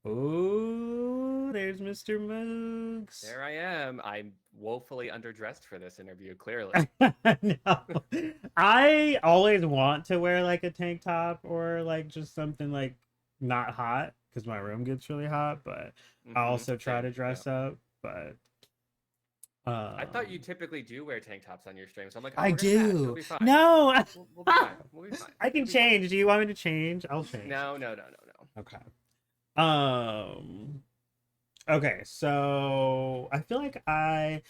Oh, there's Mr. Moogs. There I am. I'm woefully underdressed for this interview, clearly. No. I always want to wear like a tank top or like just something like not hot because my room gets really hot, but I also try Same. to Yeah. dress up, but I thought you um typically do wear tank tops on your stream, so I'm like, oh, I we're gonna match. It'll do. be fine. No. We'll be fine. We'll be fine. I can It'll be fine. change. Do you want me to change? I'll change. No, no, no, no, no. Okay. Um okay, so I feel like I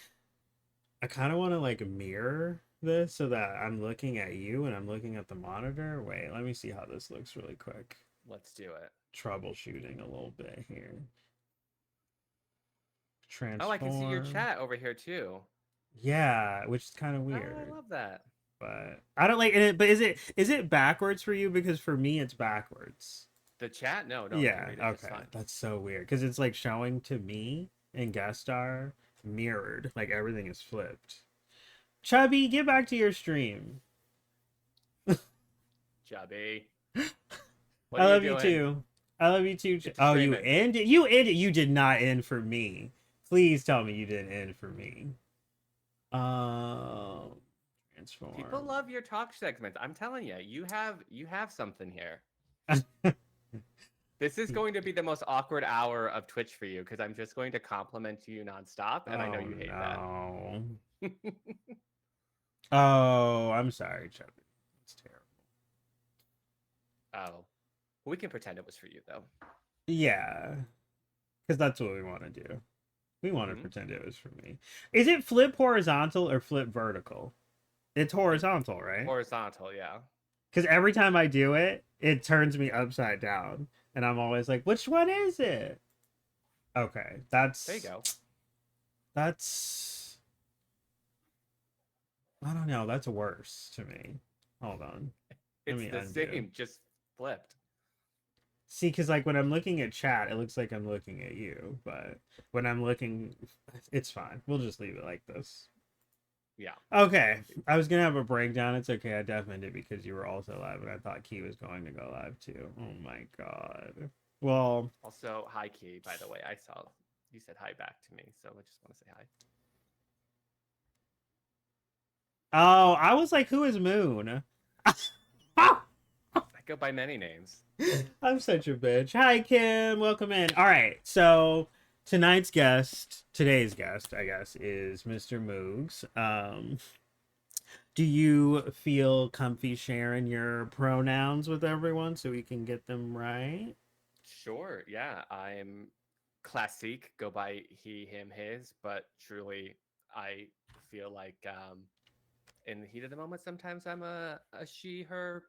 kind of want to like mirror this so that I'm looking at you and I'm looking at the monitor. Wait, let me see how this looks really quick. Let's do it. Troubleshooting a little bit here. Oh, I can see your Transform. chat over here too. Yeah, which is kind of Oh, I weird. love that. But I don't like it. But is it backwards for you? Because for me, it's backwards. The chat? No, no, I can Yeah. read it just Okay. fine. That's so weird. Because it's like showing to me in guest star mirrored. Like everything is flipped. Chubby, get back to your stream. Chubby, what I are you love you doing? too. I love you too. Get to Oh, you streaming. ended. You ended. You did not end for me. Please tell me you didn't end for me. Um, People transform. love your talk segments. I'm telling you, you have something here. This is going to be the most awkward hour of Twitch for you because I'm just going to compliment you nonstop, and I know Oh you hate that. no. Oh, I'm sorry, Chubby. It's terrible. Oh, we can pretend it was for you though. Yeah, because that's what we want to do. We want to Mm-hmm. pretend it was for me. Is it flip horizontal or flip vertical? It's horizontal, right? Horizontal, yeah. Because every time I do it, it turns me upside down, and I'm always like, "Which one is it?" Okay, There you go. that's I don't know. That's worse to me. Hold on, let It's me the undo. same, just flipped. See, because like when I'm looking at chat, it looks like I'm looking at you, but when I'm looking, it's fine. We'll just leave it like this. Yeah. Okay, I was gonna have a breakdown. It's okay. I definitely did because you were also live, and I thought Key was going to go live too. Oh my god. Well, Also, hi Key, by the way. I saw you said hi back to me, so I just want to say hi. oh, I was like, who is Moon? I go by many names. I'm such a bitch. Hi, Kim. Welcome in. All right. So today's guest, I guess, is Mr. Moogs. Do you feel comfy sharing your pronouns with everyone so we can get them right? Sure, yeah. I'm classique, go by he, him, his, but truly I feel like in the heat of the moment sometimes I'm a she, her,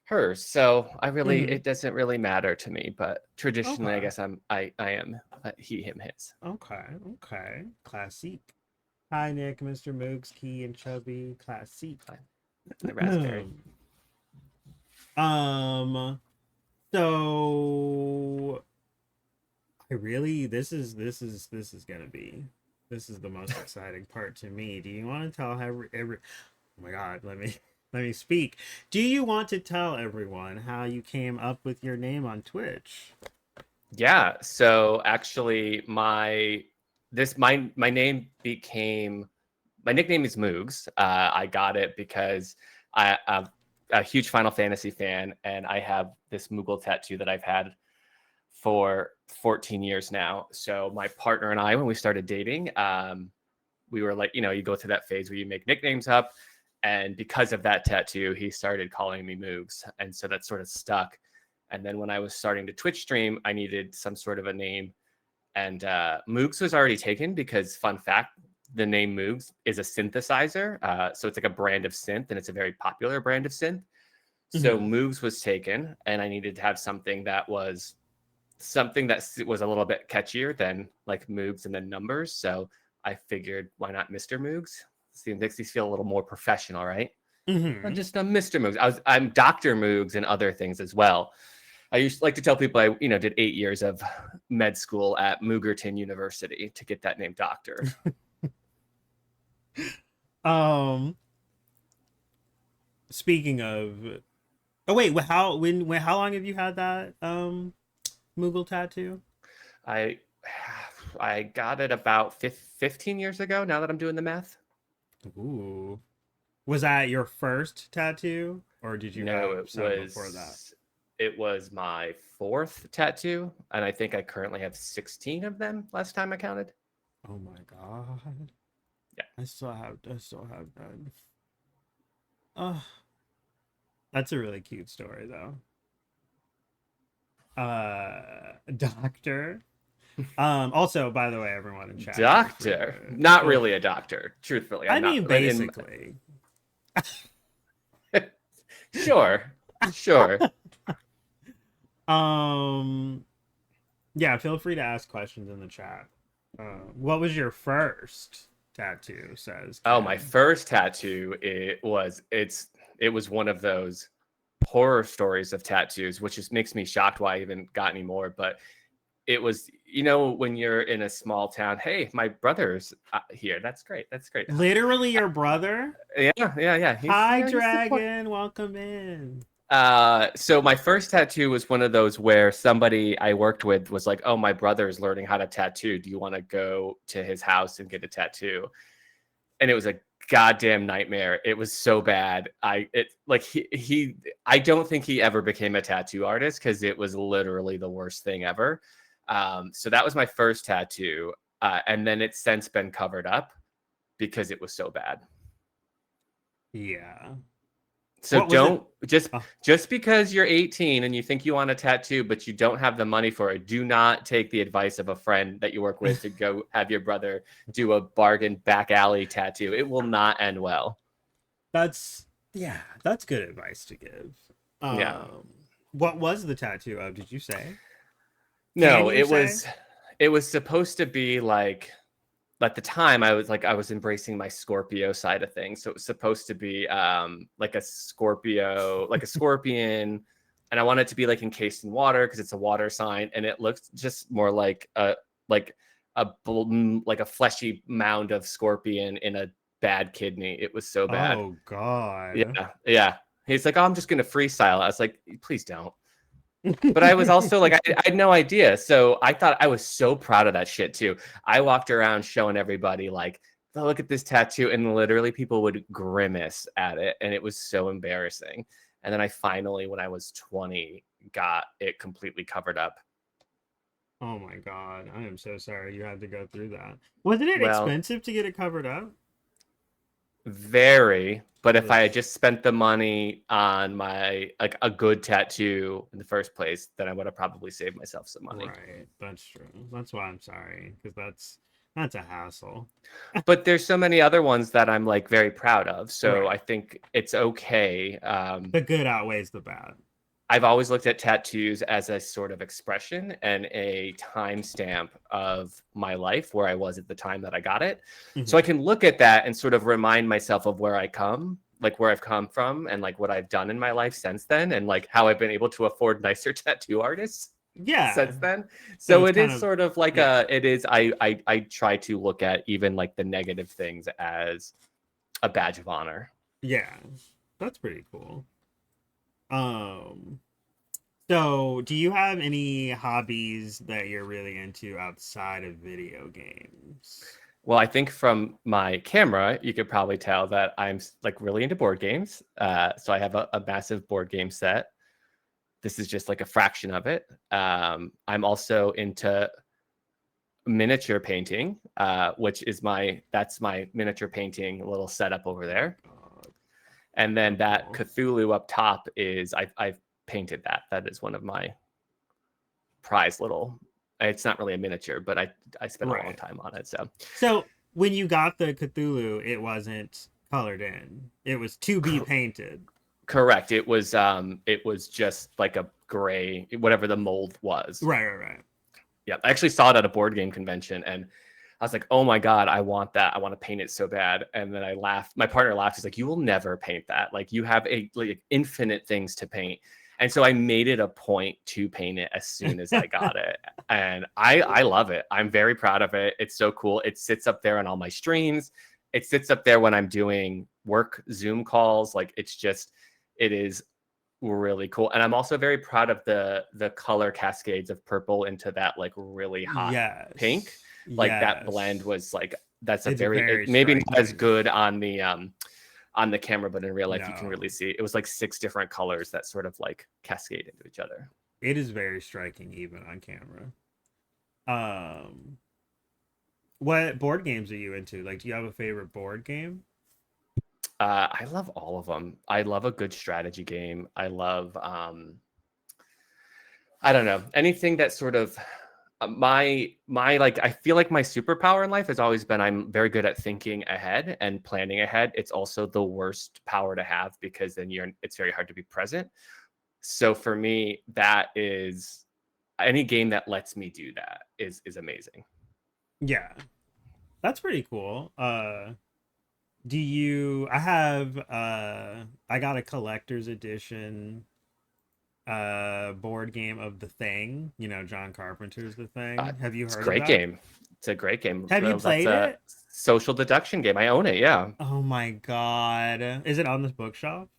hers. So I really Mm-hmm. it doesn't really matter to me, but traditionally I Okay. guess I am he, him, his. Okay. Okay. Classique. Hi, Nick, Mr. Moogs, Key, and Chubby. Classique. Hi, hi Raspberry. um. So I really this is gonna be this is the most exciting part to me. Do you want to tell every oh my god, let me speak. Do you want to tell everyone how you came up with your name on Twitch? Yeah. So actually, my name became my nickname is Moogs. I got it because I'm a huge Final Fantasy fan, and I have this Moogle tattoo that I've had for 14 years now. So my partner and I, when we started dating, we were like, you go through that phase where you make nicknames up. And because of that tattoo, he started calling me Moogs. And so that sort of stuck. And then when I was starting to Twitch stream, I needed some sort of a name. And Moogs was already taken because, fun fact, the name Moogs is a synthesizer. So it's like a brand of synth, and it's a very popular brand of synth. So Mm-hmm. Moogs was taken, and I needed to have something that was a little bit catchier than like Moogs and then numbers. So I figured, why not Mr. Moogs? Makes these feel a little more professional, right? I'm Mm-hmm. just a Mr. Moogs. I'm Dr. Moogs and other things as well. I used to like to tell people I did 8 years of med school at Moogerton University to get that name doctor. Um. Speaking of, oh wait, how long have you had that? Moogle tattoo? I I got it about 15 years ago. Now that I'm doing the math. Ooh. Was that your first tattoo, or did you No, have some before that? it was my fourth tattoo, and I think I currently have 16 of them. Last time I counted. Oh my god. Yeah. I still have that. Oh, that's a really cute story though. Doctor. Also, by the way, everyone in chat, Doctor, not feel really a doctor. Truthfully, I I'm not. mean basically. Sure, sure. Um yeah, feel free to ask questions in the chat. What was your first tattoo, says Oh, my Kim. first tattoo. It was one of those horror stories of tattoos, which just makes me shocked why I even got any more. But it was, when you're in a small town. Hey, my brother's here. That's great. That's great. Literally your brother? Yeah, yeah, yeah. Hi He's support. Dragon, welcome in. So my first tattoo was one of those where somebody I worked with was like, "Oh, my brother is learning how to tattoo. Do you want to go to his house and get a tattoo?" And it was a goddamn nightmare. It was so bad. I don't think he ever became a tattoo artist because it was literally the worst thing ever. So that was my first tattoo, and then it's since been covered up because it was so bad. Yeah. So What was it? don't just Oh, just because you're 18 and you think you want a tattoo, but you don't have the money for it, do not take the advice of a friend that you work with to go have your brother do a bargain back alley tattoo. It will not end well. that's yeah, that's good advice to give. Yeah. What was the tattoo of, did you say? Can No, you say? it was supposed to be like at the time I was embracing my Scorpio side of things. So it was supposed to be like a Scorpio, like a scorpion, and I want it to be like encased in water because it's a water sign, and it looks just more like like a fleshy mound of scorpion in a bad kidney. It was so bad. Oh God. Yeah, yeah. He's like, "Oh, I'm just gonna freestyle." I was like, "Please don't." But I was also like, I had no idea. So I thought I was so proud of that shit too. I walked around showing everybody like, oh, look at this tattoo. And literally people would grimace at it. And it was so embarrassing. And then I finally, when I was 20, got it completely covered up. Oh my God. I am so sorry you had to go through that. Wasn't it Well, expensive to get it covered up? very. But if Ugh. I had just spent the money on my like a good tattoo in the first place, then I would have probably saved myself some money. Right. That's true. That's why I'm sorry, because that's a hassle. But there's so many other ones that I'm like very proud of. So Right. I think it's okay. The good outweighs the bad. I've always looked at tattoos as a sort of expression and a timestamp of my life where I was at the time that I got it. So I Mhm. can look at that and sort of remind myself of where where I've come from and like what I've done in my life since then and like how I've been able to afford nicer tattoo artists Yeah. since then. So So it's it kind is of sort of like yeah. I try to look at even like the negative things as a badge of honor. Yeah. That's pretty cool. Um so do you have any hobbies that you're really into outside of video games? Well, I think from my camera, you could probably tell that I'm like really into board games. So I have a massive board game set. This is just like a fraction of it. I'm also into miniature painting, which is that's my miniature painting little setup over there. God, And then so that cool. Cthulhu up top is I've painted that. That is one of my prize little. It's not really a miniature, but I spent a long Right. time on it. So So when you got the Cthulhu, it wasn't colored in. It was to be painted. correct. It was just like a gray, whatever the mold was. Right, right, right. Yeah. I actually saw it at a board game convention and I was like, oh my God, I want that. I want to paint it so bad. And then I laughed. My partner laughed. He's like, you will never paint that. Like you have infinite things to paint. And so I made it a point to paint it as soon as I got it. And I love it. I'm very proud of it. It's so cool. It sits up there on all my streams. It sits up there when I'm doing work Zoom calls. Like it is really cool. And I'm also very proud of the color cascades of purple into that like really hot pink. Yes. Like that blend Yes. was like that's a It's very very maybe not as striking. good on the camera, but in real life you can No. really see it was like 6 different colors that sort of like cascade into each other. It is very striking even on camera. Um what board games are you into? Like do you have a favorite board game? I love all of them. I love a good strategy game. I love I don't know, anything that sort of my like I feel like my superpower in life has always been I'm very good at thinking ahead and planning ahead. It's also the worst power to have because then it's very hard to be present. So for me, that is any game that lets me do that is amazing. Yeah. That's pretty cool. Do you I have I got a collector's edition board game of The Thing, you know, John Carpenter's The Thing. Have you It's a heard of great that? game. It's a great game. Have you That's played a it? social deduction game. I own it. Yeah. Oh my God. Is it on this bookshop?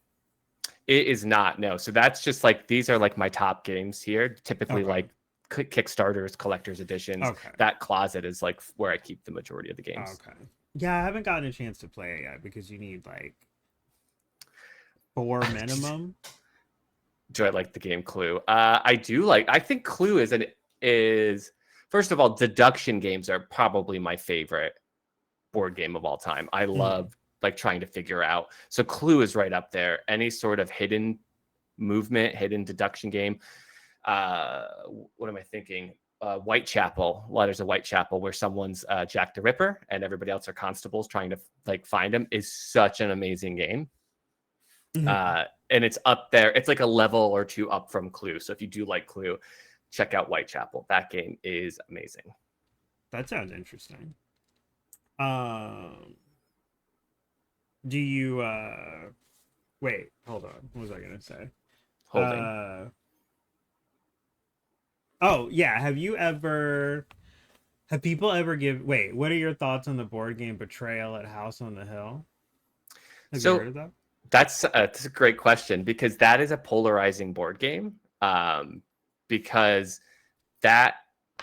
It is not, no. So that's just like these are like my top games here. Typically Okay. like Kickstarters, collector's editions. Okay. That closet is like where I keep the majority of the games. Okay. Yeah, I haven't gotten a chance to play it yet because you need like four minimum. Do I like the game Clue? I do like. I think Clue is first of all, deduction games are probably my favorite board game of all time. I Mhm. love like trying to figure out. So Clue is right up there. Any sort of hidden movement, hidden deduction game. What am I thinking? Whitechapel. Well, there's a Whitechapel where someone's Jack the Ripper and everybody else are constables trying to like find him. Is such an amazing game. Mhm. And it's up there. It's like a level or two up from Clue. So if you do like Clue, check out Whitechapel. That game is amazing. That sounds interesting. Um, do you wait, hold on. What was I gonna say? Holding. Uh oh yeah, have people ever wait, what are your thoughts on the board game Betrayal at House on the Hill? Have you heard So of that? that's a great question because that is a polarizing board game. Because that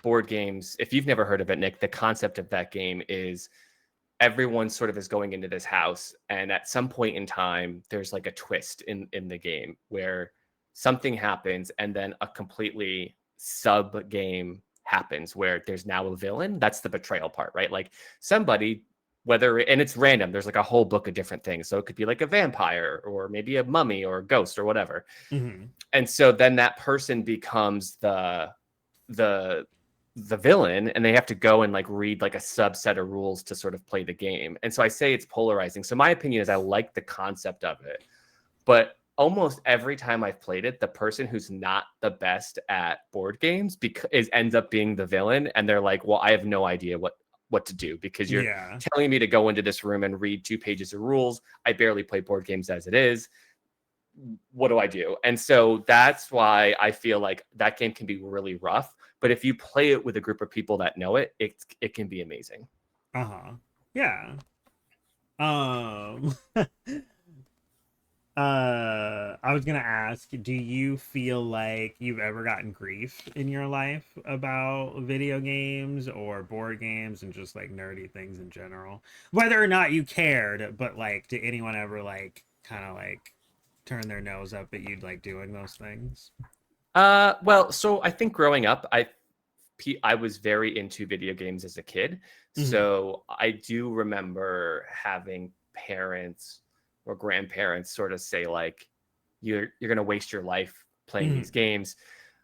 board games, if you've never heard of it, Nick, the concept of that game is everyone sort of is going into this house, and at some point in time, there's like a twist in the game where something happens, and then a completely sub game happens where there's now a villain. That's the betrayal part, right? Like somebody, whether and it's random. There's like a whole book of different things, so it could be like a vampire or maybe a mummy or a ghost or whatever. Mm-hmm. And so then that person becomes the the villain, and they have to go and like read like a subset of rules to sort of play the game. And so I say it's polarizing. So my opinion is I like the concept of it, but almost every time I've played it, the person who's not the best at board games ends up being the villain, and they're like, well, I have no idea what to do because you're Yeah. telling me to go into this room and read 2 pages of rules. I barely play board games as it is. What do I do? And so that's why I feel like that game can be really rough. But if you play it with a group of people that know it can be amazing. Uh-huh. Yeah. Um I was gonna ask, do you feel like you've ever gotten grief in your life about video games or board games and just like nerdy things in general? Whether or not you cared, but like, did anyone ever like kind of like turn their nose up at you like doing those things? Well, so I think growing up, I was very into video games as a kid. Mm-hmm. So I do remember having parents or grandparents sort of say like, you're going to waste your life playing these Mm-hmm. games.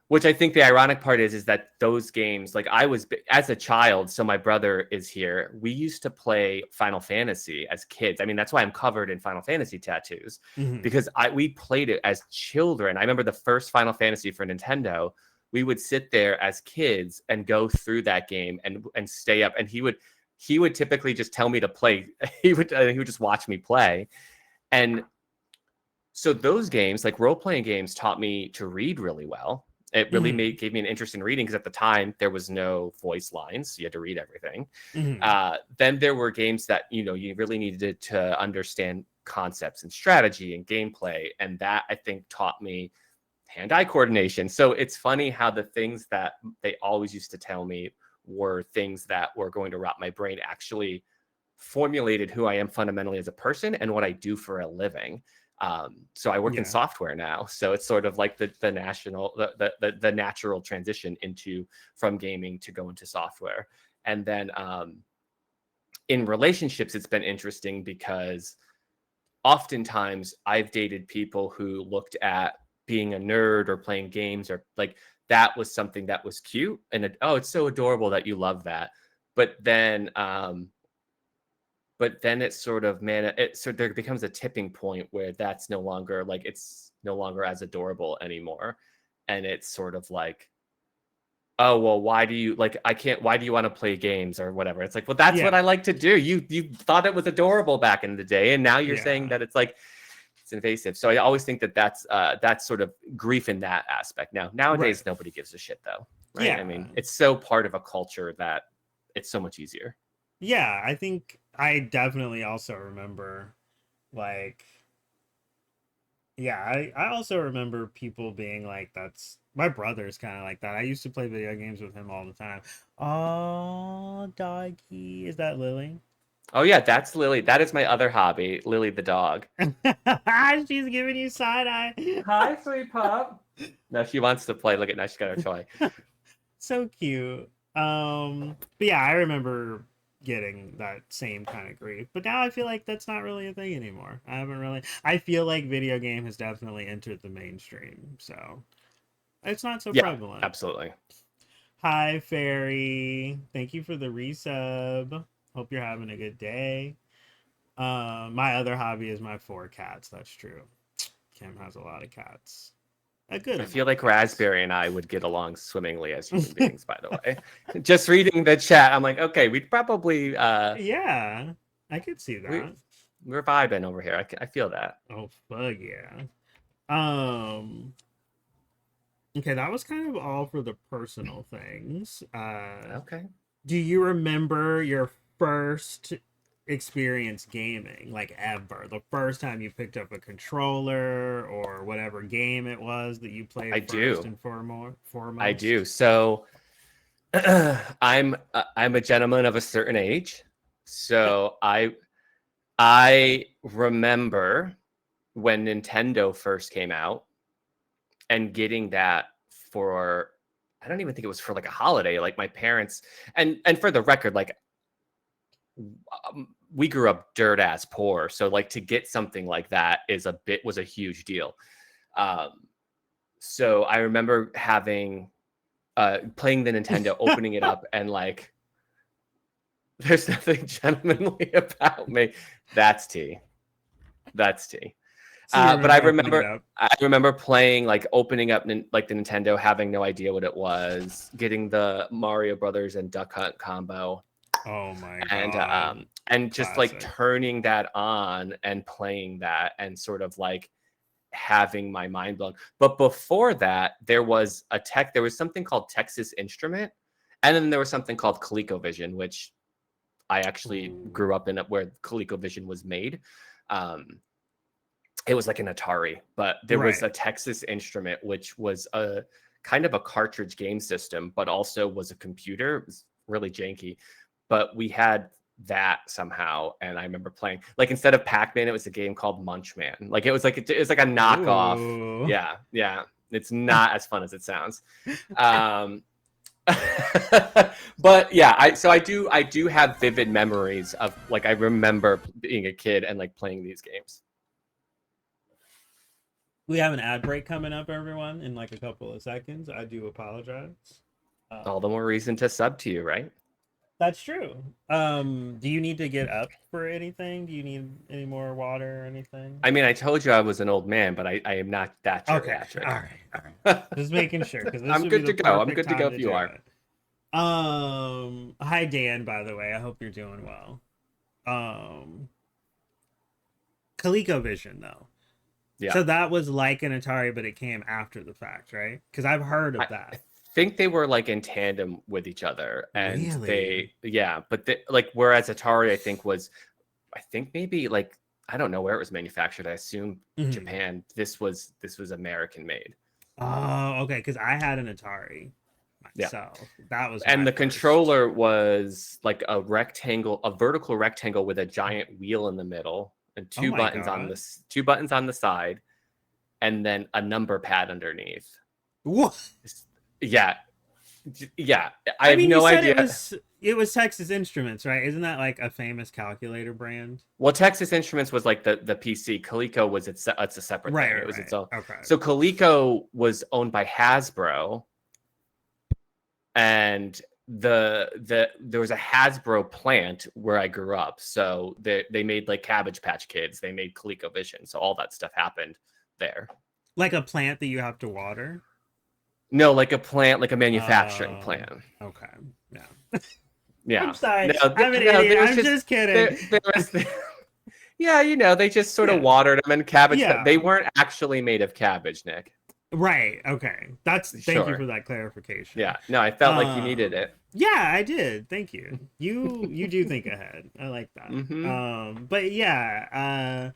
Which I think the ironic part is that those games, like I was as a child, so my brother is here. We used to play Final Fantasy as kids. I mean, that's why I'm covered in Final Fantasy tattoos Mm-hmm. because we played it as children. I remember the first Final Fantasy for Nintendo. We would sit there as kids and go through that game and stay up. And he would typically just tell me to play. He would just watch me play. And so those games, like role playing games, taught me to read really well. It really Mm-hmm. gave me an interest in reading because at the time there was no voice lines, so you had to read everything. Mm-hmm. Then there were games that you really needed to understand concepts and strategy and gameplay. And that, I think, taught me hand-eye coordination. So it's funny how the things that they always used to tell me were things that were going to rot my brain actually formulated who I am fundamentally as a person and what I do for a living. So I work in software now. So it's sort of like the natural transition from gaming to go into software. And then in relationships, it's been interesting because oftentimes I've dated people who looked at being a nerd or playing games or like that was something that was cute and it's so adorable that you love that. But then it's sort of, there becomes a tipping point where that's no longer like, it's no longer as adorable anymore. And it's sort of like, oh, well, why do you why do you want to play games or whatever? It's like, well, that's what I like to do. You thought it was adorable back in the day. And now you're saying that it's like, it's invasive. So I always think that's sort of grief in that aspect. Nowadays, nobody gives a shit though. Right. Yeah. I mean, it's so part of a culture that it's so much easier. Yeah. I think I definitely also remember like, I also remember people being like, that's my brother's kind of like that. I used to play video games with him all the time. Oh, doggy. Is that Lily? Oh, yeah, that's Lily. That is my other hobby, Lily the dog. She's giving you side eye. Hi, sweet pup. No, she wants to play. Look at now, she's got her toy. So cute. But yeah, I remember getting that same kind of grief. But now I feel like that's not really a thing anymore. I feel like video game has definitely entered the mainstream. So it's not so prevalent. Absolutely. Hi, Fairy. Thank you for the resub. Hope you're having a good day. My other hobby is my 4 cats. That's true. Kim has a lot of cats. I feel like Raspberry and I would get along swimmingly as human beings, by the way. Just reading the chat, I'm like, okay, we'd probably... yeah, I could see that. We're vibing over here. I feel that. Oh, fuck yeah. Okay, that was kind of all for the personal things. Okay. Do you remember your first experience gaming, like ever? The first time you picked up a controller or whatever game it was that you played and foremost? I do. So I'm a gentleman of a certain age. So I remember when Nintendo first came out and getting that for, I don't even think it was for like a holiday, like my parents, and for the record, like we grew up dirt ass poor. So like to get something like that was a huge deal. So I remember having, playing the Nintendo, opening it up and like, there's nothing gentlemanly about me. That's tea. So but I remember playing, like opening up like the Nintendo, having no idea what it was, getting the Mario Brothers and Duck Hunt combo. Oh my god. And just classic. Like turning that on and playing that and sort of like having my mind blown. But before that, there was something called Texas Instrument, and then there was something called ColecoVision, which I actually grew up in, where ColecoVision was made. It was like an Atari, but there was a Texas Instrument, which was a kind of a cartridge game system, but also was a computer. It was really janky, but we had that somehow. And I remember playing, like, instead of Pac-Man, it was a game called Munchman. Like it was like a knockoff. Ooh. Yeah. It's not as fun as it sounds. But yeah, I do have vivid memories of, like, I remember being a kid and like playing these games. We have an ad break coming up, everyone, in like a couple of seconds. I do apologize. All the more reason to sub to you, right? That's true. Do you need to get up for anything? Do you need any more water or anything? I mean, I told you I was an old man, but I am not that geriatric. Okay. All right. Just making sure, because I'm good to go. I'm good to go if you are. Hi Dan, by the way. I hope you're doing well. ColecoVision though. Yeah. So that was like an Atari, but it came after the fact, right? Because I've heard of that. I think they were like in tandem with each other, and like, whereas Atari, I think maybe like I don't know where it was manufactured. I assume Mhm. Japan. This was American made. Oh, okay, because I had an Atari Yeah. myself. That was And my the first. controller was like a rectangle, a vertical rectangle with a giant wheel in the middle and Oh my God. two buttons on the side, and then a number pad underneath. What? Yeah, yeah. I I have mean, you no said idea. it was Texas Instruments, right? Isn't that like a famous calculator brand? Well, Texas Instruments was like the PC. Coleco was it's a separate Right, thing. It right, was its right. own. Okay. So Coleco was owned by Hasbro, and the there was a Hasbro plant where I grew up. So they made like Cabbage Patch Kids. They made ColecoVision. So all that stuff happened there. Like a plant that you have to water. No, like a plant, like a manufacturing Oh, plant. okay. Yeah. I'm Yeah. sorry. No, I'm an no, idiot. there was I'm just just kidding. there was yeah, they just sort of Yeah. watered them and cabbage. They Yeah. weren't actually made of cabbage, Nick. Right. Okay. Thank you for Sure. that clarification. Yeah. No, I felt like you needed it. Yeah, I did. Thank you. You do think ahead. I like that. Mm-hmm. But yeah,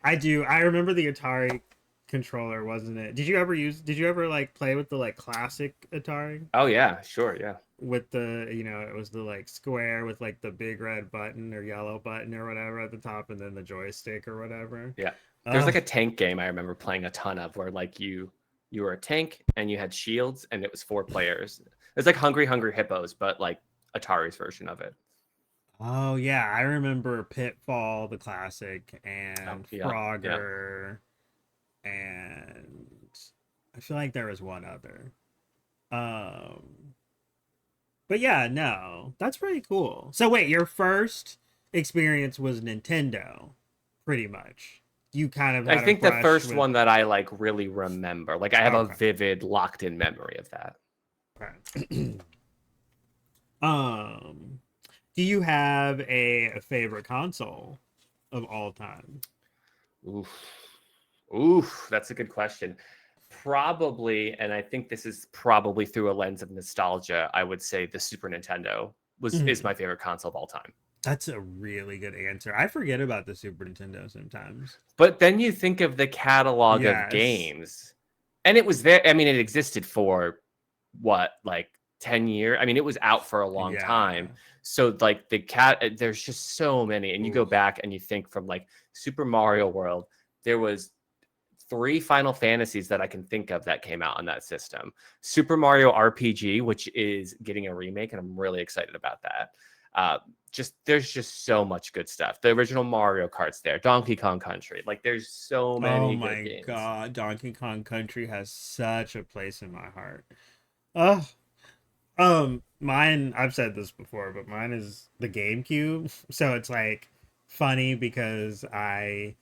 I do. I remember the Atari controller, wasn't it? Did you ever like play with the like classic Atari Oh yeah, sure, yeah. with the, it was the like square with like the big red button or yellow button or whatever at the top and then the joystick or whatever. Yeah. There's Oh, like a tank game I remember playing a ton of where like you were a tank and you had shields and it was 4 players. It's like Hungry Hungry Hippos, but like Atari's version of it. oh yeah, I remember Pitfall, the classic, Oh, and yeah. Yeah. Frogger, and I feel like there was one other. Um, but yeah, no, that's pretty cool. So wait, your first experience was Nintendo, pretty much. You kind of I had a think the brush first with. one that I like really remember, like I have a Okay, vivid locked in memory of that. okay. um, do you have a favorite console of all time? Oof. Oof, that's a good question. Probably, and I think this is probably through a lens of nostalgia, I would say the Super Nintendo is Mhm. my favorite console of all time. That's a really good answer. I forget about the Super Nintendo sometimes. But then you think of the catalog of Yes. games, and it was there. I mean, it existed for what, like 10 years? I mean, it was out for a long time. Yeah. So, like, there's just so many. And you go Ooh. back and you think from like Super Mario World, there was 3 Final Fantasies that I can think of that came out on that system. Super Mario RPG, which is getting a remake, and I'm really excited about that. Uh, there's just so much good stuff. The original Mario Kart's there, Donkey Kong Country. Like there's so Oh many good my games. God. Donkey Kong Country has such a place in my heart. Oh, mine, I've said this before, but mine is the GameCube. So it's like funny because I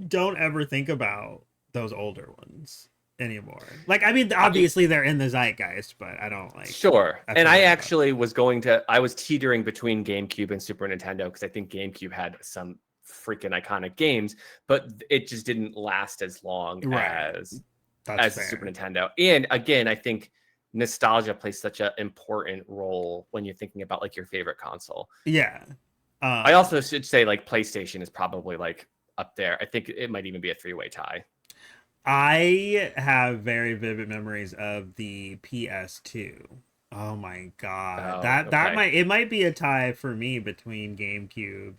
don't ever think about those older ones anymore. Like, I mean, I obviously they're in the zeitgeist, but I don't like, Sure. I And I forget about actually I was teetering between GameCube and Super Nintendo because I think GameCube had some freaking iconic games, but it just didn't last as long them. Right. That's as the Super fair. Nintendo. And again, I think nostalgia plays such an important role when you're thinking about like your favorite console. Yeah. I also Um, should say like PlayStation is probably like up there. I think it might even be a three-way tie. I have very vivid memories of the PS2. Oh my God. Oh, That okay. might be a tie for me between GameCube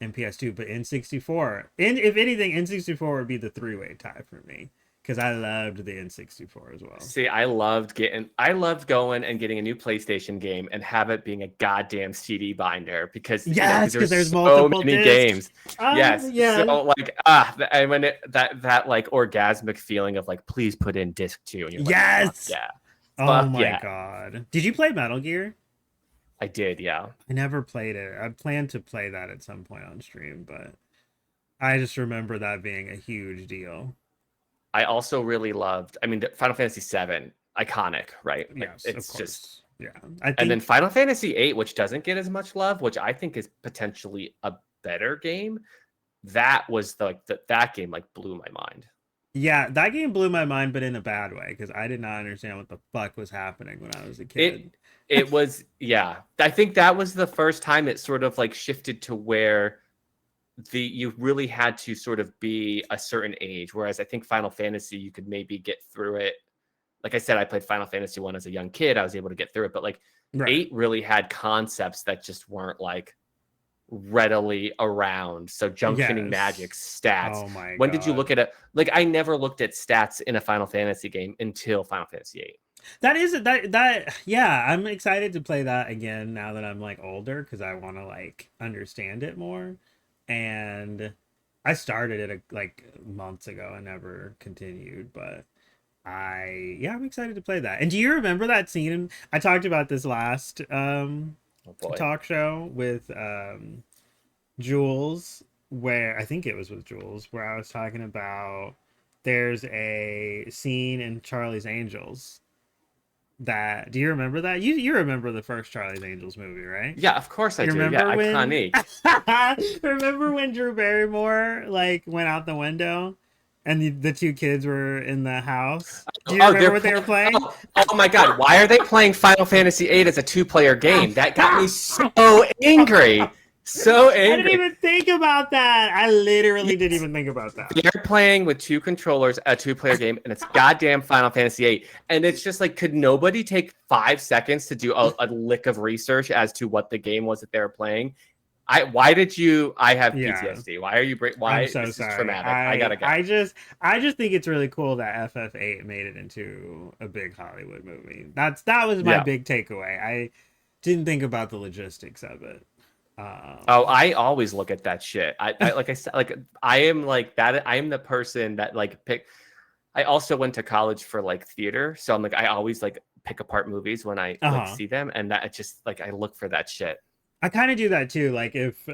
and PS2, but N64. And if anything, N64 would be the three-way tie for me because I loved the N64 as well. See, I loved going and getting a new PlayStation game and have it being a goddamn CD binder because Yes, because there's there's so multiple many discs. games. Yes, so Yeah. like and when that like orgasmic feeling of like please put in disc 2 and you're like Yes. Oh fuck my yeah, God. Did you play Metal Gear? I did, yeah. I never played it. I plan to play that at some point on stream, but I just remember that being a huge deal. I also really loved. I mean, Final Fantasy 7, iconic, right? Like Yes, of it's just. course. Yeah. I And then think Final Fantasy 8, which doesn't get as much love, which I think is potentially a better game. That was that game like blew my mind. yeah, that game blew my mind but in a bad way because I did not understand what the fuck was happening when I was a It kid. it was, yeah. I think that was the first time it sort of like shifted to where you really had to sort of be a certain age, whereas I think Final Fantasy, you could maybe get through it. Like I said, I played Final Fantasy 1 as a young kid. I was able to get through it, but like Right. 8 really had concepts that just weren't like readily around. So junctioning magic, stats. Oh my When did you look God. at it? Like I never looked at stats in a Final Fantasy game until Final Fantasy 8. That is that yeah, I'm excited to play that again now that I'm like older because I want to like understand it more. And I started it like months ago and never continued, but I'm excited to play that. And do you remember that scene? I talked about this last Oh boy. talk show with Jules, where I think it was with Jules, where I was talking about there's a scene in Charlie's Angels that, do you remember that? You remember the first Charlie's Angels movie, right? Yeah, of course I You do. Yeah, remember when iconic. remember when Drew Barrymore like went out the window and the two kids were in the house? Do you Oh, remember what they were playing? oh my God! Why are they playing Final Fantasy VIII as a 2-player game? That got me so angry, so I didn't angry. even think about that. I literally didn't Yes. even think about that. They're playing with 2 controllers, a 2-player game, and it's goddamn Final Fantasy VIII. And it's just like, could nobody take 5 seconds to do a lick of research as to what the game was that they were playing? I have Yeah. PTSD. Why are you? Why I'm so this sorry. is traumatic? I gotta go. I just think it's really cool that FF8 made it into a big Hollywood movie. That was my Yeah. big takeaway. I didn't think about the logistics of it. Oh, I always look at that shit. I like I said, like I am like that. I am the person that like pick. I also went to college for like theater, so I'm like I always like pick apart movies when I like see them, and that just like I look for that shit. I kind of do that too. Like if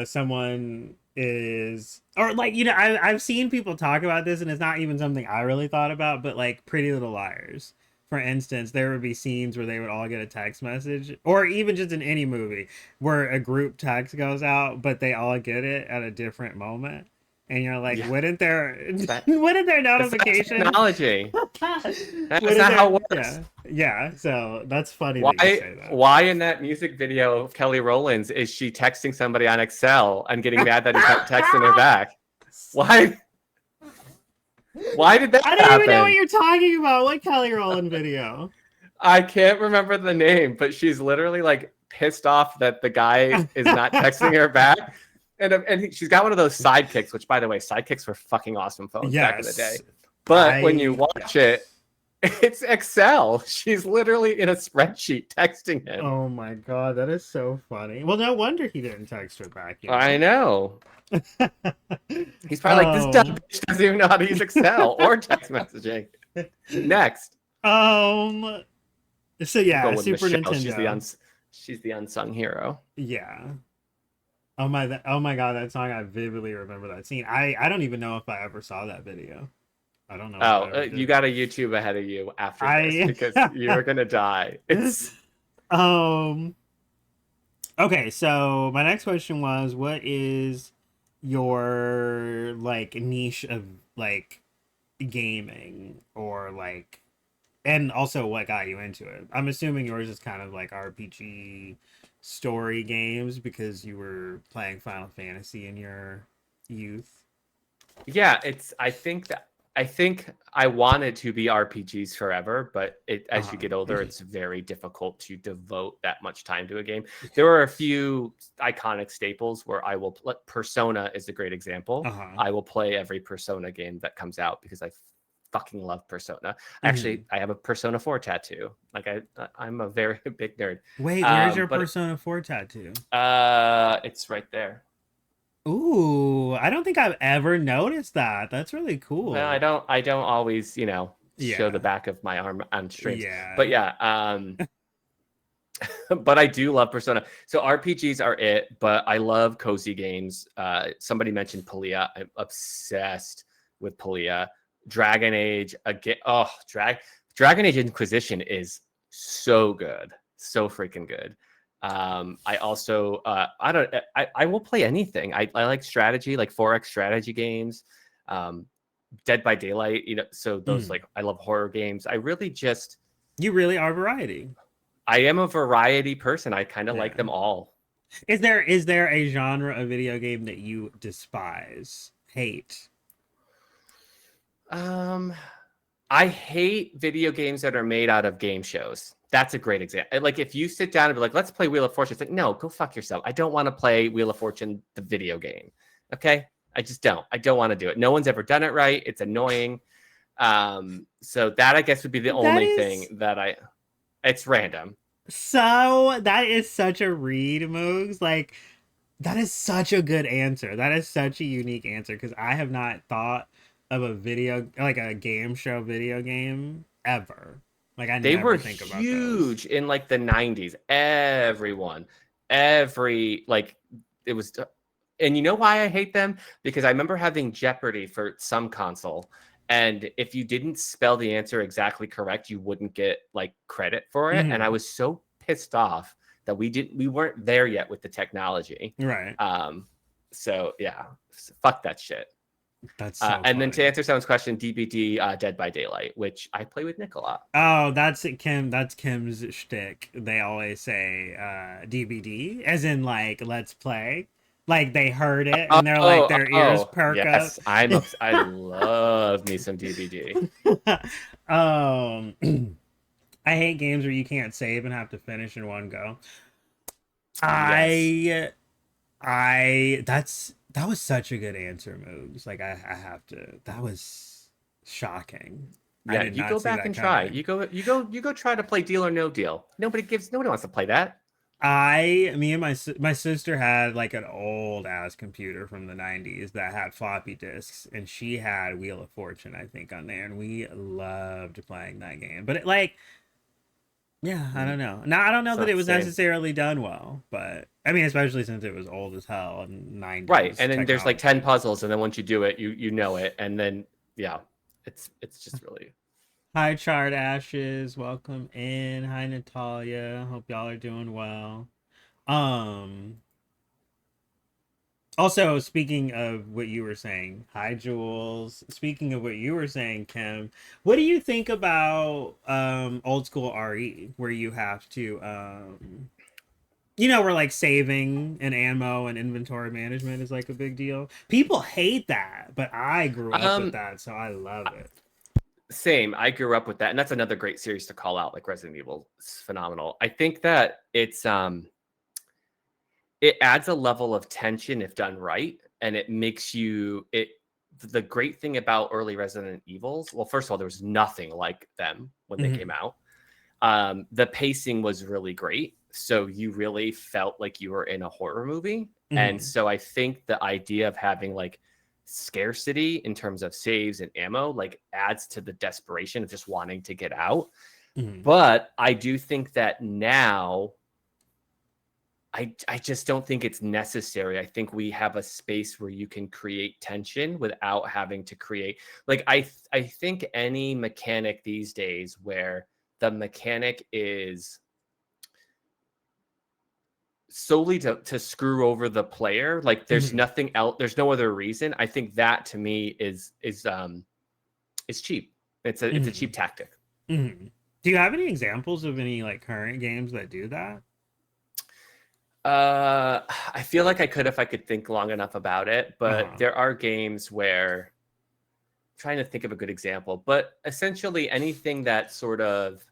someone is, or like I've seen people talk about this, and it's not even something I really thought about, but like Pretty Little Liars, for instance, there would be scenes where they would all get a text message, or even just in any movie where a group text goes out, but they all get it at a different moment. And you're like, Yeah, wouldn't there that, wouldn't their that's not notification? technology. That's Wouldn't not how there? it works. Yeah. So that's funny that you say that. Why in that music video of Kelly Rowland's is she texting somebody on Excel and getting mad that he kept texting her back? Why? Why did that I don't happen? even know what you're talking about. What Kelly Rowland video? I can't remember the name, but she's literally like pissed off that the guy is not texting her back. And she's got one of those sidekicks, which, by the way, sidekicks were fucking awesome phones back in the day. But when you watch it, it's Excel. She's literally in a spreadsheet texting him. Oh my God, that is so funny. Well, no wonder he didn't text her back. I know. He's probably like, this dumb bitch doesn't even know how to use Excel or text messaging. Next. So yeah, Super Michelle. Nintendo. She's the unsung hero. Yeah. Oh my God, that song, I vividly remember that scene. I don't even know if I ever saw that video. I don't know. Oh, you got a YouTube ahead of you after this because you're gonna die. It's okay, so my next question was, what is your like niche of like gaming, or like, and also what got you into it? I'm assuming yours is kind of like RPG story games because you were playing Final Fantasy in your youth. Yeah, I think I wanted to be RPGs forever, but as you get older, it's very difficult to devote that much time to a game. There are a few iconic staples where I will play. Persona is a great example. I will play every Persona game that comes out because I fucking love Persona. Actually, I have a Persona 4 tattoo. Like I'm a very big nerd. Wait, where's your Persona 4 tattoo? It's right there. Ooh, I don't think I've ever noticed that. That's really cool. Well, I don't always, show the back of my arm on streams. Yeah. But yeah, but I do love Persona. So RPGs are it, but I love cozy games. Somebody mentioned Palia. I'm obsessed with Palia. Dragon Age again. Oh, Dragon Age Inquisition is so good. So freaking good. I also I will play anything. I like strategy, like 4X strategy games, Dead by Daylight, so those like I love horror games. You really are variety. I am a variety person. I kind of like them all. Is there a genre of video game that you despise, hate? Um, I hate video games that are made out of game shows. That's a great example. Like if you sit down and be like, let's play Wheel of Fortune, it's like, no, go fuck yourself. I don't want to play Wheel of Fortune, the video game. Okay. I just don't. I don't want to do it. No one's ever done it right. It's annoying. So that I guess would be the That only thing is that it's random. that is such a read, Moogs. Like that is such a good answer. That is such a unique answer because I have not thought of a video like a game show video game ever. Like I They never were think about those. huge in like the 90s. Everyone, every like it was and you know why I hate them? Because I remember having Jeopardy for some console. And if you didn't spell the answer exactly correct, you wouldn't get like credit for it. And I Mhm. was so pissed off that we weren't there yet with the technology. Right. Um, so yeah, fuck that shit. That's so And then to funny. answer someone's question, DBD Dead by Daylight, which I play with Nick a lot. Oh, that's it, Kim. That's Kim's shtick. They always say DVD, as in like let's play. Like they heard it and they're like their ears perk up. Yes, I love me some DBD. um, I hate games where you can't save and have to finish in one go. Yes. I that was such a good answer, Moogs. Like I have to. That was shocking. I Yeah, did you not go see back that and try. coming. You go try to play Deal or No Deal. Nobody wants to play that. Me and my sister had like an old ass computer from the 90s that had floppy disks, and she had Wheel of Fortune, I think, on there, and we loved playing that game. But yeah, I don't know. Now I don't know It's that it not the was same. necessarily done well, but I mean, especially since it was old as hell and Right. 90s And then there's like 10 technology. puzzles, and then once you do it, you know it. And then yeah, it's just really Hi, Chart Ashes, welcome in. Hi, Natalia. Hope y'all are doing well. Um, Also, speaking of what you were saying, hi Jules. Speaking of what you were saying, Kim, what do you think about old school RE where you have to where like saving and ammo and inventory management is like a big deal. People hate that, but I grew up with um that, so I love it. same. I grew up with that. And that's another great series to call out, like Resident Evil. It's phenomenal. I think that it adds a level of tension if done right, and it makes you it the great thing about early Resident Evils, well, first of all, there was nothing like them when they came Mhm. out. The pacing was really great, so you really felt like you were in a horror movie. And Mhm. so I think the idea of having like scarcity in terms of saves and ammo like adds to the desperation of just wanting to get out. Mhm. But I do think that now I just don't think it's necessary. I think we have a space where you can create tension without having to create like I think any mechanic these days where the mechanic is solely to screw over the player, like there's Mhm. nothing else, there's no other reason. I think that to me is cheap. It's a cheap Mhm. tactic. Mhm. Do you have any examples of any like current games that do that? I feel like I could if I could think long enough about it, but Uh-huh. there are games where trying to think of a good example, but essentially anything that sort of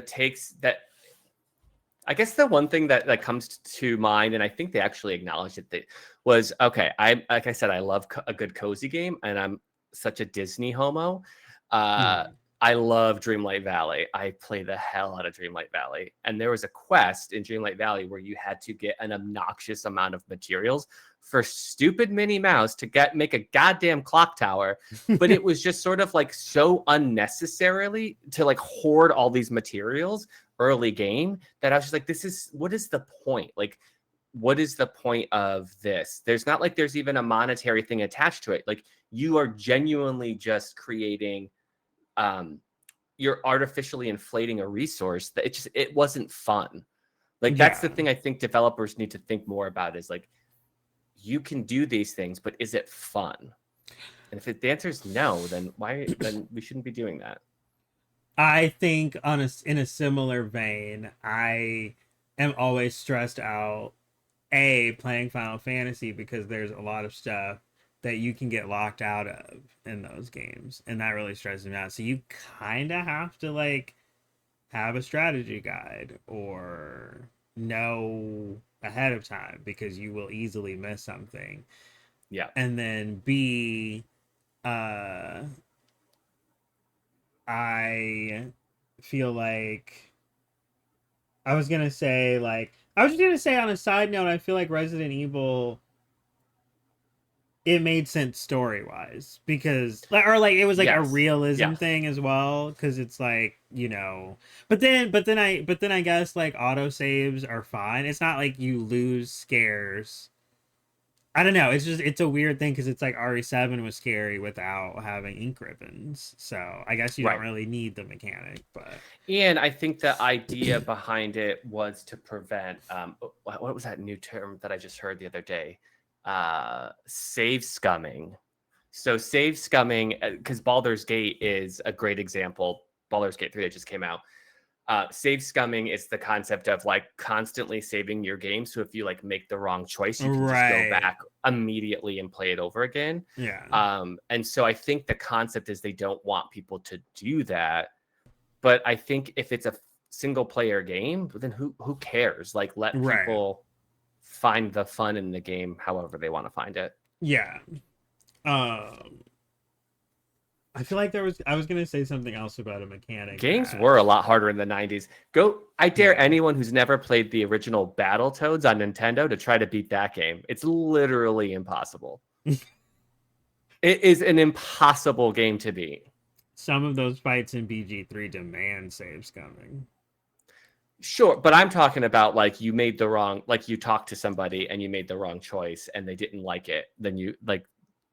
takes that. I guess the one thing that comes to mind, and I think they actually acknowledged it, that was okay. I like I said, I love a good cozy game, and I'm such a Disney homo. Uh, Mhm. I love Dreamlight Valley. I play the hell out of Dreamlight Valley, and there was a quest in Dreamlight Valley where you had to get an obnoxious amount of materials for stupid Minnie Mouse to make a goddamn clock tower. But it was just sort of like so unnecessarily to like hoard all these materials early game that I was just like, what is the point? Like, what is the point of this? There's not like there's even a monetary thing attached to it. Like, you are genuinely just creating, um, you're artificially inflating a resource that it wasn't fun. Like, that's the Yeah. thing I think developers need to think more about is like, you can do these things, but is it fun? And if the answer is no, then then we shouldn't be doing that. I think in a similar vein, I am always stressed out playing Final Fantasy because there's a lot of stuff that you can get locked out of in those games, and that really stresses me out. So you kind of have to like have a strategy guide or know ahead of time because you will easily miss something. Yeah. And then B, uh, I feel like I was just gonna say on a side note, I feel like Resident Evil it made sense story wise because or like it was like a Yes. realism Yes. thing as well because it's like but then I guess like auto saves are fine. It's not like you lose scares. I don't know. It's just it's a weird thing because it's like RE7 was scary without having ink ribbons. So I guess you don't Right. really need the mechanic, but And I think the idea behind it was to prevent what was that new term that I just heard the other day? Save scumming. So save scumming, because Baldur's Gate is a great example. Baldur's Gate 3 that just came out. Save scumming is the concept of like constantly saving your game. So if you like make the wrong choice, you can just go right, back immediately and play it over again. yeah, And so I think the concept is they don't want people to do that. But I think if it's a single player game, then who cares? Like let right, people find the fun in the game however they want to find it. yeah. Um, I feel like I was gonna say something else about a mechanic Games that were a lot harder in the 90s. I dare yeah. anyone who's never played the original Battletoads on Nintendo to try to beat that game. It's literally impossible. It is an impossible game to beat. Some of those fights in BG3 demand saves coming. Sure, but I'm talking about like you made the wrong, like you talked to somebody and you made the wrong choice and they didn't like it. Then you like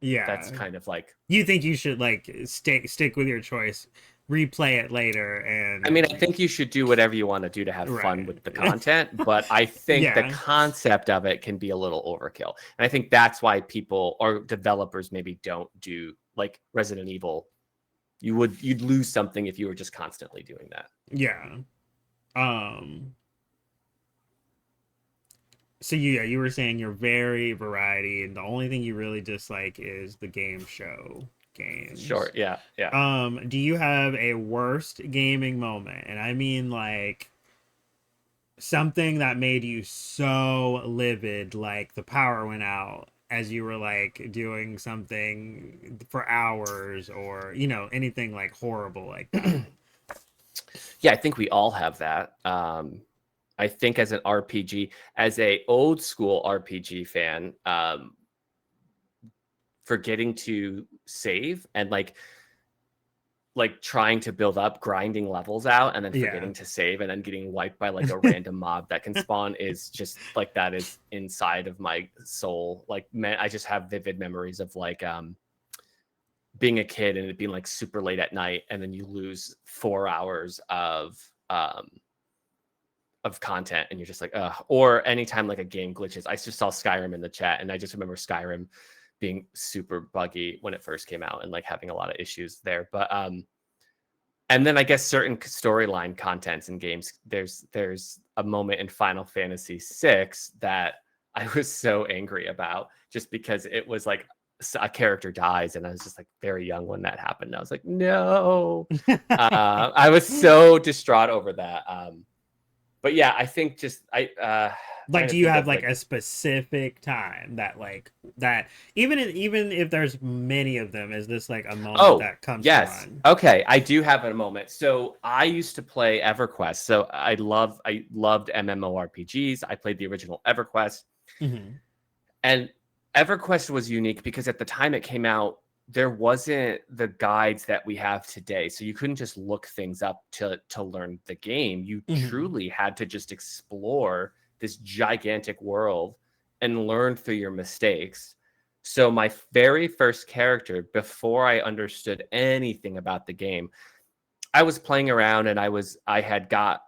that's Yeah. kind of like You think you should like stick with your choice, replay it later I mean, I and think you should do whatever you want to do to have fun right. with the content, but I think the Yeah. concept of it can be a little overkill. And I think that's why people or developers maybe don't do like Resident Evil. You'd lose something if you were just constantly doing that. Yeah. Um so you were saying you're very variety and the only thing you really dislike is the game show Sure. games. Yeah. Yeah. Do you have a worst gaming moment? And I mean like something that made you so livid, like the power went out as you were like doing something for hours, or anything like horrible like that. Yeah, I think we all have that. I think as an RPG, as a old school RPG fan, forgetting to save and like trying to build up, grinding levels out, and then Yeah, forgetting to save, and then getting wiped by like a random mob that can spawn is just like that is inside of my soul. Like, man, I just have vivid memories of like being a kid and it being like super late at night, and then you lose 4 hours of content, and you're just like, ugh. Or anytime like a game glitches. I just saw Skyrim in the chat, and I just remember Skyrim being super buggy when it first came out and like having a lot of issues there. But and then I guess certain storyline contents in games. There's a moment in Final Fantasy VI that I was so angry about just because it was like a character dies, and I was just like very young when that happened. I was like, no. I was so distraught over that. But yeah, I think just like trying to do you think have of like like a specific time that like that even if there's many of them, is this like a moment oh that comes to yes, mind? okay, I do have a moment. So I used to play EverQuest. So I loved MMORPGs. I played the original EverQuest, Hmm. and EverQuest was unique because at the time it came out, there wasn't the guides that we have today. So you couldn't just look things up to learn the game. You Hmm. truly had to just explore this gigantic world and learn through your mistakes. So my very first character, before I understood anything about the game, I was playing around and I had got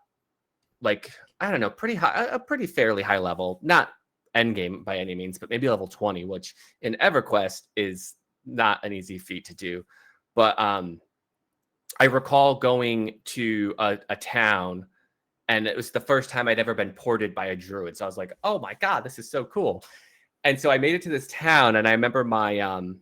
like I don't know, pretty high, a pretty fairly high level, not end game by any means, but maybe level 20, which in EverQuest is not an easy feat to do. But I recall going to a town And it was the first time I'd ever been ported by a druid. So I was like, oh my God, this is so cool. And so I made it to this town, and I remember my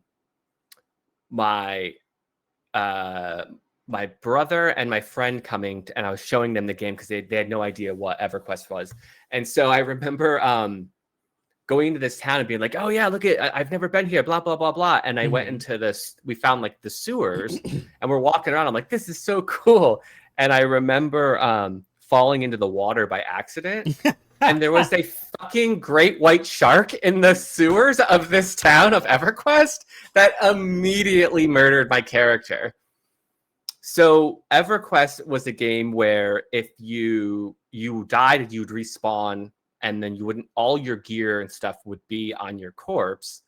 my brother and my friend coming and I was showing them the game because they had no idea what EverQuest was. And so I remember going into this town and being like, oh yeah, look at, I've never been here, blah, blah, blah, blah. And I went into this, we found like the sewers and we're walking around. I'm like, this is so cool. And I remember falling into the water by accident. And there was a fucking great white shark in the sewers of this town of EverQuest that immediately murdered my character. So EverQuest was a game where if you died, you'd respawn, and then you wouldn't, all your gear and stuff would be on your corpse,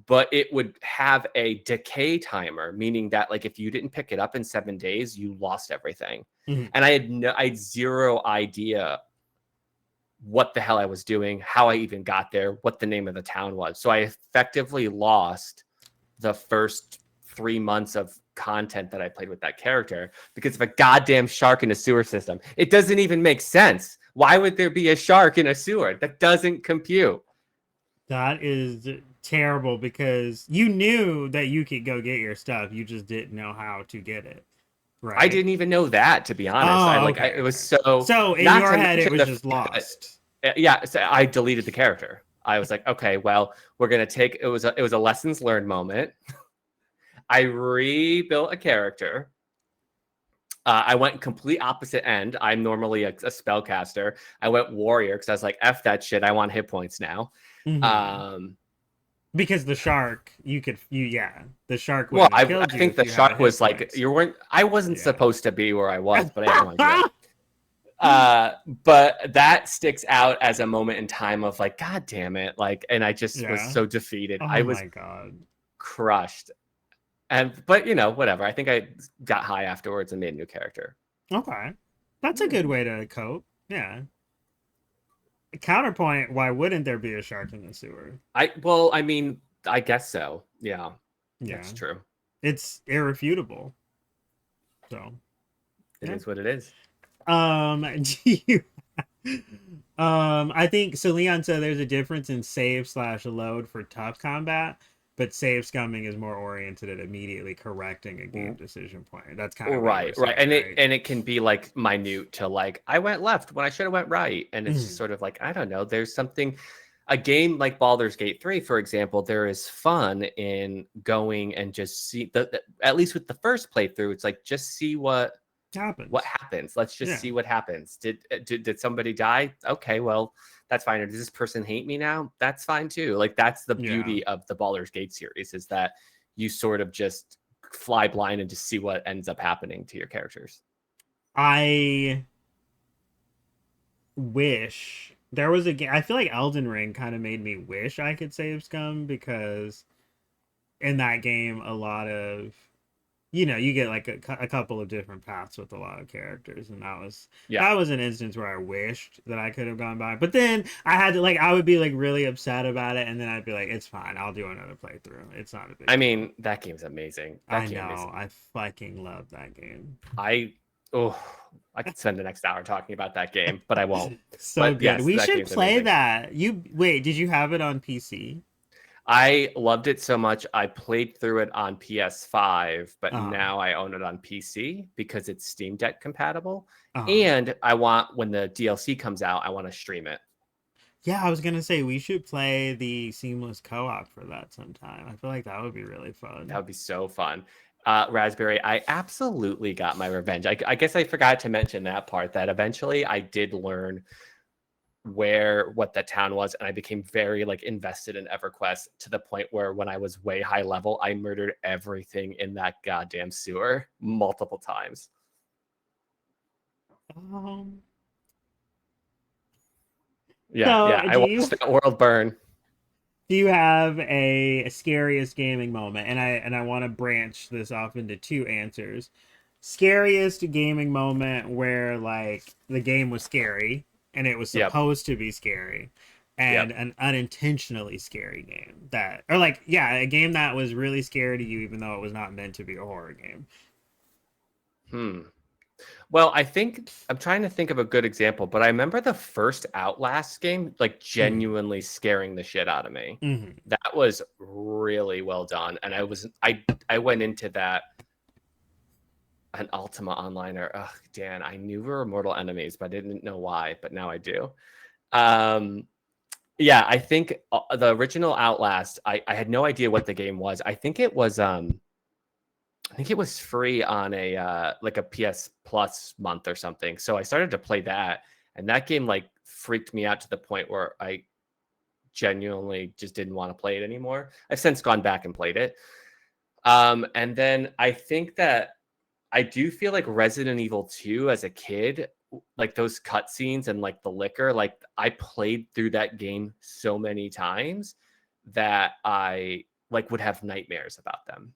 but it would have a decay timer, meaning that like if you didn't pick it up in 7 days, you lost everything. And I had zero idea what the hell I was doing, how I even got there, what the name of the town was. So I effectively lost the first 3 months of content that I played with that character because of a goddamn shark in a sewer system. It doesn't even make sense. Why would there be a shark in a sewer? That doesn't compute. That is terrible because you knew that you could go get your stuff. You just didn't know how to get it. Right. I didn't even know that, to be honest. It was so in your head it was just lost. Yeah, so I deleted the character. I was like, okay, well, we're gonna take it was a lessons learned moment. I rebuilt a character. I went complete opposite end. I'm normally a spellcaster. I went warrior because I was like, F that shit. I want hit points now. Because the shark, the shark. Well, I think the shark was like, I wasn't supposed to be where I was, but I had no idea. But that sticks out as a moment in time of like, God damn it. Like, and I just was so defeated. Oh I was my God. crushed. But you know, whatever. I think I got high afterwards and made a new character. Okay. That's a good way to cope. Yeah. Counterpoint, why wouldn't there be a shark in the sewer? I mean, I guess so. Yeah. That's true. It's irrefutable. So it is what it is. Do you I think so Leon said there's a difference in save/load for tough combat, but save scumming is more oriented at immediately correcting a game decision point. That's kind of right. And it can be like minute to like, I went left when I should have went right. And it's just sort of like, I don't know, there's something, a game like Baldur's Gate 3, for example, there is fun in going and just see at least with the first playthrough, it's like, just see what happens. Let's just see what happens. Did somebody die? Okay, well, that's fine. Or does this person hate me now? That's fine too. Like, that's the beauty of the Baldur's Gate series, is that you sort of just fly blind and just see what ends up happening to your characters. I wish there was a game. I feel like Elden Ring kind of made me wish I could save scum, because in that game, a lot of, you get like a couple of different paths with a lot of characters, and that was an instance where I wished that I could have gone by. But then I had to, like, I would be like really upset about it, and then I'd be like, it's fine, I'll do another playthrough. It's not a big deal. Mean, that game's amazing. I fucking love that game. I could spend the next hour talking about that game, but I won't. Good. Yes, we should play that. Did you have it on PC? I loved it so much. I played through it on PS5, but now I own it on PC because it's Steam Deck compatible. And I want, when the DLC comes out, I want to stream it. Yeah, I was going to say we should play the seamless co-op for that sometime. I feel like that would be really fun. That would be so fun. Raspberry, I absolutely got my revenge. I guess I forgot to mention that part, that eventually I did learn what the town was, and I became very like invested in EverQuest, to the point where when I was way high level, I murdered everything in that goddamn sewer multiple times. I watched that world burn. Do you have a scariest gaming moment? And I want to branch this off into two answers. Scariest gaming moment where like the game was scary and it was supposed to be scary, and an unintentionally scary game a game that was really scary to you even though it was not meant to be a horror game. Well, I think I'm trying to think of a good example, but I remember the first Outlast game like Mm. genuinely scaring the shit out of me. Hmm. That was really well done, and I went into that an Ultima Onliner. Ugh, Dan, I knew we were mortal enemies, but I didn't know why, but now I do. Um, yeah, I think the original Outlast, I had no idea what the game was. I think it was free on a like a PS Plus month or something. So I started to play that, and that game like freaked me out to the point where I genuinely just didn't want to play it anymore. I've since gone back and played it. And then I think that I do feel like Resident Evil 2 as a kid, like those cutscenes and like the liquor, like I played through that game so many times that I like would have nightmares about them.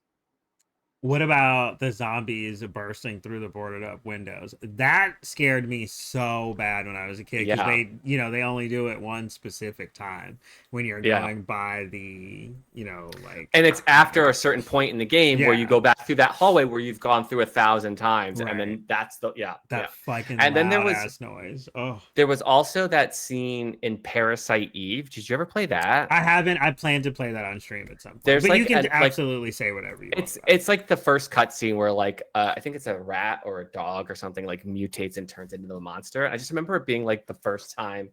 What about the zombies bursting through the boarded up windows? That scared me so bad when I was a kid because Yeah. they only do it one specific time when you're Yeah. going by the, like, And it's after a certain point in the game where you yeah, go back through that hallway where you've gone through 1,000 times, and right. then that's the yeah, That yeah. fucking And then loud ass noise. Oh, there was also that scene in Parasite Eve. Did you ever play that? I haven't. I plan to play that on stream at some point, There's but you like can a like absolutely say whatever you want about it. it's like the first cutscene where like I think it's a rat or a dog or something like mutates and turns into a monster. I just remember it being like the first time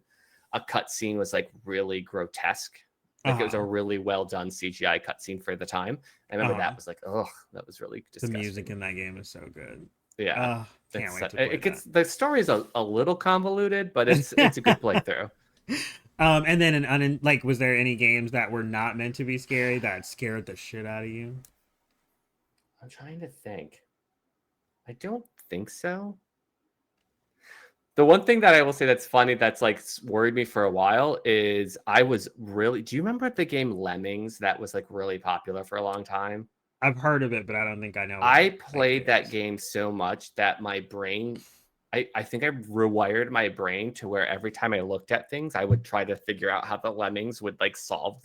a cutscene was like really grotesque. Like it was a Uh-huh. really well done CGI cutscene for the time. I remember Uh-huh. that was like, oh, that was really The music disgusting. in that game is so good. Yeah, Can't it's wait to play it gets the story is a little convoluted, but it's a good that. playthrough. And then like, was there any games that were not meant to be scary that scared the shit out of you? I'm trying to think. I don't think so. The one thing that I will say that's funny that's like worried me for a while is I was really. Do you remember the game Lemmings that was like really popular for a long time? I've heard of it, but I don't think I know what I it like played that is. game so much that my brain, I think I rewired my brain to where every time I looked at things, I would try to figure out how the lemmings would like solve,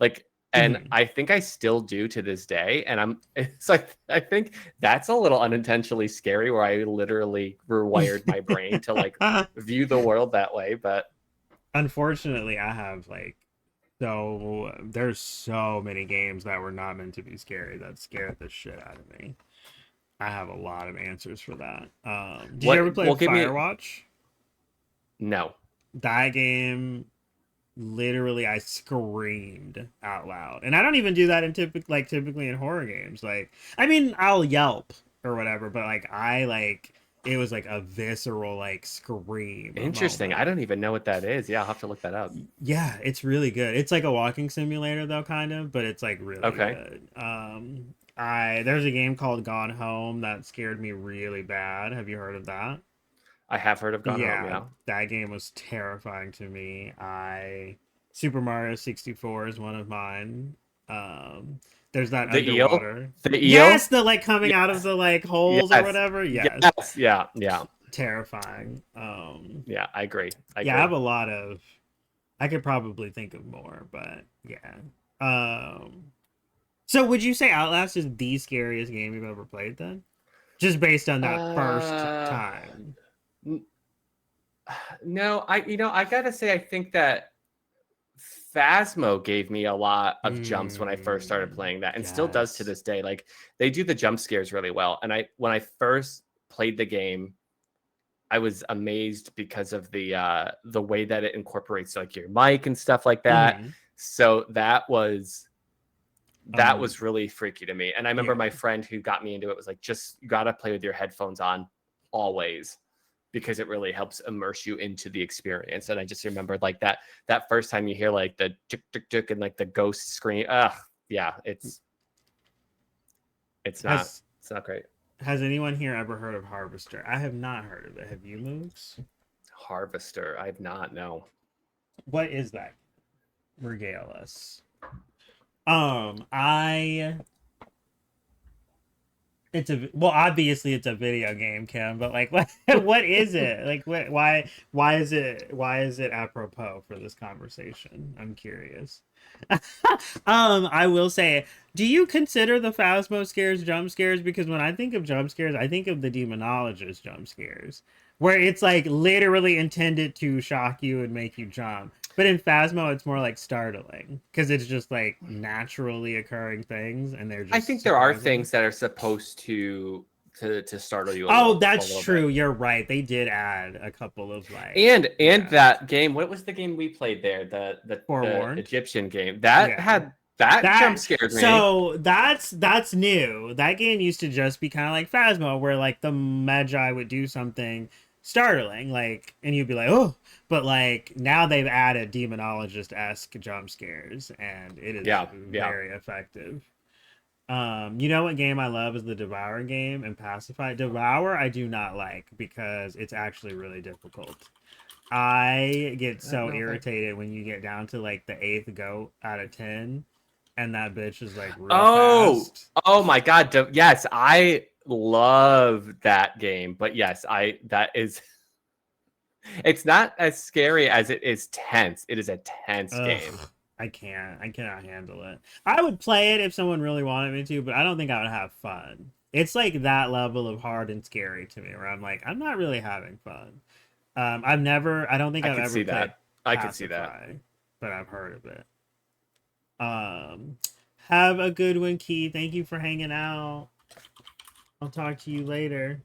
like, and Mhm. I think I still do to this day. And it's like, I think that's a little unintentionally scary where I literally rewired my brain to like view the world that way. But Unfortunately, I have like there's so many games that were not meant to be scary that scared the shit out of me. I have a lot of answers for that. Did you ever play well, give me, Firewatch? no. That game, literally, I screamed out loud, and I don't even do that in typically in horror games. Like, I mean, I'll yelp or whatever, but like it was like a visceral like scream Interesting. I moment. don't even know what that is. Yeah, I'll have to look that up. Yeah, it's really good. It's like a walking simulator though, kind of, but it's like really Okay. good. I there's a game called Gone Home that scared me really bad. Have you heard of that? I have heard of Gone Home. Yeah, Yeah. that game was terrifying to me. I Super Mario 64 is one of mine. Um, there's that The eel? underwater. The eel? Yes, the like coming out of Yes. the like holes or Yes. whatever. Yes, Yes. Yeah. Yeah. terrifying. Yeah. I agree. I Yeah, I have agree. a lot of. I could probably think of more, but yeah. So would you say Outlast is the scariest game you've ever played then? Just based on that first Uh, time. n- no, I gotta say, I think that Phasmo gave me a lot of jumps when I first started playing that, and still does to Yes. this day. Like they do the jump scares really well. And when I first played the game, I was amazed because of the way that it incorporates like your mic and stuff like that. Hmm. So that Um, was really freaky to me. And I remember yeah. my friend who got me into it was like, just you gotta play with your headphones on always because it really helps immerse you into the experience. And I just remembered like that first time you hear like the tick tick tick and like the ghost scream. Yeah, it's not Has it's not great. has anyone here ever heard of Harvester? I have not heard of it. Have you, Moogs? Harvester, I've not no. What is that? Regale us. I it's a well, obviously it's a video game, Kim, but like what is it? Like why is it apropos for this conversation? I'm curious. I will say, do you consider the Phasmo scares jump scares? Because when I think of jump scares, I think of the demonologist jump scares, where it's like literally intended to shock you and make you jump. But in Phasmo, it's more like startling because it's just like naturally occurring things, and they're I just think there are surprising. things that are supposed to startle you Oh, a that's little bit. true. You're right. They did add a couple of like, And yeah, that game, what was the game we played there? The forewarned. Egyptian game. That Yeah. had that jump That scared me. so that's new. That game used to just be kind of like Phasmo, where like the Magi would do something startling, like, and you'd be like, oh, but like now they've added demonologist esque jump scares, and it is Yeah, yeah. very effective. You know what game I love is the Devour game and Pacify. Devour I do not like because it's actually really difficult. I get I don't so know if I. irritated when you get down to like the eighth goat out of 10 and that bitch is like real Oh, fast. oh my God. Yes, I love that game. But yes, I that is it's not as scary as it is tense. It is a tense Ugh, game. I can't. I cannot handle it. I would play it if someone really wanted me to, but I don't think I would have fun. It's like that level of hard and scary to me, where I'm like, I'm not really having fun. I don't think I I've could ever see played that. I could see that. Pacify, but I've heard of it. Um, have a good one, Key. Thank you for hanging out. I'll talk to you later.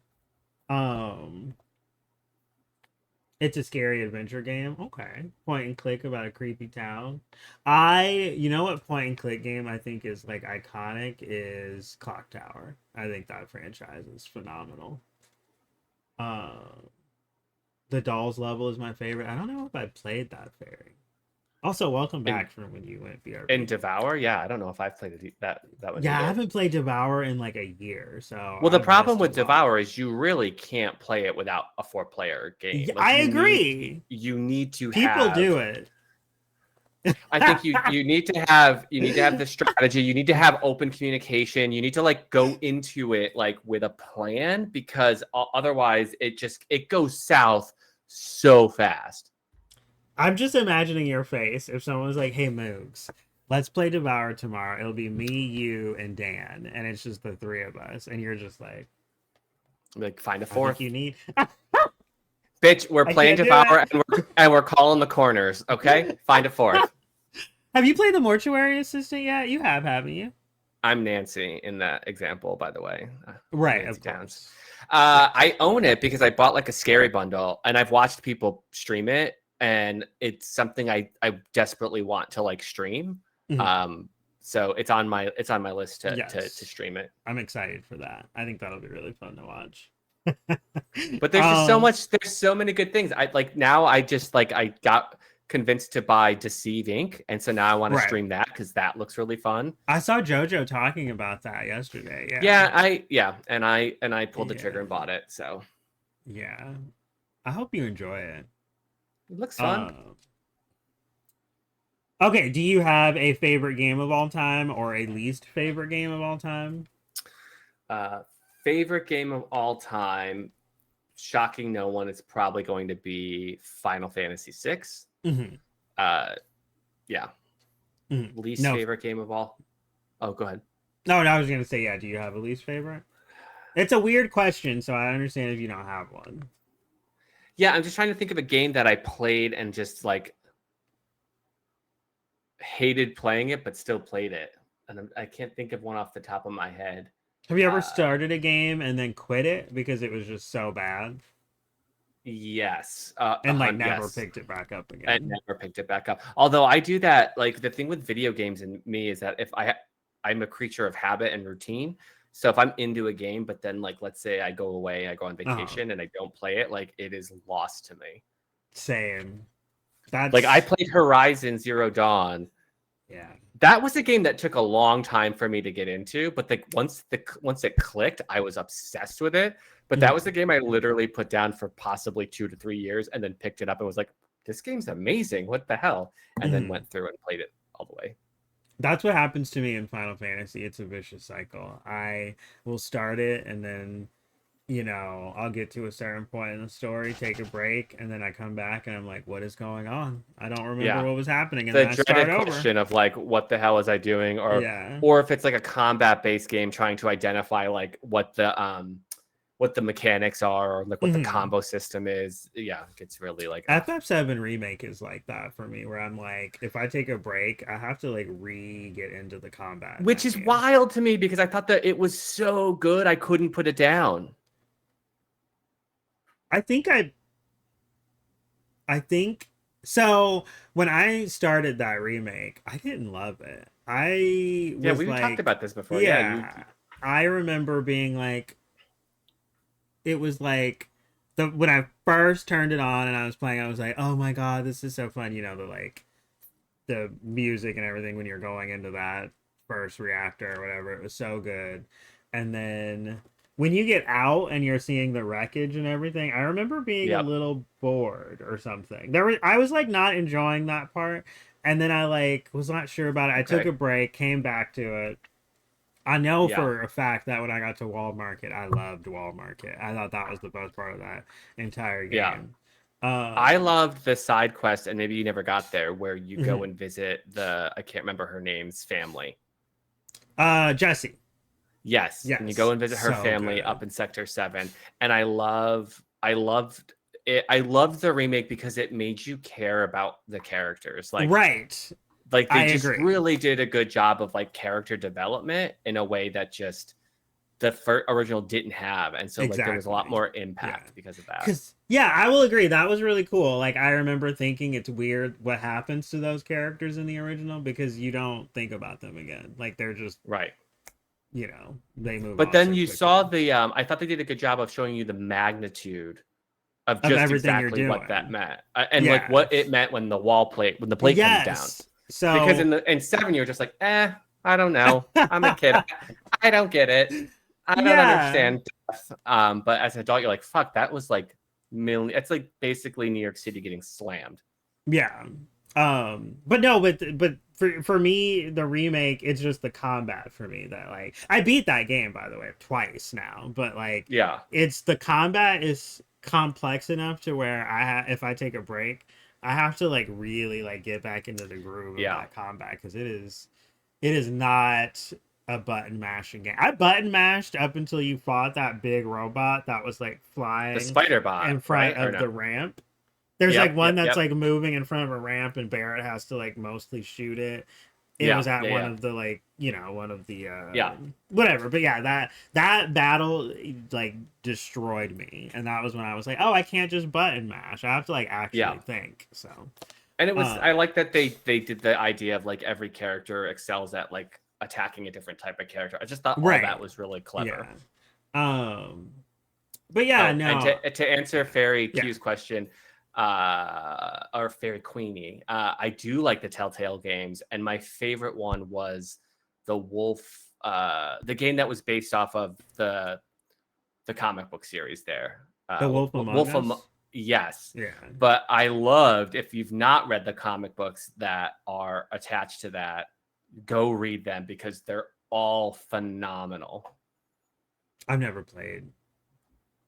Um, it's a scary adventure game. Okay. Point and click about a creepy town. You know what point and click game I think is like iconic is Clock Tower. I think that franchise is phenomenal. Uh, the Dolls level is my favorite. I don't know if I played that very. Also, welcome And back from when you went and BRB. Devour, yeah, I don't know if I've played that one Yeah, I either. haven't played Devour in like a year, so Well, the I've problem missed a with lot. Devour is you really can't play it without a four-player game. Yeah, Like I agree. you need to People have. do it. I think you need to have the strategy. You need to have open communication. You need to like go into it like with a plan because otherwise it goes south so fast. I'm just imagining your face if someone was like, "Hey, Moogs, let's play Devour tomorrow. It'll be me, you, and Dan, and it's just the three of us." And you're just like, Like find a "I think fourth. you need." Bitch, we're I playing can't do Devour it. and we're calling the corners, okay? Find a fourth. Have you played the Mortuary Assistant yet? You have, haven't you? I'm Nancy in that example, by the way. Right, Nancy of Downs. course. Yes. I own it because I bought like a scary bundle and I've watched people stream it and it's something I desperately want to like stream. Mhm. Um, so it's on my list to Yes, stream it. I'm excited for that. I think that'll be really fun to watch. But there's just so um, much. There's so many good things. I like now. I just like I got convinced to buy Deceive Inc. And so now I want to right. stream that because that looks really fun. I saw JoJo talking about that yesterday. Yeah. And I pulled the trigger and Yeah. bought it. So Yeah. I hope you enjoy it. it looks fun. Uh, okay, do you have a favorite game of all time or a least favorite game of all time? Uh, Favorite game of all time. Shocking no one. It's probably going to be Final Fantasy VI. Hmm. Uh, yeah. Hmm. Least No, favorite game of all. Oh, go ahead. no, I was gonna say, yeah. Do you have a least favorite? It's a weird question, so I understand if you don't have one. Yeah, I'm just trying to think of a game that I played and just like hated playing it, but still played it. And I can't think of one off the top of my head. Have you ever Uh, started a game and then quit it because it was just so bad yes, and like never yes, picked it back up and again? never picked it back up. Although I do that, like the thing with video games and me is that if I'm a creature of habit and routine. So if I'm into a game, but then like let's say I go away, I go on Oh, vacation, and I don't play it, like it is lost to me. same. Like I That's played Horizon Zero Dawn. yeah. That was a game that took a long time for me to get into, but once it clicked, I was obsessed with it. But that was the Mhm. game I literally put down for possibly 2 to 3 years, and then picked it up and was like, "This game's amazing! What the hell?" And then Mhm. went through and played it all the way. That's what happens to me in Final Fantasy. It's a vicious cycle. I will start it and then I'll get to a certain point in the story, take a break, and then I come back and I'm like, what is going on? I don't remember Yeah. what was happening, and then The I start dreaded over. question of like, what the hell was I doing? Yeah. Or if it's like a combat based game trying to identify like what the mechanics are or like what the Hmm. combo system is. Yeah, it gets really like, ugh. FF7 remake is like that for me, where I'm like, if I take a break, I have to like get into the combat in Which that is game. wild to me because I thought that it was so good I couldn't put it down. I think I think so. When I started that remake, I didn't love it. I Yeah, was we talked like, about this before. Yeah, you yeah, I remember being like, it was like the when I first turned it on and I was playing, I was like, oh my god, this is so fun. The like the music and everything when you're going into that first reactor or whatever, it was so good. And then when you get out and you're seeing the wreckage and everything, I remember being a yep. little bored or something. I was like not enjoying that part, and then I like was not sure about it. I took Okay. a break, came back to it. I know Yeah. for a fact that when I got to Wall Market, I loved Wall Market. I thought that was the best part of that entire Yeah. game. I Um, loved the side quest, and maybe you never got there, where you go mhm. and visit I can't remember her name's family. Jesse. Yes, and you go Yes, and visit her so family good. up in Sector 7. And I loved it. I loved the remake because it made you care about the characters. Right. Like I they just agree. really did a good job of like character development in a way that just the original didn't have. And so like there was a lot Exactly. more Yeah. impact because of that. Cause yeah, I will agree. That was really cool. Like I remember thinking it's weird what happens to those characters in the original because you don't think about them again. Like they're just, Right. they move But on then so you quickly. saw I thought they did a good job of showing you the magnitude of Of just everything you're exactly what that doing. meant, and like what it Yes. meant when the plate comes down. Yes. Because So in 7 you're just like, I don't know, I'm a kid, I don't get it, I don't yeah. understand death. But as an adult you're like, fuck, that was like million. It's like basically New York City getting slammed. Yeah. But no, but for me, the remake, it's just the combat for me that like I beat that game by the way twice now, but like Yeah, it's the combat is complex enough to where if I take a break, I have to like really like get back into the groove of yeah. that combat because it is not a button mashing game. I button mashed up until you fought that big robot that was like The flying spider bot, in front right? Or of no? the ramp. There's like Yep, one yep, that's yep. like moving in front of a ramp and Barrett has to like mostly shoot it. It Yeah, was at yeah, one yeah, of the like, one of the yeah, whatever. But yeah, that battle like destroyed me. And that was when I was like, "Oh, I can't just button mash. I have to like yeah. actually think." So, And I um like that they did the idea of like every character excels at like attacking a different type of character. I just thought all that right. was really clever. Yeah. Um but yeah, Oh, and no. to answer Yeah. Fairy Yeah. Q's question, or Fairy Queenie, I do like the Telltale games, and my favorite one was the Wolf, the game that was based off of the comic book series. There, The Wolf Among Us? yes, Yeah. but I loved, if you've not read the comic books that are attached to that, go read them because they're all phenomenal. I've never played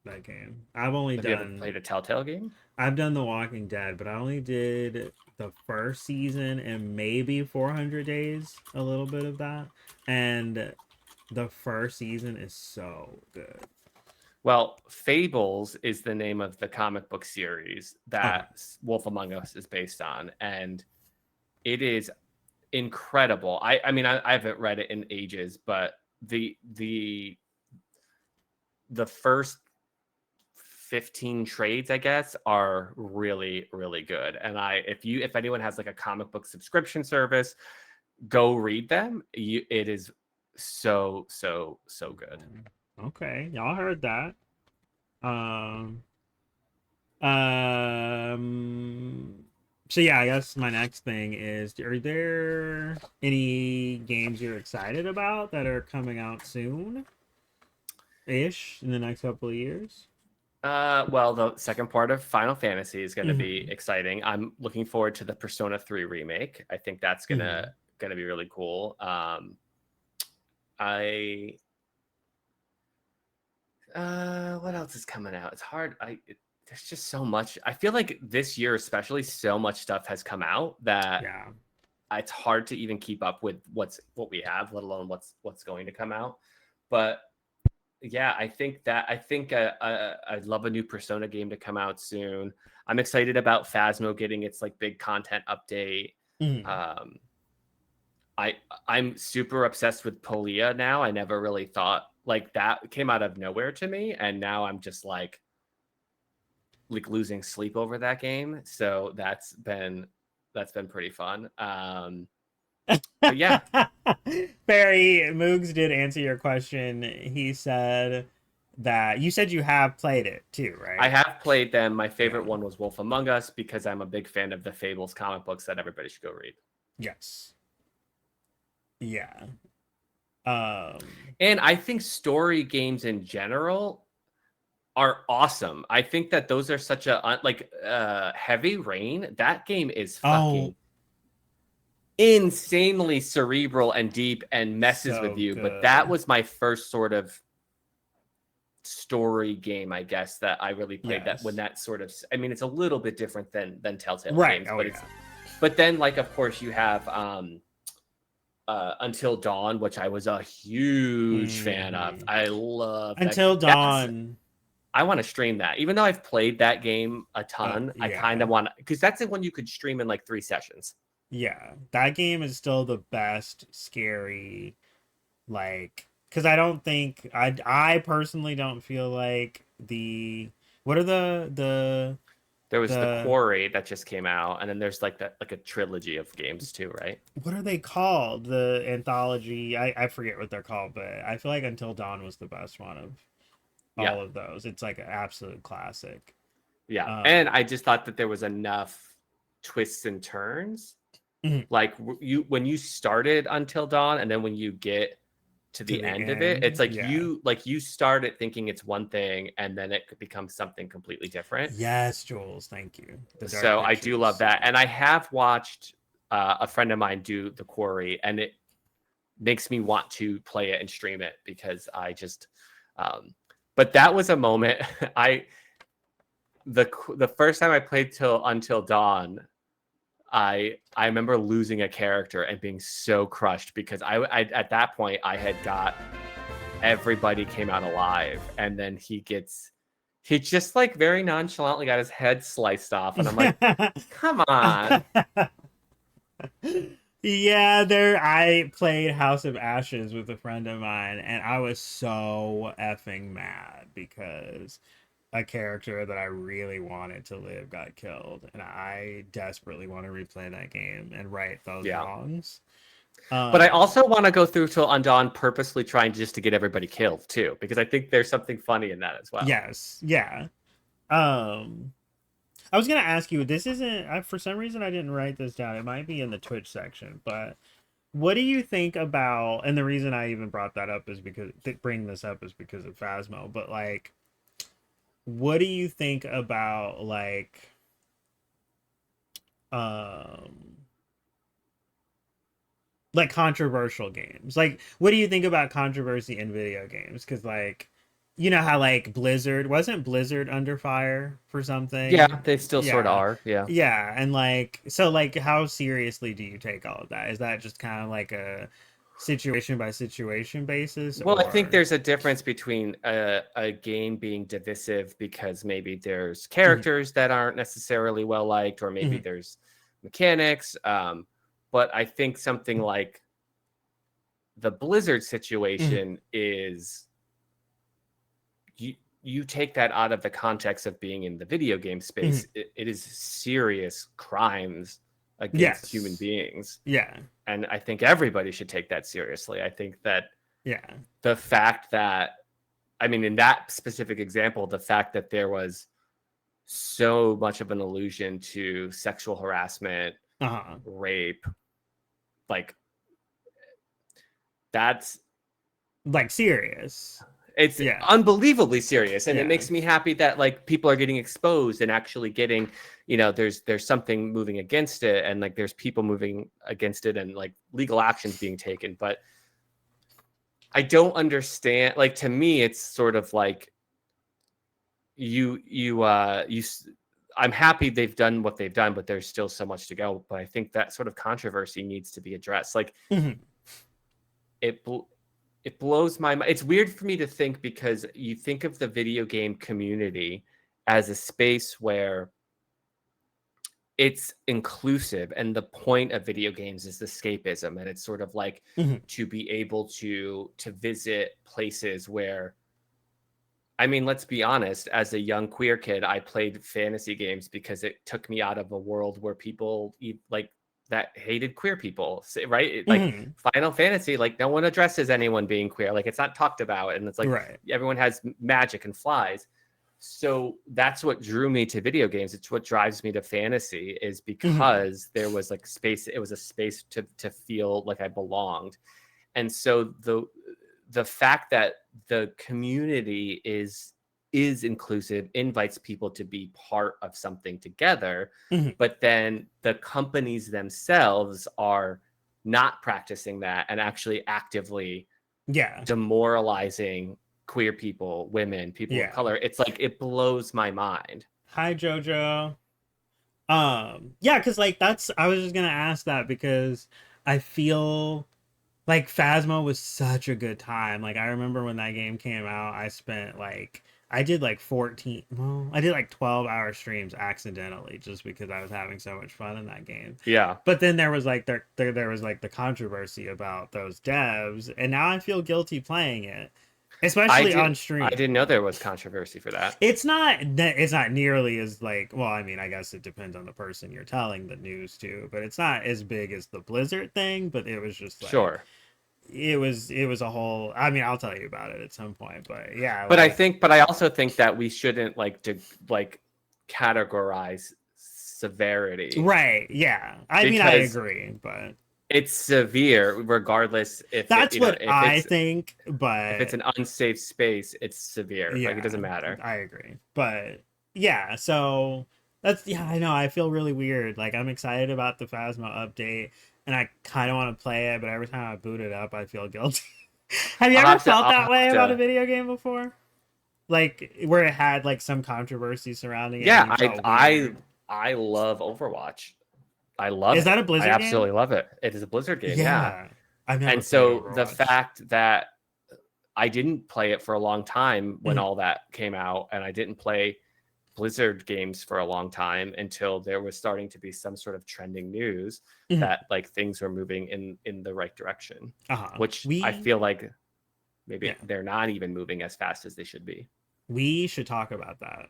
that game. I've only Have you ever done played a Telltale game? I've done The Walking Dead, but I only did the first season and maybe 400 days, a little bit of that. And the first season is so good. Well, Fables is the name of the comic book series Okay. that Wolf Among Us is based on, and it is incredible. I haven't read it in ages, but the first 15 trades, I guess, are really, really good. And if anyone has like a comic book subscription service, go read them. It is so, so, so good. Okay. Y'all heard that. Um um so yeah, I guess my next thing is, are there any games you're excited about that are coming out soon ish in the next couple of years? Well, the second part of Final Fantasy is going to be Mm-hmm. exciting. I'm looking forward to the Persona 3 remake. I think that's Mm-hmm. gonna be really cool. I What else is coming out? It's hard. There's just so much. I feel like this year, especially, so much stuff has come out that Yeah. it's hard to even keep up with what we have, let alone what's going to come out. But yeah, I think I'd love a new Persona game to come out soon. I'm excited about Phasmo getting its like big content update. Mhm. Um, I'm super obsessed with Pollia now. I never really thought like that came out of nowhere to me, and now I'm just like losing sleep over that game. So that's been pretty fun. But yeah, Barry Moogs did answer your question. He said that you said you have played it too, I right? have played them. My Yeah. favorite one was Wolf Among Us because I'm a big fan of the Fables comic books that everybody should go read. Yes. Yeah. Um. And I think story games in general are awesome. I think that those are such a like Heavy Rain. That game is Oh, fucking insanely cerebral and deep and messes with so you. But that good. was my first sort of story game, I guess, that I really played. That when Yes. that sort of, I mean, it's a little bit different than Telltale Right. games, Oh but it's, yeah. but then like of course you have Until Dawn, which I was a huge fan of. Hmm. I love that. Until That's Dawn. I want to stream that. Even though I've played that game a ton, I kind Yeah. of want to, because that's the one you could stream in like 3 sessions. Yeah. That game is still the best scary, like, because I don't think I personally don't feel like the what are There was the the Quarry that just came out, and then there's like that like a trilogy of games too, right? what are they called? The anthology. I forget what they're called, but I feel like Until Dawn was the best one of Yeah, all of those. It's like an absolute classic. yeah. And Um, I just thought that there was enough twists and turns. mhm, Like you when you started Until Dawn, and then when you get to to the the end of it, it's end, yeah. like you started thinking it's one thing, and then it could become something completely different. Yes, Jules, thank you. The Dark So I do love Pictures. that, and I have watched a friend of mine do the Quarry, and it makes me want to play it and stream it because I just. But that was a moment. I the first time I played till Until Dawn, I remember losing a character and being so crushed because I at that point I had got everybody came out alive, and then he just like very nonchalantly got his head sliced off, and I'm like, come on. Yeah, there I played House of Ashes with a friend of mine and I was so effing mad because a character that I really wanted to live got killed and I desperately want to replay that game and right those Yeah. wrongs. But I Um also want to go through till Undawn purposely trying just to get everybody killed too, because I think there's something funny in that as well. yes, yeah. Um I was gonna ask you. This isn't. For some reason, I didn't write this down. It might be in the Twitch section. But what do you think about? And the reason I even brought that up is because bring this up is because of Phasmo. But like, what do you think about um like controversial games? Like, what do you think about controversy in video games? Because like, you know how like Blizzard wasn't Blizzard under fire for Yeah, something? they still sort of Yeah. are. Yeah. Yeah, and like so like how seriously do you take all of that? Is that just kind of like a situation by situation basis Well, I think or there's a difference between a game being divisive because maybe there's Mhm, characters that aren't necessarily well liked, or maybe mhm, there's mechanics. But I think something like the Blizzard mhm, situation is you take that out of the context of being in the video game mhm. space. It is serious crimes against human Yes. beings, Yeah. and I think everybody should take that seriously. I think that Yeah. the fact that I mean, in that specific example, the fact that there was so much of an allusion to sexual harassment, Uh-huh. rape, like that's Like serious. it's Yeah. unbelievably serious, and it Yeah. makes me happy that like people are getting exposed and actually getting, there's something moving against it, and like there's people moving against it, and like legal actions being taken. But I don't understand. Like to me, it's sort of like I'm happy they've done what they've done, but there's still so much to go. But I think that sort of controversy needs to be addressed. Like Mhm. it blows my mind. It's weird for me to think, because you think of the video game community as a space where it's inclusive, and the point of video games is escapism, and it's sort of like Mhm. to be able to visit places where, I mean, let's be honest, as a young queer kid, I played fantasy games because it took me out of a world where people like that hated queer people, right? Like Mhm. Final Fantasy, like no one addresses anyone being queer. Like it's not talked about. And it's like Right. everyone has magic and flies. So that's what drew me to video games. It's what drives me to fantasy, is Mhm. because there was like space. It was a space to feel like I belonged. And so the fact that the community is inclusive, invites people to be part of something together, Mhm. but then the companies themselves are not practicing that and actually actively Yeah. demoralizing queer people, women, people of Yeah. color. It's like, it blows my mind. Hi, Jojo. Yeah, because like that's I was just gonna ask that because I feel like Phasmo was such a good time. Like I remember when that game came out, I spent like I did like 14, well, I did like 12-hour streams accidentally just because I was having so much fun in that game. Yeah. But then there was like there was like the controversy about those devs, and now I feel guilty playing it, I especially did on I stream. didn't know there was controversy for that. It's not nearly as like, well, I mean, I guess it depends on the person you're telling the news to, but it's not as big as the Blizzard thing, but it was just like Sure. it was a whole, I mean, I'll tell you about it at some point, but yeah, But like I also think that we shouldn't like categorize severity, right, yeah. I mean, I because agree, but it's severe regardless if it, that's what I think, if it's but an unsafe space, it's severe. Like it yeah, doesn't matter. I agree. But yeah, so that's, yeah, I know. I feel really weird. Like I'm excited about the Phasma update and I kind of want to play it, but every time I boot it up, I feel guilty. Have you ever felt that I'll way have about a to. video game before? Like where it had like some controversy surrounding it and Yeah, you felt weird. I love Overwatch. I love Is that it. a I Blizzard game? absolutely love it. It is a Blizzard game, yeah. Yeah. I've never And played so the Overwatch. fact that I didn't play it for a long time when Mhm. all that came out, and I didn't play Blizzard games for a long time until there was starting to be some sort of trending news Mhm. that like things were moving in the right direction, Uh-huh. which I We feel like maybe yeah. they're not even moving as fast as they should be. We should talk about that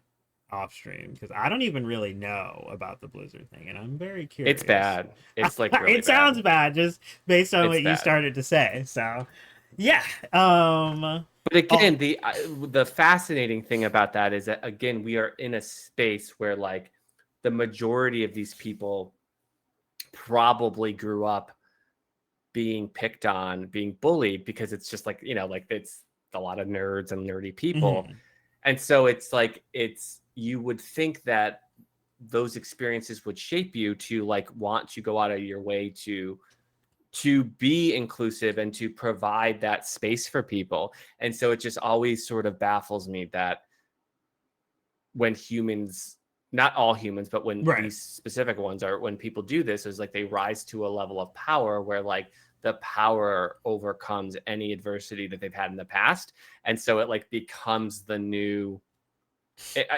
off stream because I don't even really know about the Blizzard thing and I'm very It's curious. bad. It's like really It sounds bad. bad just based on It's what you bad. started to say. So, yeah. Um But oh, again, the fascinating thing about that is that, again, we are in a space where like the majority of these people probably grew up being picked on, being bullied, because it's just like, like it's a lot of nerds and nerdy people. mhm. And so it's like, you would think that those experiences would shape you to like want to go out of your way to be inclusive and to provide that space for people. And so it just always sort of baffles me that when humans, not all humans, but when Right. these specific ones are, when people do this, is like they rise to a level of power where like the power overcomes any adversity that they've had in the past. And so it like becomes the new.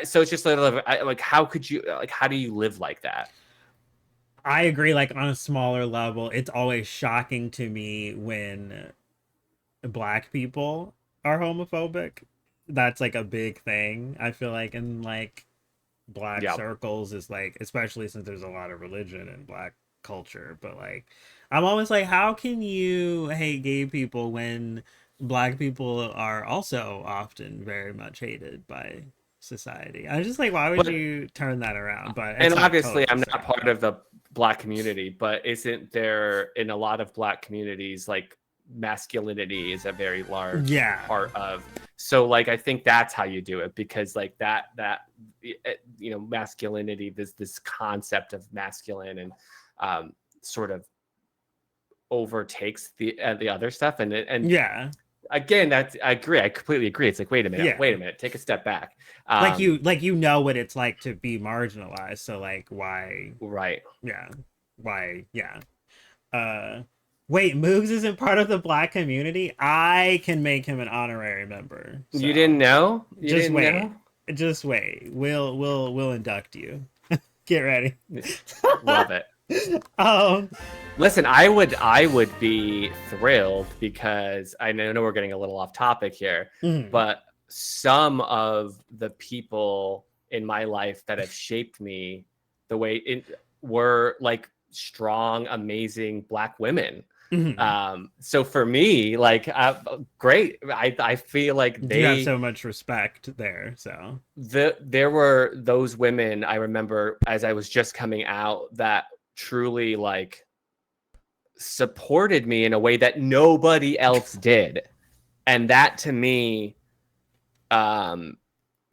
So it's just like, how could you, like, how do you live like that? I agree like on a smaller level, it's always shocking to me when black people are homophobic. That's like a big thing. I feel like in like black Yeah. circles is like, especially since there's a lot of religion in black culture, but like I'm always like, how can you hate gay people when black people are also often very much hated by society? I was just like, why would But you turn that around? But it's and not obviously totally the I'm not same. part of the black community, but isn't there in a lot of black communities like masculinity is a very large Yeah. part of, so like I think that's how you do it, because like masculinity, this concept of masculine, and sort of overtakes the other stuff, and Yeah. again, I agree. I completely agree. It's like, wait a Yeah. minute, take a step back. Like you know what it's like to be marginalized, so like why Right. yeah. Why yeah. Uh wait, Moogs isn't part of the black community? I can make him an honorary member. You didn't So know? You just didn't wait. know? Just wait. We'll induct you. Get ready. Love it. um Listen, I would be thrilled because I know we're getting a little off topic here, mhm, but some of the people in my life that have shaped me the way it were like strong, amazing black women. mhm. So for me, like, great. I feel like You have so much respect there, so there were those women I remember as I was just coming out that truly like supported me in a way that nobody else did. And um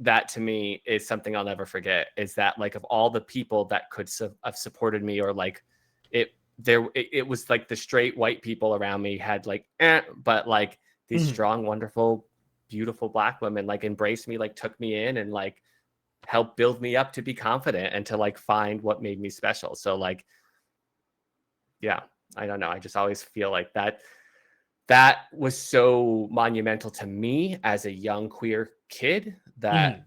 that to me is something I'll never forget, is that like of all the people that could have supported me, or like it was like the straight white people around me had like but like these mhm. strong, wonderful, beautiful black women like embraced me, like took me in and like helped build me up to be confident and to like find what made me special. So like, yeah, I don't know. I just always feel like that was so monumental to me as a young queer kid that Mhm.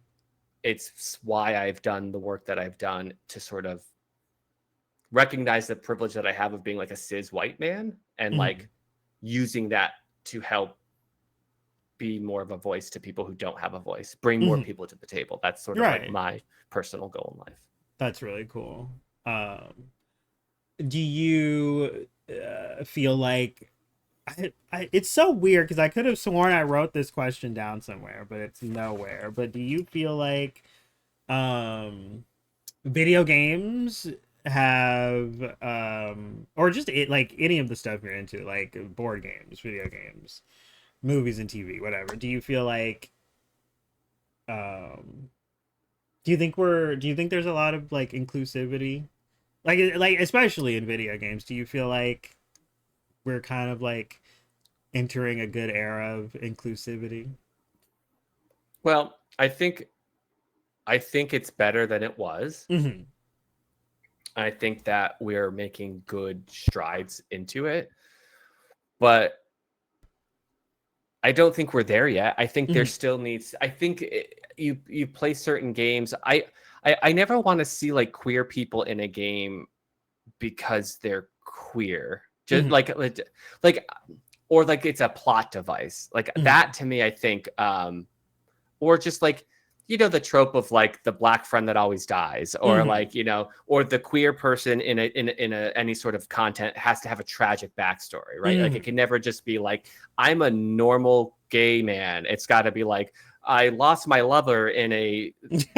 it's why I've done the work that I've done to sort of recognize the privilege that I have of being like a cis white man and Mhm. like using that to help be more of a voice to people who don't have a voice, bring more Mhm. people to the table. That's sort of like Right. my personal goal in life. That's really cool. Do you feel like it's so weird because I could have sworn I wrote this question down somewhere, but it's nowhere. But do you feel like um video games have or just like any of the stuff you're into, like board games, video games, movies and TV, whatever. Do you feel like um do you think there's a lot of like inclusivity? Like especially in video games, do you feel like we're kind of like entering a good era of inclusivity? Well, I think it's better than it was. Mm-hmm. I think that we're making good strides into it, but I don't think we're there yet. I think there Mm-hmm. still needs. I think you play certain games. I never want to see like queer people in a game because they're queer. Just Mm-hmm. like or like it's a plot device. Like Mm-hmm. that to me, I think or just like the trope of like the black friend that always dies, or Mm-hmm. like or the queer person in a any sort of content has to have a tragic backstory, right? Like it Mm-hmm. can never just be like I'm a normal gay man. It's got to be like I lost my lover in a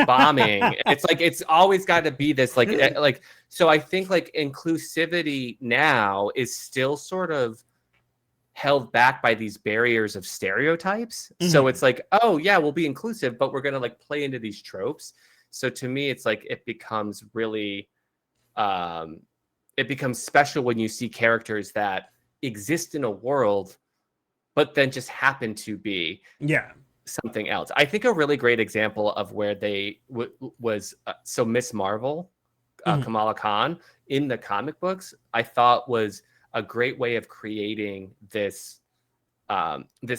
bombing. It's like it's always got to be this like so I think like inclusivity now is still sort of held back by these barriers of stereotypes. So Mm-hmm. it's like, oh yeah, we'll be inclusive, but we're gonna like play into these tropes. So to me, it's like it becomes really um it becomes special when you see characters that exist in a world, but then just happen to be Yeah. something else. I think a really great example of where they was so Miss Marvel, Mm-hmm. Kamala Khan in the comic books, I thought was a great way of creating this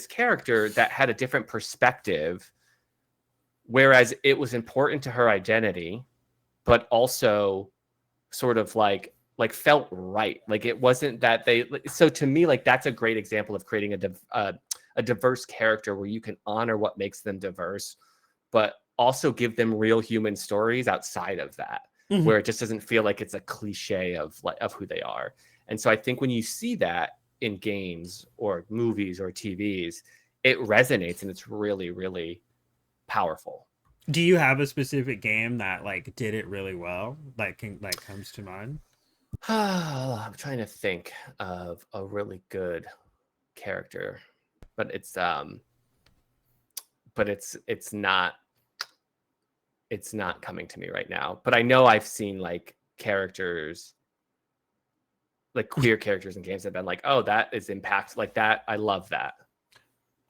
character that had a different perspective, whereas it was important to her identity, but also sort of like felt right. Like it wasn't that they. So to me, like that's a great example of creating a diverse character where you can honor what makes them diverse, but also give them real human stories outside of that, where Mm-hmm. it just doesn't feel like it's a cliche of who they are. And so I think when you see that in games or movies or TVs, it resonates and it's really, really powerful. Do you have a specific game that like did it really well? Like comes to mind? I'm trying to think of a really good character, but it's not coming to me right now. But I know I've seen like characters, like queer characters in games that have been like, oh, that is impact like that. I love that.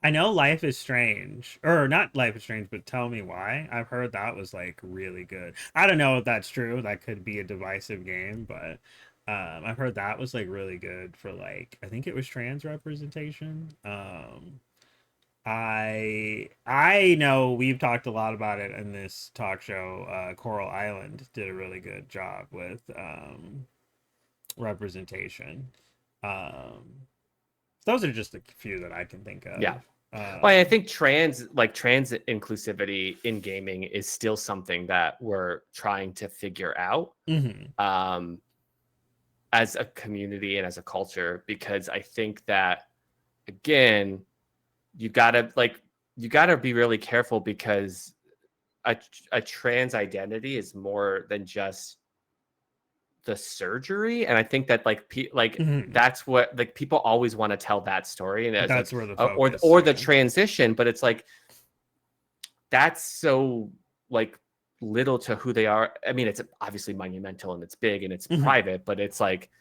I know Life is Strange, or not Life is Strange, but Tell Me Why. I've heard that was like really good. I don't know if that's true. That could be a divisive game, but I've heard that was like really good for like I think it was trans representation. I know we've talked a lot about it in this talk show. Coral Island did a really good job with representation. Um, those are just a few that I can think of. Yeah. Well, I think trans inclusivity in gaming is still something that we're trying to figure out as a community and as a culture, because I think that again, you gotta be really careful, because a trans identity is more than just the surgery, and I think that that's what like people always want to tell that story, and it's That's like where the focus, or the transition, but it's like that's so like little to who they are. I mean, it's obviously monumental and it's big and it's private, but it's like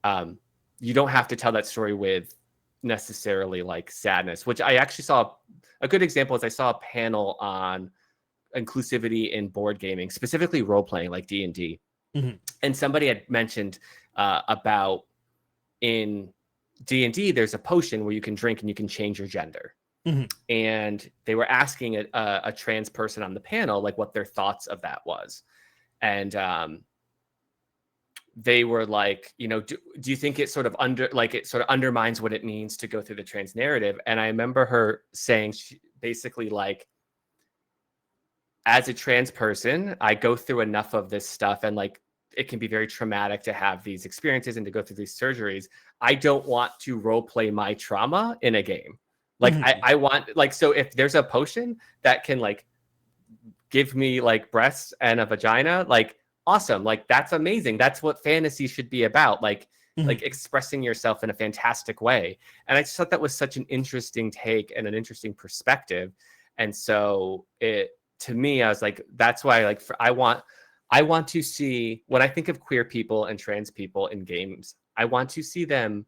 you don't have to tell that story with necessarily like sadness, which I actually saw a good example is I saw a panel on inclusivity in board gaming, specifically role playing like D&D. And somebody had mentioned about in D&D, there's a potion where you can drink and you can change your gender. And they were asking a trans person on the panel, like what their thoughts of that was. And they were like, you know, do you think it sort of undermines what it means to go through the trans narrative? And I remember her saying basically like, as a trans person, I go through enough of this stuff, and like it can be very traumatic to have these experiences and to go through these surgeries. I don't want to role play my trauma in a game. Like I want, like, so if there's a potion that can like give me like breasts and a vagina, like awesome. Like that's amazing. That's what fantasy should be about. Like expressing yourself in a fantastic way. And I just thought that was such an interesting take and an interesting perspective. And so to me, I was like, that's why like I want to see, when I think of queer people and trans people in games, I want to see them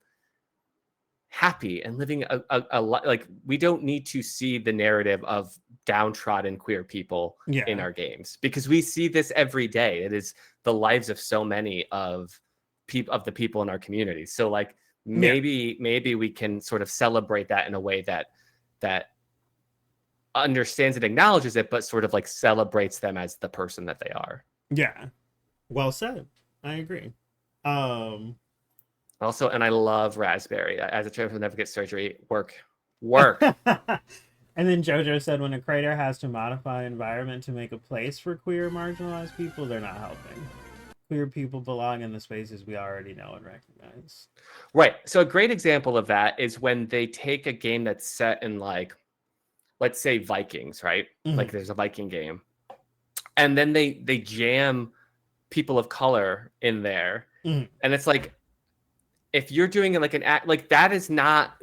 happy and living a like, we don't need to see the narrative of downtrodden queer people in our games, because we see this every day. It is the lives of so many of the people in our community. So like maybe we can sort of celebrate that in a way that understands and acknowledges it, but sort of like celebrates them as the person that they are. Yeah. Well said. I agree. Also, and I love raspberry. As a trans who never gets surgery, work. And then Jojo said, when a creator has to modify environment to make a place for queer marginalized people, they're not helping. Queer people belong in the spaces we already know and recognize. Right. So a great example of that is when they take a game that's set in like, let's say Vikings, right? Like there's a Viking game. And then they jam people of color in there. And it's like, if you're doing like an act, like that is not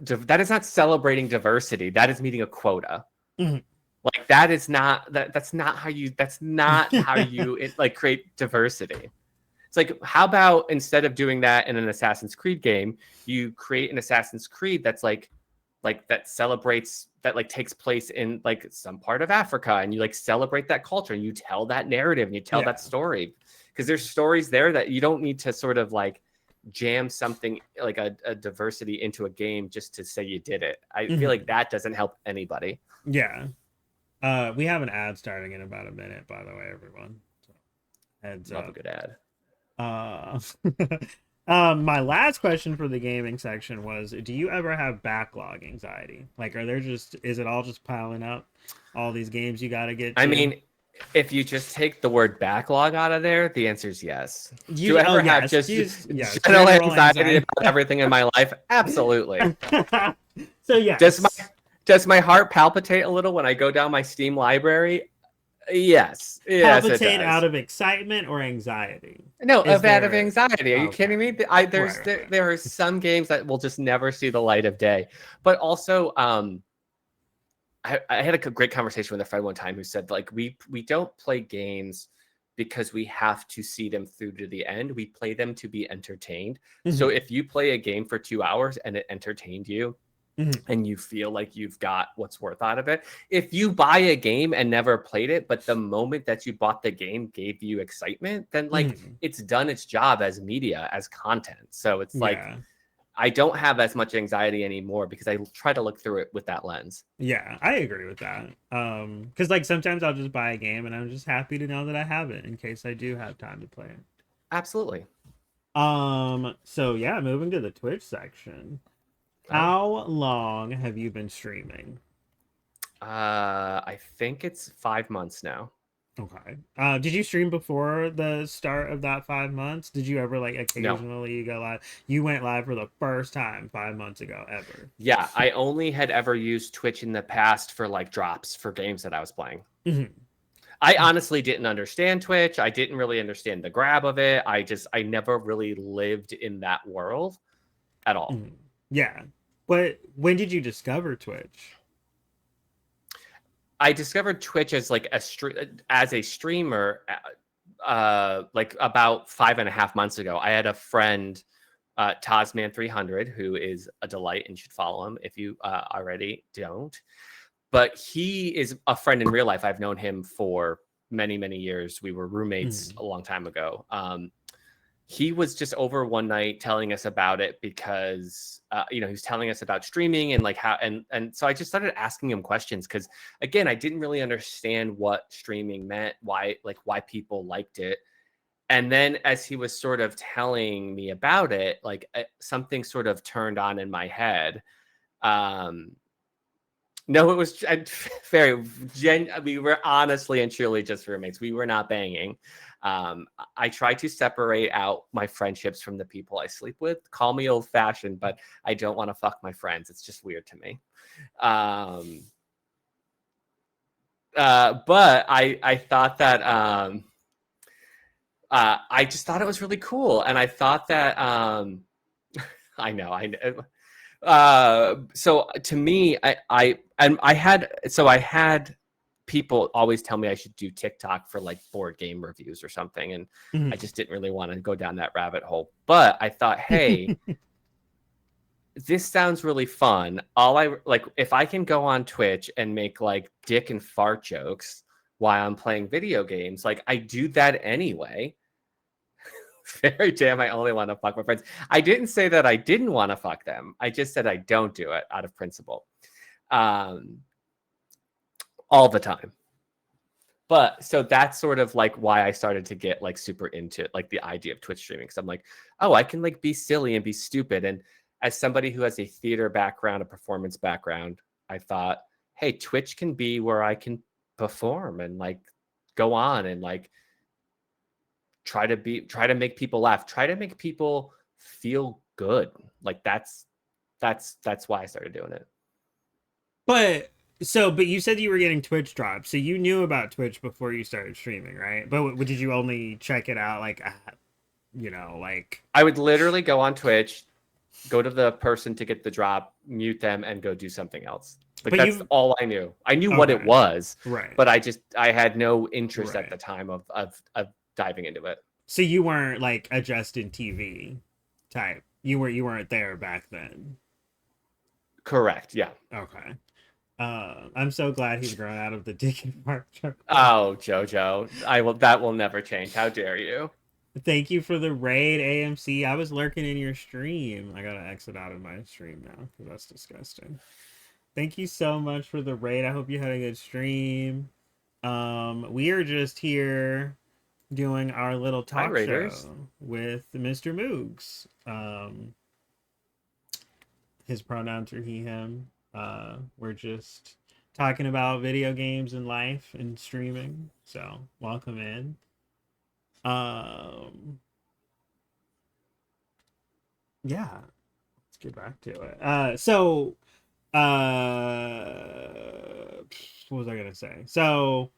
celebrating diversity. That is meeting a quota. Like that's not how you like create diversity. It's like, how about instead of doing that in an Assassin's Creed game, you create an Assassin's Creed that's like that celebrates, that like takes place in like some part of Africa, and you like celebrate that culture and you tell that narrative and you tell that story, because there's stories there that you don't need to sort of like jam something like a diversity into a game just to say you did it. I feel like that doesn't help anybody. Yeah. We have an ad starting in about a minute, by the way, everyone. So, heads Love up. a good ad. My last question for the gaming section was, do you ever have backlog anxiety? Like, is it all just piling up, all these games you got to get to? I mean, if you just take the word backlog out of there, the answer is yes. Do you ever have general anxiety about everything in my life? Absolutely. So yes. Does my heart palpitate a little when I go down my Steam library? Yes. Palpitate out of excitement or anxiety? No, out of anxiety. Are you kidding me? There are some games that will just never see the light of day. But also, I had a great conversation with a friend one time who said, like, we don't play games because we have to see them through to the end. We play them to be entertained. So if you play a game for 2 hours and it entertained you, and you feel like you've got what's worth out of it. If you buy a game and never played it, but the moment that you bought the game gave you excitement, then like it's done its job as media, as content. So it's like Yeah. I don't have as much anxiety anymore because I try to look through it with that lens. Yeah, I agree with that. Because like sometimes I'll just buy a game and I'm just happy to know that I have it in case I do have time to play it. Absolutely. So yeah, moving to the Twitch section. Oh. How long have you been streaming? I think it's 5 months now. Okay. Did you stream before the start of that 5 months? Did you ever like No. occasionally go live? You went live for the first time 5 months ago ever. Yeah, I only had ever used Twitch in the past for like drops for games that I was playing. I honestly didn't understand Twitch. I didn't really understand the grab of it. I never really lived in that world at all. Yeah. But when did you discover Twitch? I discovered Twitch as like as a streamer, like about 5.5 months ago. I had a friend, Tasman300, who is a delight, and you should follow him if you already don't. But he is a friend in real life. I've known him for many, many years. We were roommates a long time ago. He was just over one night telling us about it because he was telling us about streaming and like how and so I just started asking him questions because again I didn't really understand what streaming meant, why people liked it. And then as he was sort of telling me about it, like something sort of turned on in my head. No, it was very we were honestly and truly just roommates. We were not banging. I try to separate out my friendships from the people I sleep with. Call me old fashioned, but I don't want to fuck my friends. It's just weird to me. But I thought that I just thought it was really cool, and I thought that I know. So to me, I had people always tell me I should do TikTok for like board game reviews or something, and I just didn't really want to go down that rabbit hole. But I thought, hey, this sounds really fun. If I can go on Twitch and make like dick and fart jokes while I'm playing video games, like I do that anyway. Very damn, I only want to fuck my friends. I didn't say that I didn't want to fuck them. I just said I don't do it out of principle. All the time. But so that's sort of like why I started to get like super into like the idea of Twitch streaming. Cause I'm like, oh, I can like be silly and be stupid. And as somebody who has a theater background, a performance background, I thought, hey, Twitch can be where I can perform and like go on and like try to make people laugh, try to make people feel good. Like that's why I started doing it. But you said you were getting Twitch drops, so you knew about Twitch before you started streaming, right? But did you only check it out like like I would literally go on Twitch, go to the person to get the drop, mute them, and go do something else. Like that's all I knew. I knew what it was, right? But I had no interest at the time of diving into it. So you weren't like a Justin TV type. You weren't there back then. Correct. Yeah. Okay. I'm so glad he's grown out of the dick and fart joke. Oh, Jojo, that will never change. How dare you? Thank you for the raid, AMC. I was lurking in your stream. I gotta exit out of my stream now because that's disgusting. Thank you so much for the raid. I hope you had a good stream. We are just here doing our little talk show with Mr. Moogs. His pronouns are he, him. We're just talking about video games and life and streaming. So welcome in. Yeah, let's get back to it. What was I gonna say? So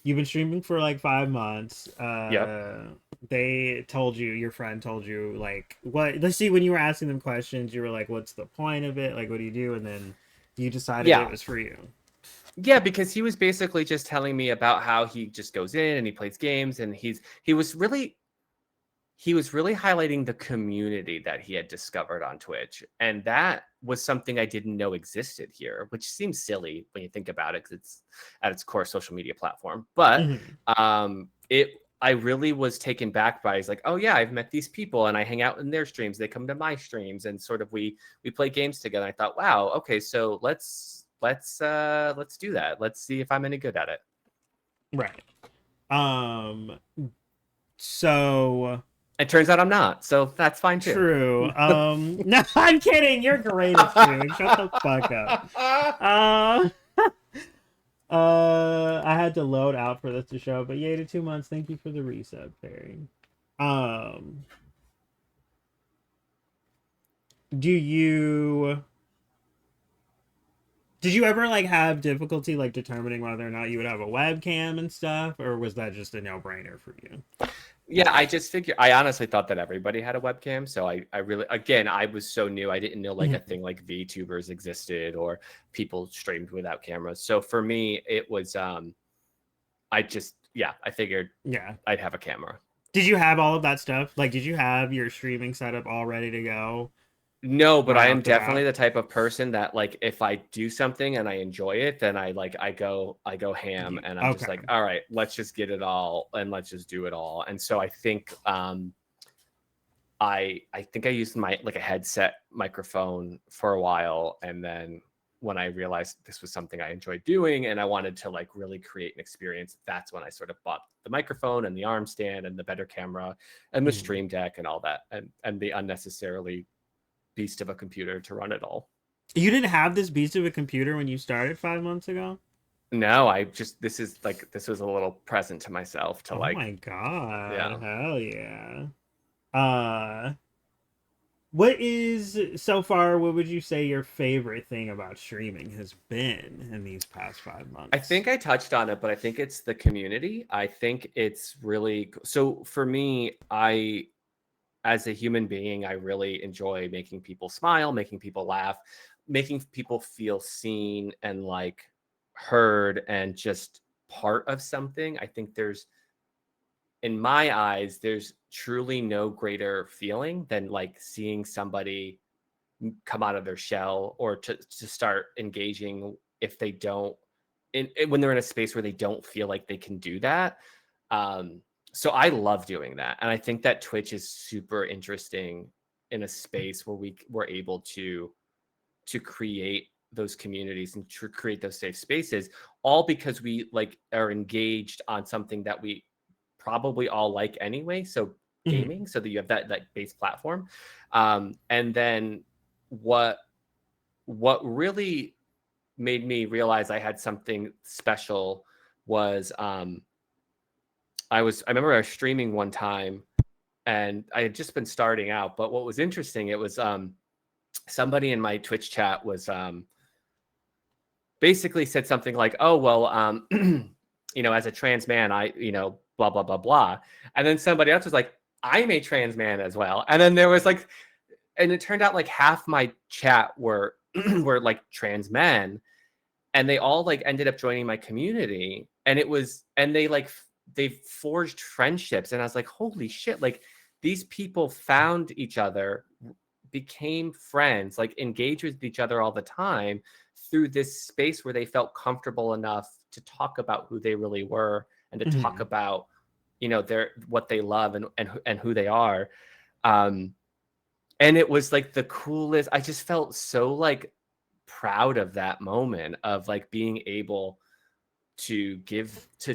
you've been streaming for like 5 months. Yep. They told you, your friend told you, like, what? Let's see, when you were asking them questions, you were like, what's the point of it? Like, what do you do? And then you decided it was for you. Yeah, because he was basically just telling me about how he just goes in and he plays games, and he was really he was really highlighting the community that he had discovered on Twitch. And that was something I didn't know existed here, which seems silly when you think about it, because it's at its core a social media platform. But Mhm. I really was taken back by, he's like, oh yeah, I've met these people and I hang out in their streams. They come to my streams and sort of we play games together. I thought, wow, okay, so let's do that. Let's see if I'm any good at it. Right. Um. So It turns out I'm not, so that's fine too. true. No, I'm kidding. You're great at streaming. Shut the fuck up. Uh. I had to load out for this to show, but yay to 2 months. Thank you for the reset, Perry. Um. Do you Did you ever like have difficulty like determining whether or not you would have a webcam and stuff, or was that just a no-brainer for you? Yeah, I just figured, I honestly thought that everybody had a webcam. So I really, again, I was so new. I didn't know like a thing like VTubers existed or people streamed without cameras. So for me, it was, I figured Yeah. I'd have a camera. Did you have all of that stuff? Like, did you have your streaming setup all ready to go? No, but Right I am off the definitely bat? the type of person that like if I do something and I enjoy it, then I go ham and I'm just Okay. like, all right, let's just get it all and let's just do it all. And so I think I think I used my like a headset microphone for a while, and then when I realized this was something I enjoyed doing and I wanted to like really create an experience, that's when I sort of bought the microphone and the arm stand and the better camera and the Mhm. stream deck and all that, and the unnecessarily beast of a computer to run it all. You didn't have this beast of a computer when you started 5 months ago? No, I just, this was a little present to myself to Oh like, my god. yeah. Hell yeah. Uh what is so far, what would you say your favorite thing about streaming has been in these past five I months? think I touched on it, but I think it's the community. I think it's really, so for me, I as a human being, I really enjoy making people smile, making people laugh, making people feel seen and like heard and just part of something. I think there's, in my eyes, there's truly no greater feeling than like seeing somebody come out of their shell or to start engaging if they don't, when they're in a space where they don't feel like they can do that. Um, so I love doing that. And I think that Twitch is super interesting in a space where we were able to create those communities and to create those safe spaces, all because we like are engaged on something that we probably all like anyway. So Mhm. gaming, so that you have that base platform. And then what really made me realize I had something special was I remember I was streaming one time and I had just been starting out, but what was interesting, it was somebody in my Twitch chat was basically said something like, oh well, as a trans man, I, blah blah blah blah. And then somebody else was like, I'm a trans man as well. And then there was like, and it turned out like half my chat were were like trans men, and they all like ended up joining my community, and it was, and they forged friendships, and I was like, holy shit, like these people found each other, became friends, like engaged with each other all the time through this space where they felt comfortable enough to talk about who they really were and to talk Mhm. about their what they love and who they are. um and it was like the coolest. I just felt so like proud of that moment of like being able to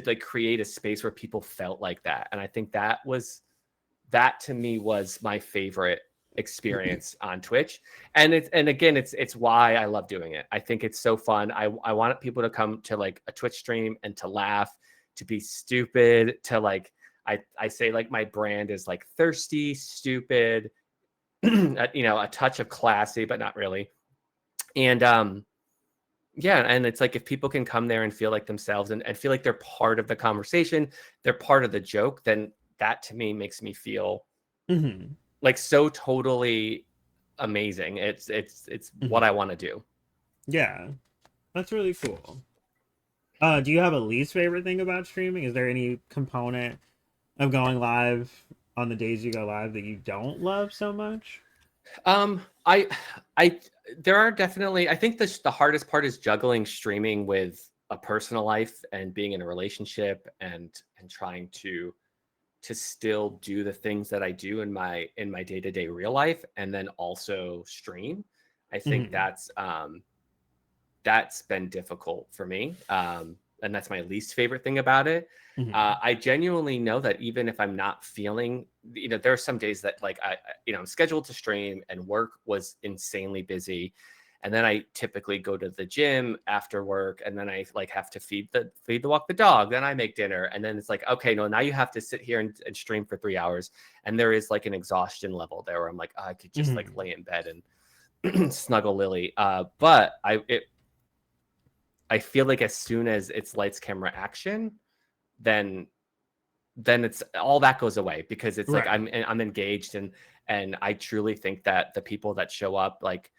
like create a space where people felt like that. And I think that to me was my favorite experience on Twitch. And again, it's why I love doing it. I think it's so fun. I want people to come to like a Twitch stream and to laugh, to be stupid, to like, I say like my brand is like thirsty, stupid, a touch of classy, but not really. And yeah, and it's like if people can come there and feel like themselves and feel like they're part of the conversation, they're part of the joke, then that to me makes me feel Mhm. like so totally amazing. It's what Mhm. I want to do. Yeah, that's really cool. Do you have a least favorite thing about streaming? Is there any component of going live on the days you go live that you don't love so much? I, I, there are definitely. I think the hardest part is juggling streaming with a personal life and being in a relationship and trying to still do the things that I do in my day-to-day real life and then also stream. I think Hmm. that's been difficult for me. And that's my least favorite thing about it. Hmm. I genuinely know that even if I'm not feeling, there are some days that like I'm scheduled to stream and work was insanely busy. And then I typically go to the gym after work and then I like have to walk the dog. Then I make dinner. And then it's like, okay, no, now you have to sit here and stream for 3 hours. And there is like an exhaustion level there where I'm like, oh, I could just like Hmm. lay in bed and snuggle Lily. But I feel like as soon as it's lights, camera, action, then it's all that goes away because it's like Right. I'm engaged and I truly think that the people that show up like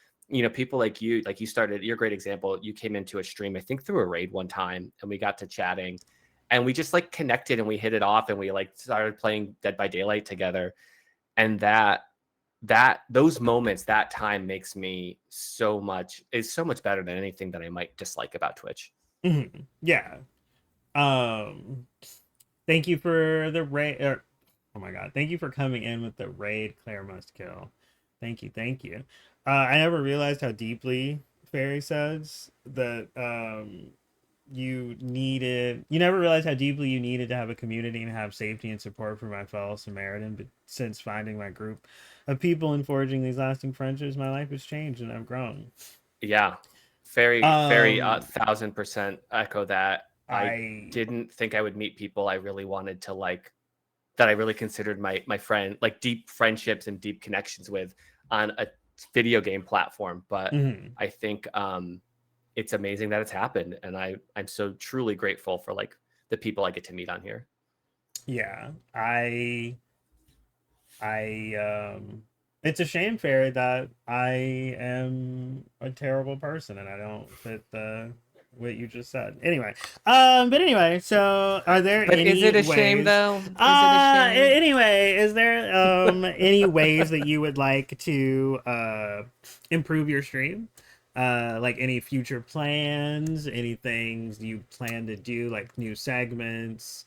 people like you started, you're a great example. You came into a stream I think through a raid one time and we got to chatting and we just like connected and we hit it off and we like started playing Dead by Daylight together and those moments, that time makes me so much better than anything that I might dislike about Twitch. Hmm. Yeah. Um, Thank you for the raid. Oh my god! Thank you for coming in with the raid. Claire must kill. Thank you. Thank you. I never realized how deeply Fairy says that you needed. You never realized how deeply you needed to have a community and have safety and support from my fellow Samaritan. But since finding my group of people and forging these lasting friendships, my life has changed and I've grown. Yeah, very, very 1,000% echo that. I I. didn't think I would meet people I really wanted to like, that I really considered my friend, like deep friendships and deep connections with on a video game platform. But Mhm. I think it's amazing that it's happened, and I'm so truly grateful for like the people I get to meet on here. Yeah. I it's a shame, Fairy, that I am a terrible person and I don't fit the what you just said. Anyway, but anyway, so are there But is any it a shame ways though? Is it a shame? anyway, is there any ways that you would like to improve your stream? Like any future plans, any things you plan to do, like new segments,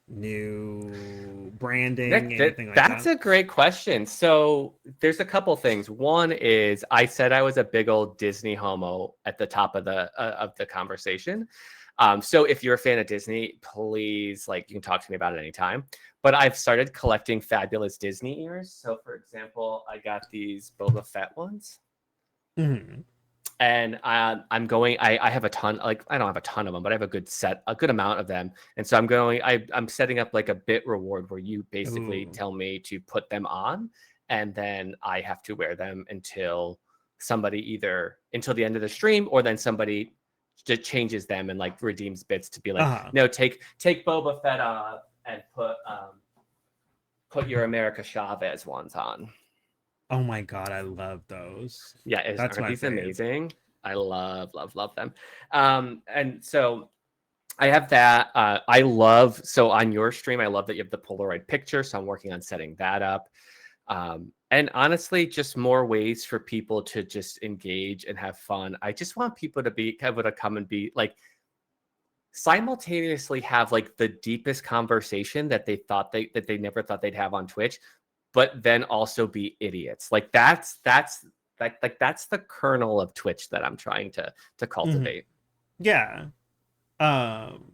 new branding, anything like That's that? a great question. So there's a couple things. One is I said I was a big old Disney homo at the top of the conversation. So if you're a fan of Disney, please like you can talk to me about it anytime. But I've started collecting fabulous Disney ears. So for example, I got these Boba Fett ones Hmm. and I'm going. I have a ton. Like I don't have a ton of them, but I have a good amount of them. And so I'm going. I'm setting up like a bit reward where you basically Ooh. tell me to put them on, and then I have to wear them until somebody either until the end of the stream, or then somebody just changes them and like redeems bits to be like, Uh-huh. no, take Boba Fett off and put your America Chavez ones on. Oh my god, I love those. Yeah, That's aren't my these fave. amazing? I love them. And so I have that. I love so on your stream, I love that you have the Polaroid picture. So I'm working on setting that up. And honestly, just more ways for people to just engage and have fun. I just want people to be able to come and be like simultaneously have like the deepest conversation that they never thought they'd have on Twitch, but then also be idiots. Like that's the kernel of Twitch that I'm trying to Hmm. cultivate. Yeah. Um,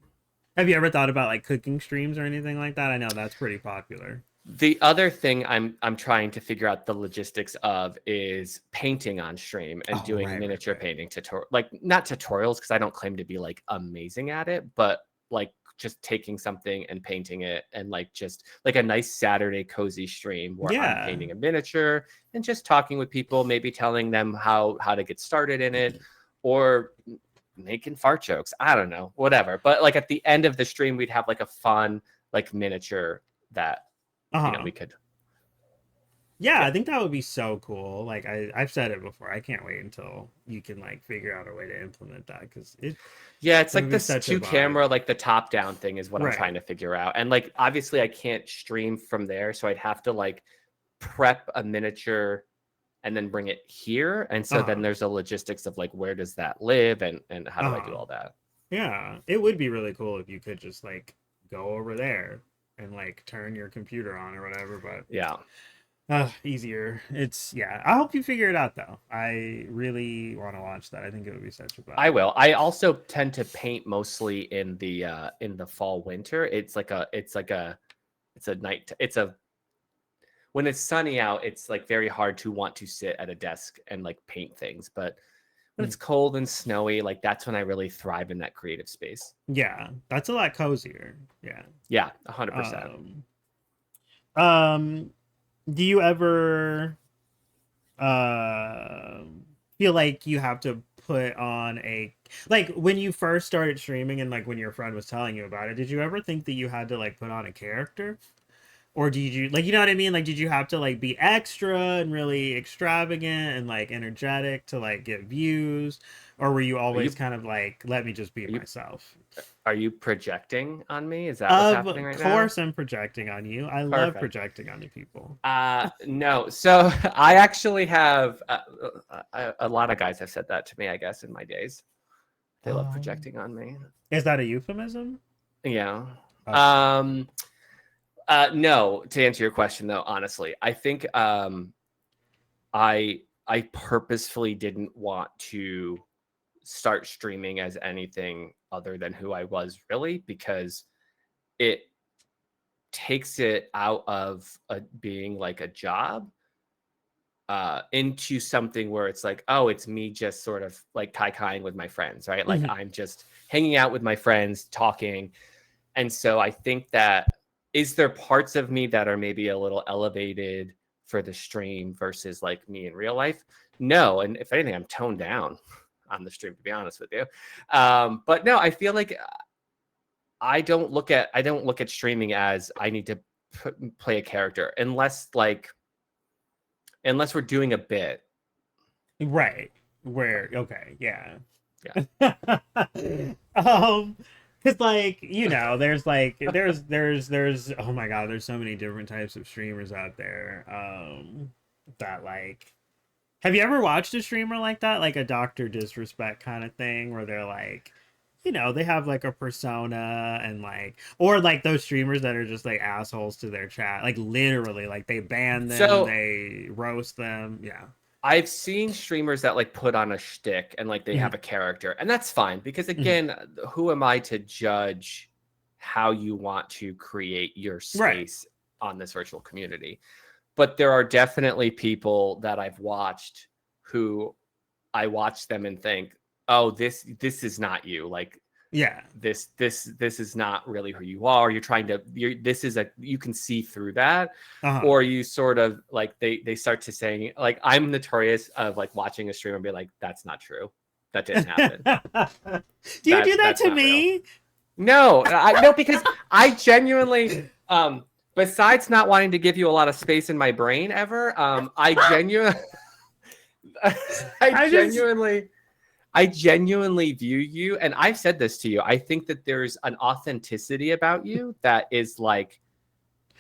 have you ever thought about like cooking streams or anything like that? I know that's pretty popular. The other thing I'm trying to figure out the logistics of is painting on stream and Oh, doing right, right, miniature right. painting tutorial, like not tutorials because I don't claim to be like amazing at it, but like just taking something and painting it and like just like a nice Saturday cozy stream where I'm Yeah. painting a miniature and just talking with people, maybe telling them how to get started in it or making fart jokes. I don't know, whatever. But like at the end of the stream, we'd have like a fun like miniature that Uh-huh. we could. Yeah, Yeah. I think that would be so cool. Like I've said it before. I can't wait until you can like figure out a way to implement that because Yeah, it's it would like be this such a two vibe. camera, like the top down thing is what I'm trying Right. to figure out. And like obviously I can't stream from there, so I'd have to like prep a miniature and then bring it here. And so then Uh-huh. there's a logistics of like where does that live and how do I do Uh-huh. all that? Yeah. It would be really cool if you could just like go over there and like turn your computer on or whatever, but Yeah. easier. It's yeah. I hope you figure it out though. I really want to watch that. I think it would be such a I vibe. will. I also tend to paint mostly in the fall winter. It's a night it's a when it's sunny out, it's like very hard to want to sit at a desk and like paint things. But when Mm. it's cold and snowy, like that's when I really thrive in that creative space. Yeah, that's a lot cozier. Yeah. Yeah, 100%. Um um do you ever uh feel like you have to put on a like when you first started streaming and like when your friend was telling you about it, did you ever think that you had to like put on a character? Or did you like you know what I mean? Like did you have to like be extra and really extravagant and like energetic to like get views? Or were you Are always you kind of like, let me just be are you myself? are you projecting on me? Is that what's happening Of right now? course I'm projecting on you. I love Perfect. projecting onto people. No. So I actually have a lot of guys have said that to me, I guess, in my days. They love Um, projecting on me. is that a euphemism? Yeah. Okay. Um, no, to answer your question though, honestly, I think I purposefully didn't want to start streaming as anything other than who I was really because it takes it out of being like a job into something where it's like, oh, it's me just sort of like kai-kaiing with my friends, right? Like Mhm. I'm just hanging out with my friends, talking. And so I think that is there parts of me that are maybe a little elevated for the stream versus like me in real life? No. And if anything, I'm toned down on the stream, to be honest with you. But no, I feel like I don't look at streaming as I need to play a character unless we're doing a bit. Right. Where okay, yeah. Yeah. um because like there's like there's oh my god there's so many different types of streamers out there that like have you ever watched a streamer like that, like a Dr. Disrespect kind of thing where they're like they have like a persona and like or like those streamers that are just like assholes to their chat, like literally like they ban them, So they roast them, yeah. I've seen streamers that like put on a shtick and like they have Mhm. a character, and that's fine because Mhm. again, who am I to judge how you want to create your Right. space on this virtual community? But there are definitely people that I've watched who I watch them and think, oh, this is not you. Like Yeah. this is not really who you are. You're trying to this is a you can see through that, Uh-huh. or you sort of like they start to saying like I'm notorious of like watching a stream and be like that's not true, that didn't happen, Do you do that that's to not real. me? No, because I genuinely besides not wanting to give you a lot of space in my brain ever, I genuinely I I just genuinely I genuinely view you, and I've said this to you. I think that there's an authenticity about you that is like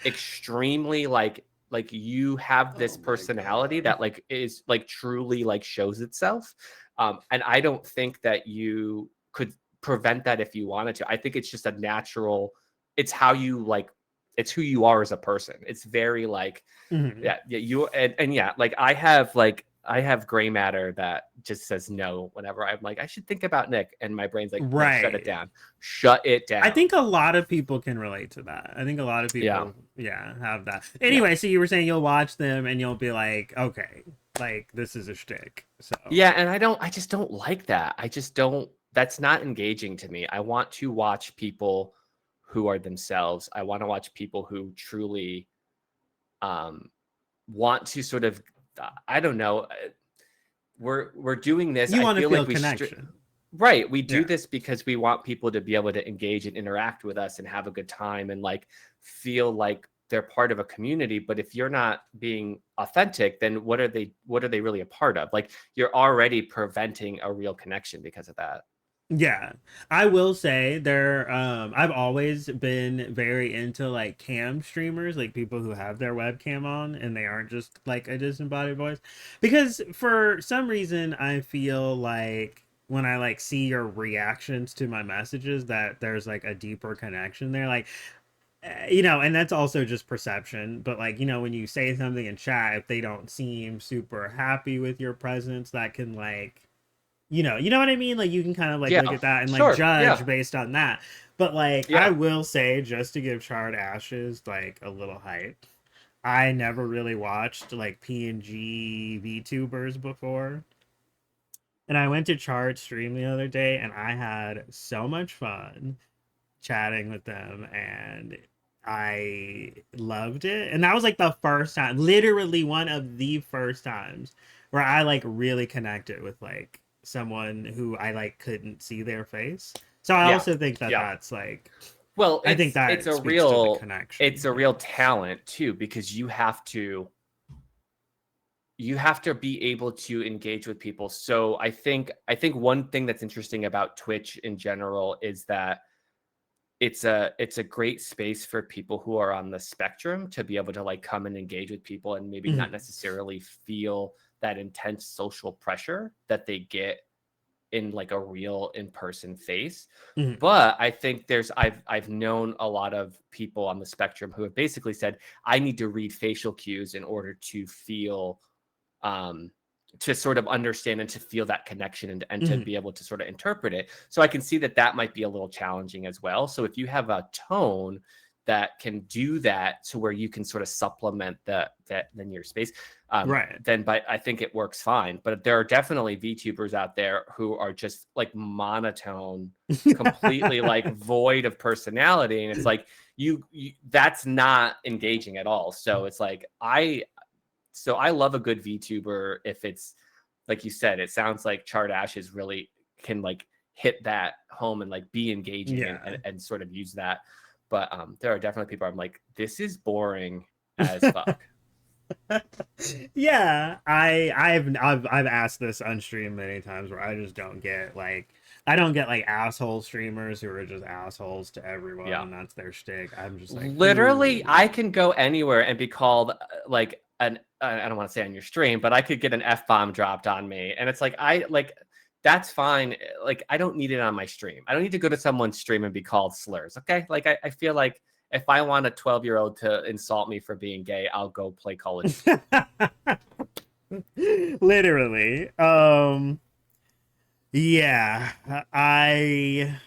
extremely like you have this oh my personality god. that like is like truly like shows itself. And I don't think that you could prevent that if you wanted to. I think it's just a natural, it's how you like it's who you are as a person. It's very like Mhm. yeah, you and yeah, like I have gray matter that just says no whenever I'm like I should think about Nick, and my brain's like no, shut it Right. down, shut it I down. think a lot of people can relate to that. I think a lot of Yeah, people, yeah, have that. yeah, Anyway, so you were saying you'll watch them and you'll be like, okay, like this is a shtick. So, yeah, and I just don't like that. I just don't. That's not engaging to me. I want to watch people who are themselves. I want to watch people who truly um want to sort of I don't know. We're doing this. you I want to feel feel like connection. right. We do Yeah. this because we want people to be able to engage and interact with us and have a good time and like feel like they're part of a community, but if you're not being authentic, then what are they really a part of? Like, you're already preventing a real connection because of that. Yeah, I will say I've always been very into like cam streamers, like people who have their webcam on and they aren't just like a disembodied voice. Because for some reason I feel like when I like see your reactions to my messages that there's like a deeper connection there. Like and that's also just perception, but like, when you say something in chat, if they don't seem super happy with your presence, that can like you know what I mean? Like you can kind of like Yeah, look at that and like sure. judge Yeah. based on that. But like I Yeah. will say, just to give Charred Ashes like a little hype, I never really watched like PNG VTubers before. And I went to Charred stream the other day and I had so much fun chatting with them and I loved it. And that was like the first time, literally one of the first times where I like really connected with like someone who I like couldn't see their face. So I Yeah. also think that Yeah. that's like Well, I think it's that a speaks to the real connection. talent too, because you have to be able to engage with people. So I think one thing that's interesting about Twitch in general is that it's a great space for people who are on the spectrum to be able to like come and engage with people and maybe not Mhm. necessarily feel that intense social pressure that they get in like a real in-person face. Mhm. But I think I've known a lot of people on the spectrum who have basically said, I need to read facial cues in order to feel um, to sort of understand and to feel that connection, and to Mhm. be able to sort of interpret it. So I can see that that might be a little challenging as well. So if you have a tone that can do that to where you can sort of supplement that then your space, Right. then but I think it works fine. But there are definitely VTubers out there who are just like monotone, completely like void of personality, and it's like you that's not engaging at all. So it's like I love a good VTuber if it's like you said, it sounds like Chart Ashes really can like hit that home and like be engaging, and, Yeah. and sort of use that. But there are definitely people I'm like, this is boring as fuck. Yeah, I've asked this on stream many times where I just don't get like I don't get like asshole streamers who are just assholes to everyone Yeah. and that's their shtick. I'm just like, Literally, who? I can go anywhere and be called like an I don't want to say on your stream, but I could get an F-bomb dropped on me. And it's like that's fine. Like, I don't need it on my stream. I don't need to go to someone's stream and be called slurs. Okay. Like, I feel like if I want a 12-year-old to insult me for being gay, I'll go play Call of Duty. Literally. Yeah, I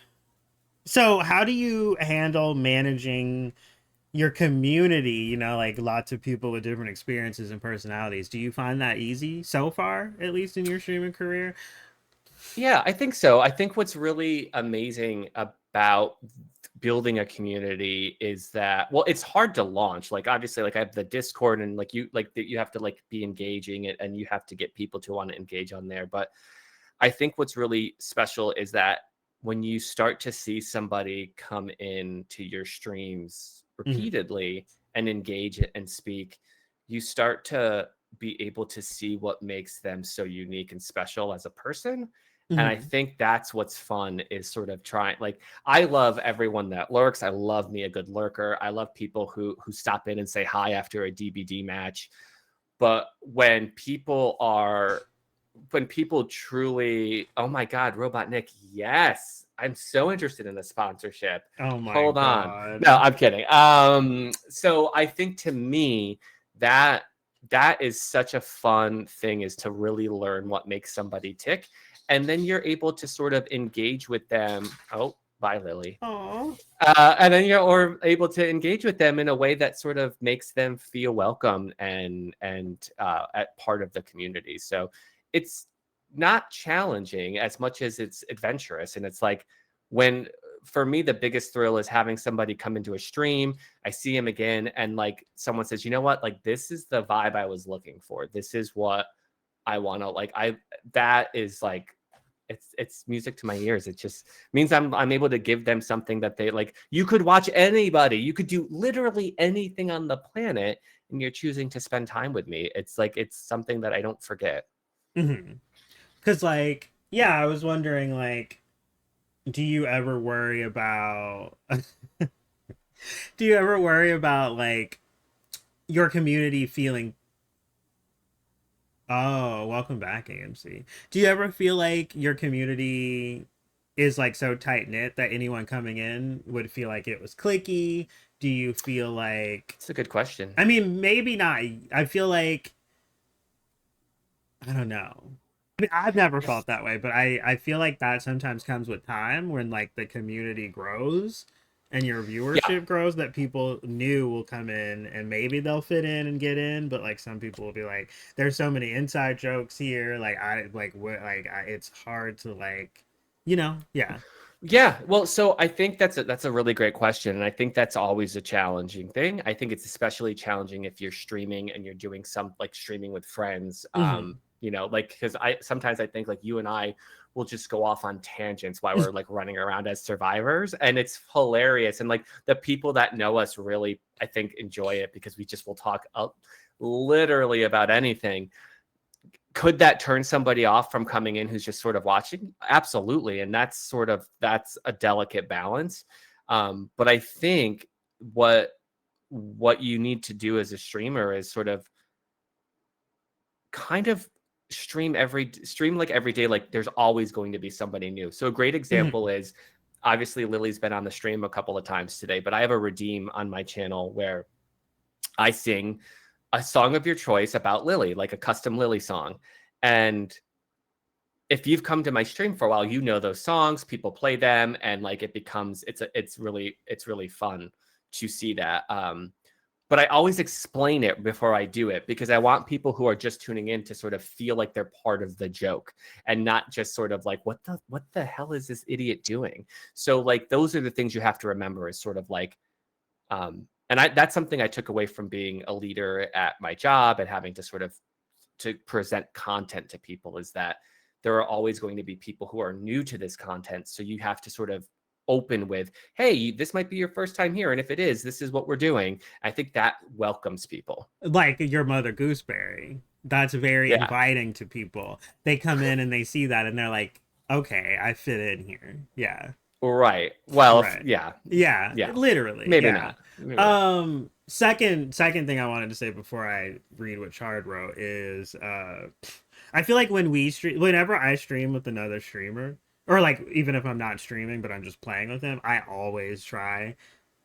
so how do you handle managing your community, like lots of people with different experiences and personalities? Do you find that easy so far, at least in your streaming career? Yeah, I think so. I think what's really amazing about building a community is that, well, it's hard to launch. Like, obviously, like I have the Discord, and like you have to like be engaging it, and you have to get people to want to engage on there. But I think what's really special is that when you start to see somebody come in to your streams Mhm. repeatedly and engage it and speak, you start to be able to see what makes them so unique and special as a person. And I Mhm. think that's what's fun, is sort of trying, like, I love everyone that lurks. I love me a good lurker. I love people who stop in and say hi after a DBD match. But when people truly, oh my God, Robot Nick, yes, I'm so interested in the sponsorship. Oh my Hold on. No, god. I'm kidding. So I think, to me, that that is such a fun thing, is to really learn what makes somebody tick. And then you're able to sort of engage with them. Oh, bye, Lily. Oh. And then you're able to engage with them in a way that sort of makes them feel welcome and at part of the community. So it's not challenging as much as it's adventurous. And it's like, when, for me, the biggest thrill is having somebody come into a stream. I see him again, and like someone says, you know what, like, this is the vibe I was looking for. This is what I want to like. That is like it's music to my ears. It just means I'm able to give them something that they like. You could watch anybody, you could do literally anything on the planet, and you're choosing to spend time with me. It's like it's something that I don't forget. Mm-hmm. Because, like, yeah, I was wondering, like, do you ever worry about do you ever worry about like your community feeling, oh, welcome back, AMC. Do you ever feel like your community is like so tight knit that anyone coming in would feel like it was clicky? Do you feel like, It's a good question. I mean, maybe not. I feel like, I don't know. I mean, I've never felt that way, but I feel like that sometimes comes with time when like the community grows and your Yeah. viewership grows, that people new will come in and maybe they'll fit in and get in, but like some people will be like, there's so many inside jokes here, like I like what like it's hard to like, yeah. Yeah, well, so I think that's a really great question, and I think that's always a challenging thing. I think it's especially challenging if you're streaming and you're doing some like streaming with friends. Hmm. Like because I sometimes I think like you and I will just go off on tangents while we're like running around as survivors, and it's hilarious. And like the people that know us really, I think, enjoy it because we just will talk literally about anything. Could that turn somebody off from coming in who's just sort of watching? Absolutely. And that's a delicate balance. But I think what what you need to do as a streamer is sort of kind of stream like every day, like there's always going to be somebody new. So a great example Hmm. is obviously Lily's been on the stream a couple of times today, but I have a redeem on my channel where I sing a song of your choice about Lily, like a custom Lily song. And if you've come to my stream for a while, you know those songs, people play them, and like it becomes it's really fun to see that. But I always explain it before I do it because I want people who are just tuning in to sort of feel like they're part of the joke and not just sort of like what the hell is this idiot doing? So like those are the things you have to remember is sort of like and that's something I took away from being a leader at my job and having to sort of to present content to people is that there are always going to be people who are new to this content. So you have to sort of open with, hey, this might be your first time here. And if it is, this is what we're doing. I think that welcomes people. Like your mother gooseberry, that's very Yeah. inviting to people. They come in and they see that and they're like, okay, I fit in here. Yeah. Right. Well, Right. yeah. Yeah, Yeah. literally. Maybe Yeah. not. Maybe not. Second thing I wanted to say before I read what Chard wrote is I feel like whenever I stream with another streamer, or like even if I'm not streaming but I'm just playing with him, I always try,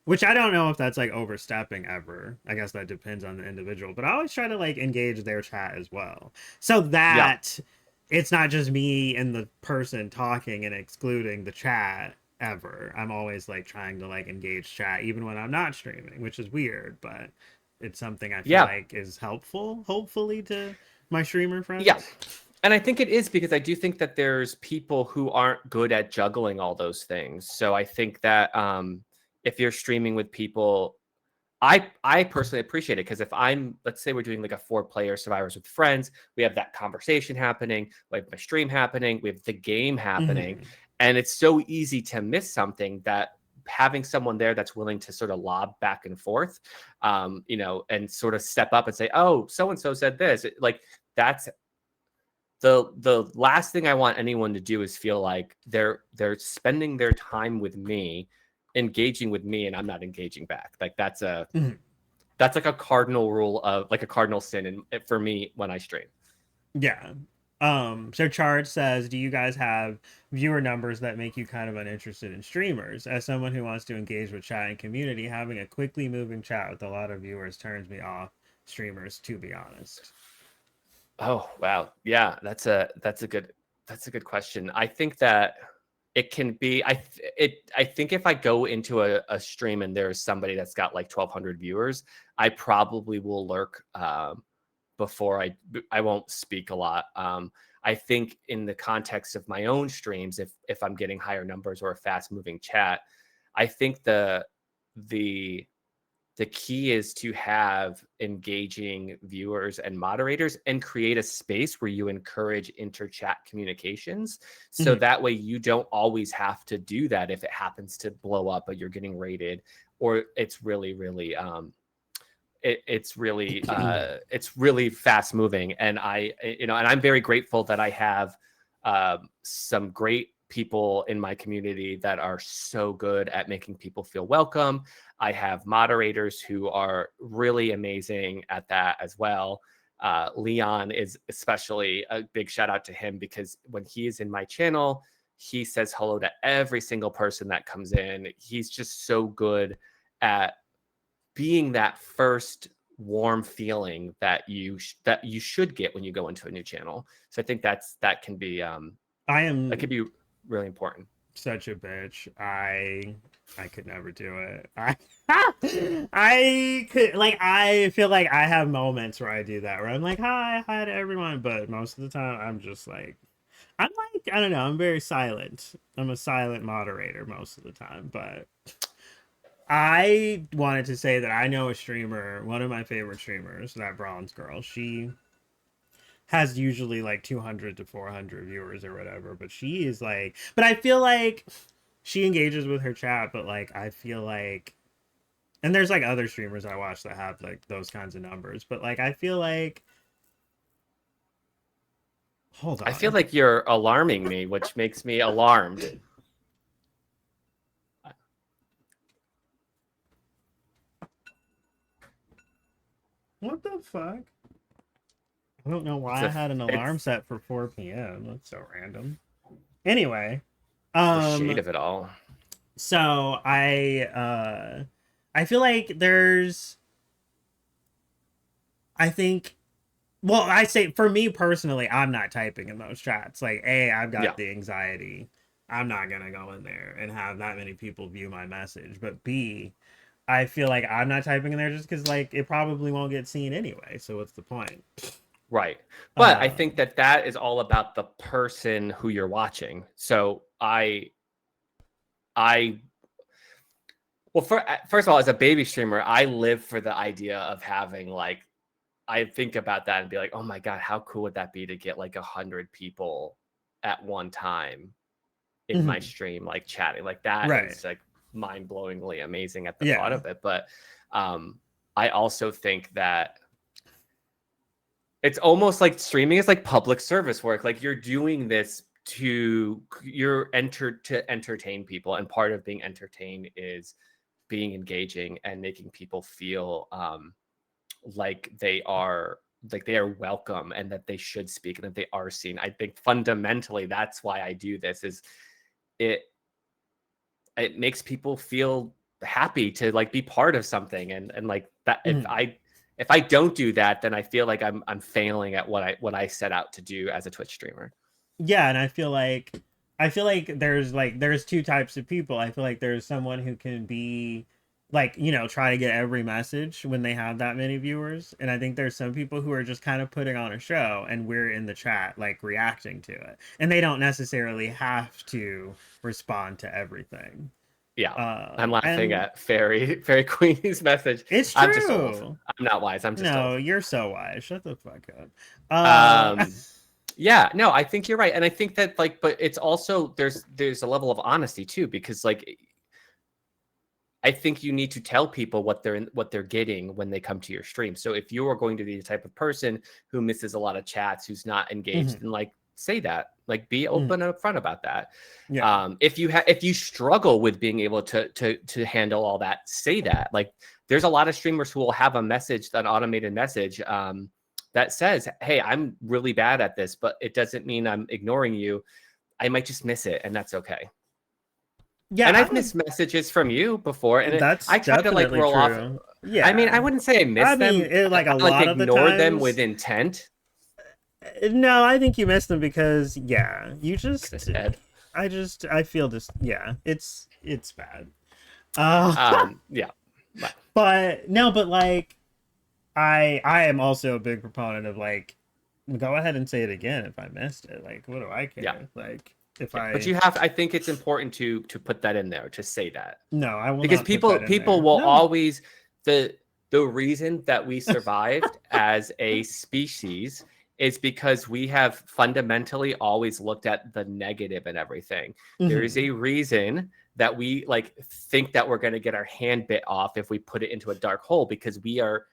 which I don't know if that's like overstepping ever. I guess that depends on the individual, but I always try to like engage their chat as well. So Yeah. that it's not just me and the person talking and excluding the chat ever. I'm always like trying to like engage chat even when I'm not streaming, which is weird, but it's something I feel Yeah. like is helpful, hopefully, to my streamer Yeah. friends. And I think it is because I do think that there's people who aren't good at juggling all those things. So I think that if you're streaming with people, I personally appreciate it because if I'm, let's say we're doing like a 4-player survivors with friends, we have that conversation happening, we have my stream happening, we have the game happening, Hmm. and it's so easy to miss something that having someone there that's willing to sort of lob back and forth, and sort of step up and say, oh, so and so said this, like that's the last thing I want anyone to do is feel like they're spending their time with me, engaging with me, and I'm not engaging back. Like Hmm. that's like a cardinal rule of like a cardinal sin for me when I stream. Yeah. So Charge says, do you guys have viewer numbers that make you kind of uninterested in streamers? As someone who wants to engage with chat and community, having a quickly moving chat with a lot of viewers turns me off streamers, to be honest. Oh wow, yeah, that's a good question. I think that it can be. I think if I go into a stream and there's somebody that's got like 1,200 viewers, I probably will lurk. Before I won't speak a lot. I think in the context of my own streams, if I'm getting higher numbers or a fast moving chat, I think the the key is to have engaging viewers and moderators and create a space where you encourage inter-chat communications. So that way you don't always have to do that if it happens to blow up or you're getting rated, or it's really, really, it's really fast moving. And and I'm very grateful that I have some great people in my community that are so good at making people feel welcome. I have moderators who are really amazing at that as well. Leon is especially a big shout out to him, because when he is in my channel, he says hello to every single person that comes in. He's just so good at being that first warm feeling that you should get when you go into a new channel. So I think that can be that could be really important. Such a bitch. I could never do it. I could, like, I feel like I have moments where I do that, where I'm like, hi to everyone, but most of the time I'm just like, I'm like, I don't know, I'm very silent. I'm a silent moderator most of the time. But I wanted to say that I know a streamer, one of my favorite streamers, that Bronze Girl. She has usually like 200 to 400 viewers or whatever, but she is like, but I feel like she engages with her chat, but like I feel like, and there's like other streamers I watch that have like those kinds of numbers, but like I feel like, hold on, I feel like you're alarming me, which makes me alarmed. What the fuck? I don't know why I had an alarm set for 4 p.m. That's so random. Anyway, the shade of it all. So I feel like there's, I think, well, I say for me personally, I'm not typing in those chats. Like, A, I've got the anxiety. I'm not gonna go in there and have that many people view my message. But B, I feel like I'm not typing in there just because like it probably won't get seen anyway. So what's the point? Right. But I think that is all about the person who you're watching. So well, first of all, as a baby streamer, I live for the idea of having, like, I think about that and be like, oh my God, how cool would that be to get like 100 people at one time in my stream, like chatting, like that is like mind-blowingly amazing at the thought of it. But I also think that it's almost like streaming is like public service work. Like you're doing this to entertain people, and part of being entertained is being engaging and making people feel like they are welcome and that they should speak and that they are seen. I think fundamentally that's why I do this, is it makes people feel happy to like be part of something, and like that. If I don't do that, then I feel like I'm failing at what I set out to do as a Twitch streamer. Yeah, and I feel like there's two types of people. I feel like there's someone who can be like, you know, try to get every message when they have that many viewers, and I think there's some people who are just kind of putting on a show, and we're in the chat like reacting to it, and they don't necessarily have to respond to everything. I'm laughing at Fairy Queenie's message. It's true. I'm just old. I'm not wise. I'm just old. You're so wise. Shut the fuck up. Yeah, no, I think you're right. And I think that like, but it's also, there's a level of honesty too, because like, I think you need to tell people what they're getting when they come to your stream. So if you are going to be the type of person who misses a lot of chats, who's not engaged, then like say that, like be open and upfront about that. If you struggle with being able to handle all that, say that. Like there's a lot of streamers who will have a message, an automated message, that says, hey, I'm really bad at this, but it doesn't mean I'm ignoring you. I might just miss it, and that's okay. Yeah, and I've missed messages from you before, and I try to like roll off. Yeah, I mean, I wouldn't say I missed them. Like a lot of the times, them with intent. No, I think you missed them because you just. I feel this. Yeah, it's bad. Yeah, but no, but like. I am also a big proponent of like, go ahead and say it again if I missed it. Like, what do I care? Yeah. Like, if but you have. I think it's important to put that in there, to say that. No, I will. Because people will always. the reason that we survived as a species is because we have fundamentally always looked at the negative in everything. There is Mhm. a reason that we like think that we're going to get our hand bit off if we put it into a dark hole, because we are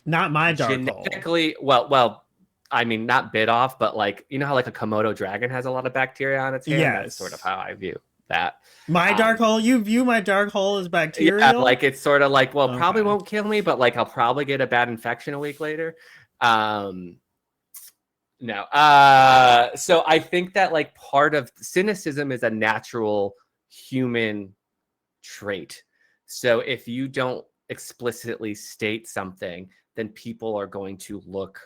Not my dark hole. genetically well, I mean, not bit off, but like, you know how like a Komodo dragon has a lot of bacteria on its hand? That's sort of Yes. how I view that. My dark Um, hole? You view my dark hole as yeah, bacterial? like it's sort of like, well, probably Okay. won't kill me, but like I'll probably get a bad infection a week later. Um, no. So I think that like part of cynicism is a natural human trait. So if you don't explicitly state something, then people are going to look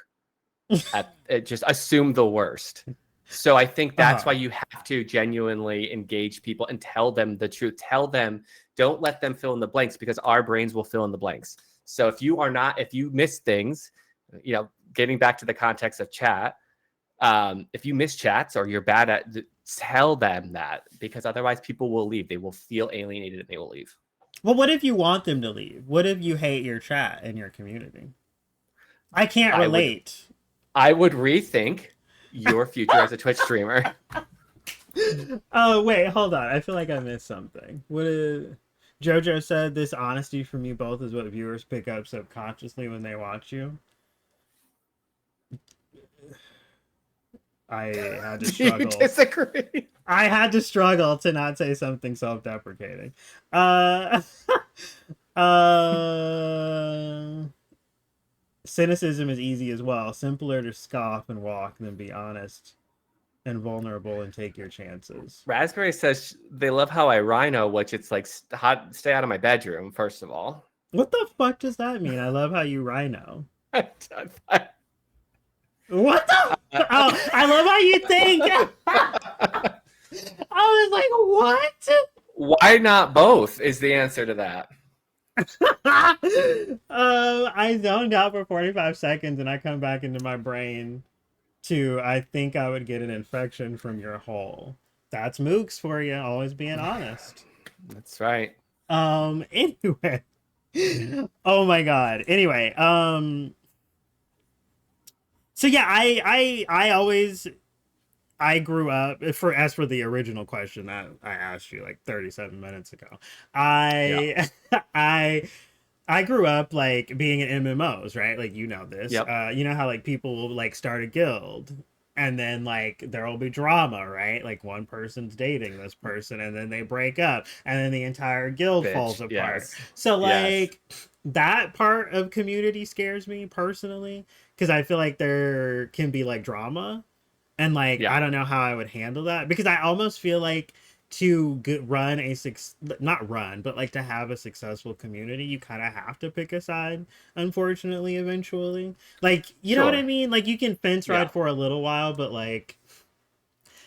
at it, just assume the worst. So I think that's why Uh-huh. you have to genuinely engage people and tell them the truth. Tell them, don't let them fill in the blanks, because our brains will fill in the blanks. So if you miss things, getting back to the context of chat, if you miss chats or you're bad at, tell them that, because otherwise people will leave. They will feel alienated and they will leave. Well, what if you want them to leave? What if you hate your chat and your community? I can't I would relate. I would rethink your future as a Twitch streamer. Oh, wait, hold on. I feel like I missed something. What is Jojo said this honesty from you both is what viewers pick up subconsciously when they watch you. I had to Do you struggle. disagree? I had to struggle to not say something self-deprecating. Uh, uh, cynicism is easy as well. Simpler to scoff and walk than be honest and vulnerable and take your chances. Raspberry says they love how I rhino, which it's like stay out of my bedroom, first of all. What the fuck does that mean? I love how you rhino. I What the? Oh, I love how you think. I was like, what? Why not both is the answer to that. I zoned out for 45 seconds and I come back into my brain to I think I would get an infection from your hole. That's Mooks for you, always being honest. That's right. Anyway. Oh my god. Anyway, so yeah, I always I grew up for the original question that I asked you like 37 minutes ago. Yeah. I I grew up like being in MMOs, right? Like you know this. Yep. You know how like people will like start a guild and then like there will be drama, right? Like one person's dating this person and then they break up and then the entire guild falls Bitch. apart. Yes. So Yes. like that part of community scares me personally because I feel like there can be like drama and like Yeah. I don't know how I would handle that because I almost feel like to run a not run but like to have a successful community you kind of have to pick a side unfortunately eventually like you know what I Sure. mean like you can fence Yeah. ride for a little while but like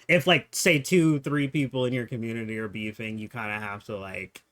if like say 2-3 people in your community are beefing you kind of have to like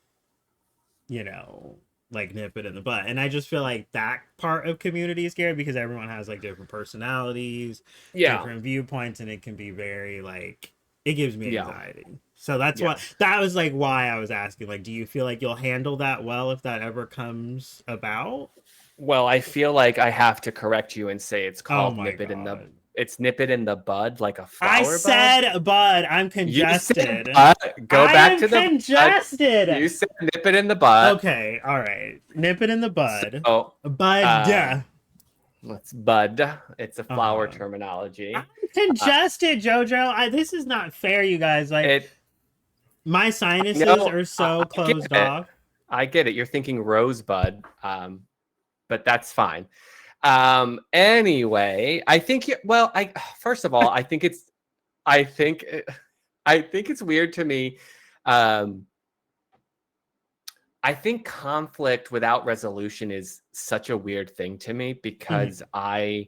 you know like nip it in the butt and I just feel like that part of community is scary because everyone has like different personalities Yeah. different viewpoints and it can be very like it gives me Yeah. anxiety so that's Yeah. why that was like why I was asking like do you feel like you'll handle that well if that ever comes about. Well, I feel like I have to correct you and say Oh my god, it's nip it in the bud, like a I flower bud. said bud, I'm You said congested. bud. Go I back am to the bud. congested. You said nip it in the bud. Okay, all right, nip it in the bud. So Bud. let's bud. It's a flower uh terminology. I'm congested, Jojo. This is not fair, you guys. Like It my sinuses no, are so I get closed it. off. I get it. You're thinking rosebud, but that's fine. Anyway, I think well, I first of all, I think I think it's weird to me. Um, I think conflict without resolution is such a weird thing to me because Mhm. I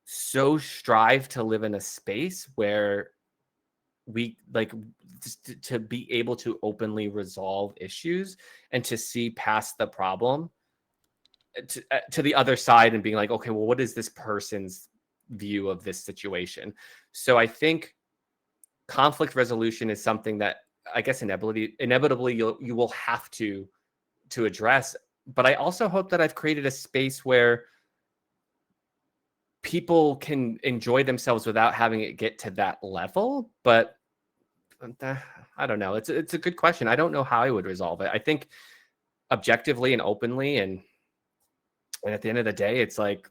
so strive to live in a space where we like to be able to openly resolve issues and to see past the problem to the other side and being like, okay, well, what is this person's view of this situation? So I think conflict resolution is something that I guess inevitably you will have to address but I also hope that I've created a space where people can enjoy themselves without having it get to that level. But I don't know. It's a good question. I don't know how I would resolve it. I think objectively and openly, and at the end of the day, it's like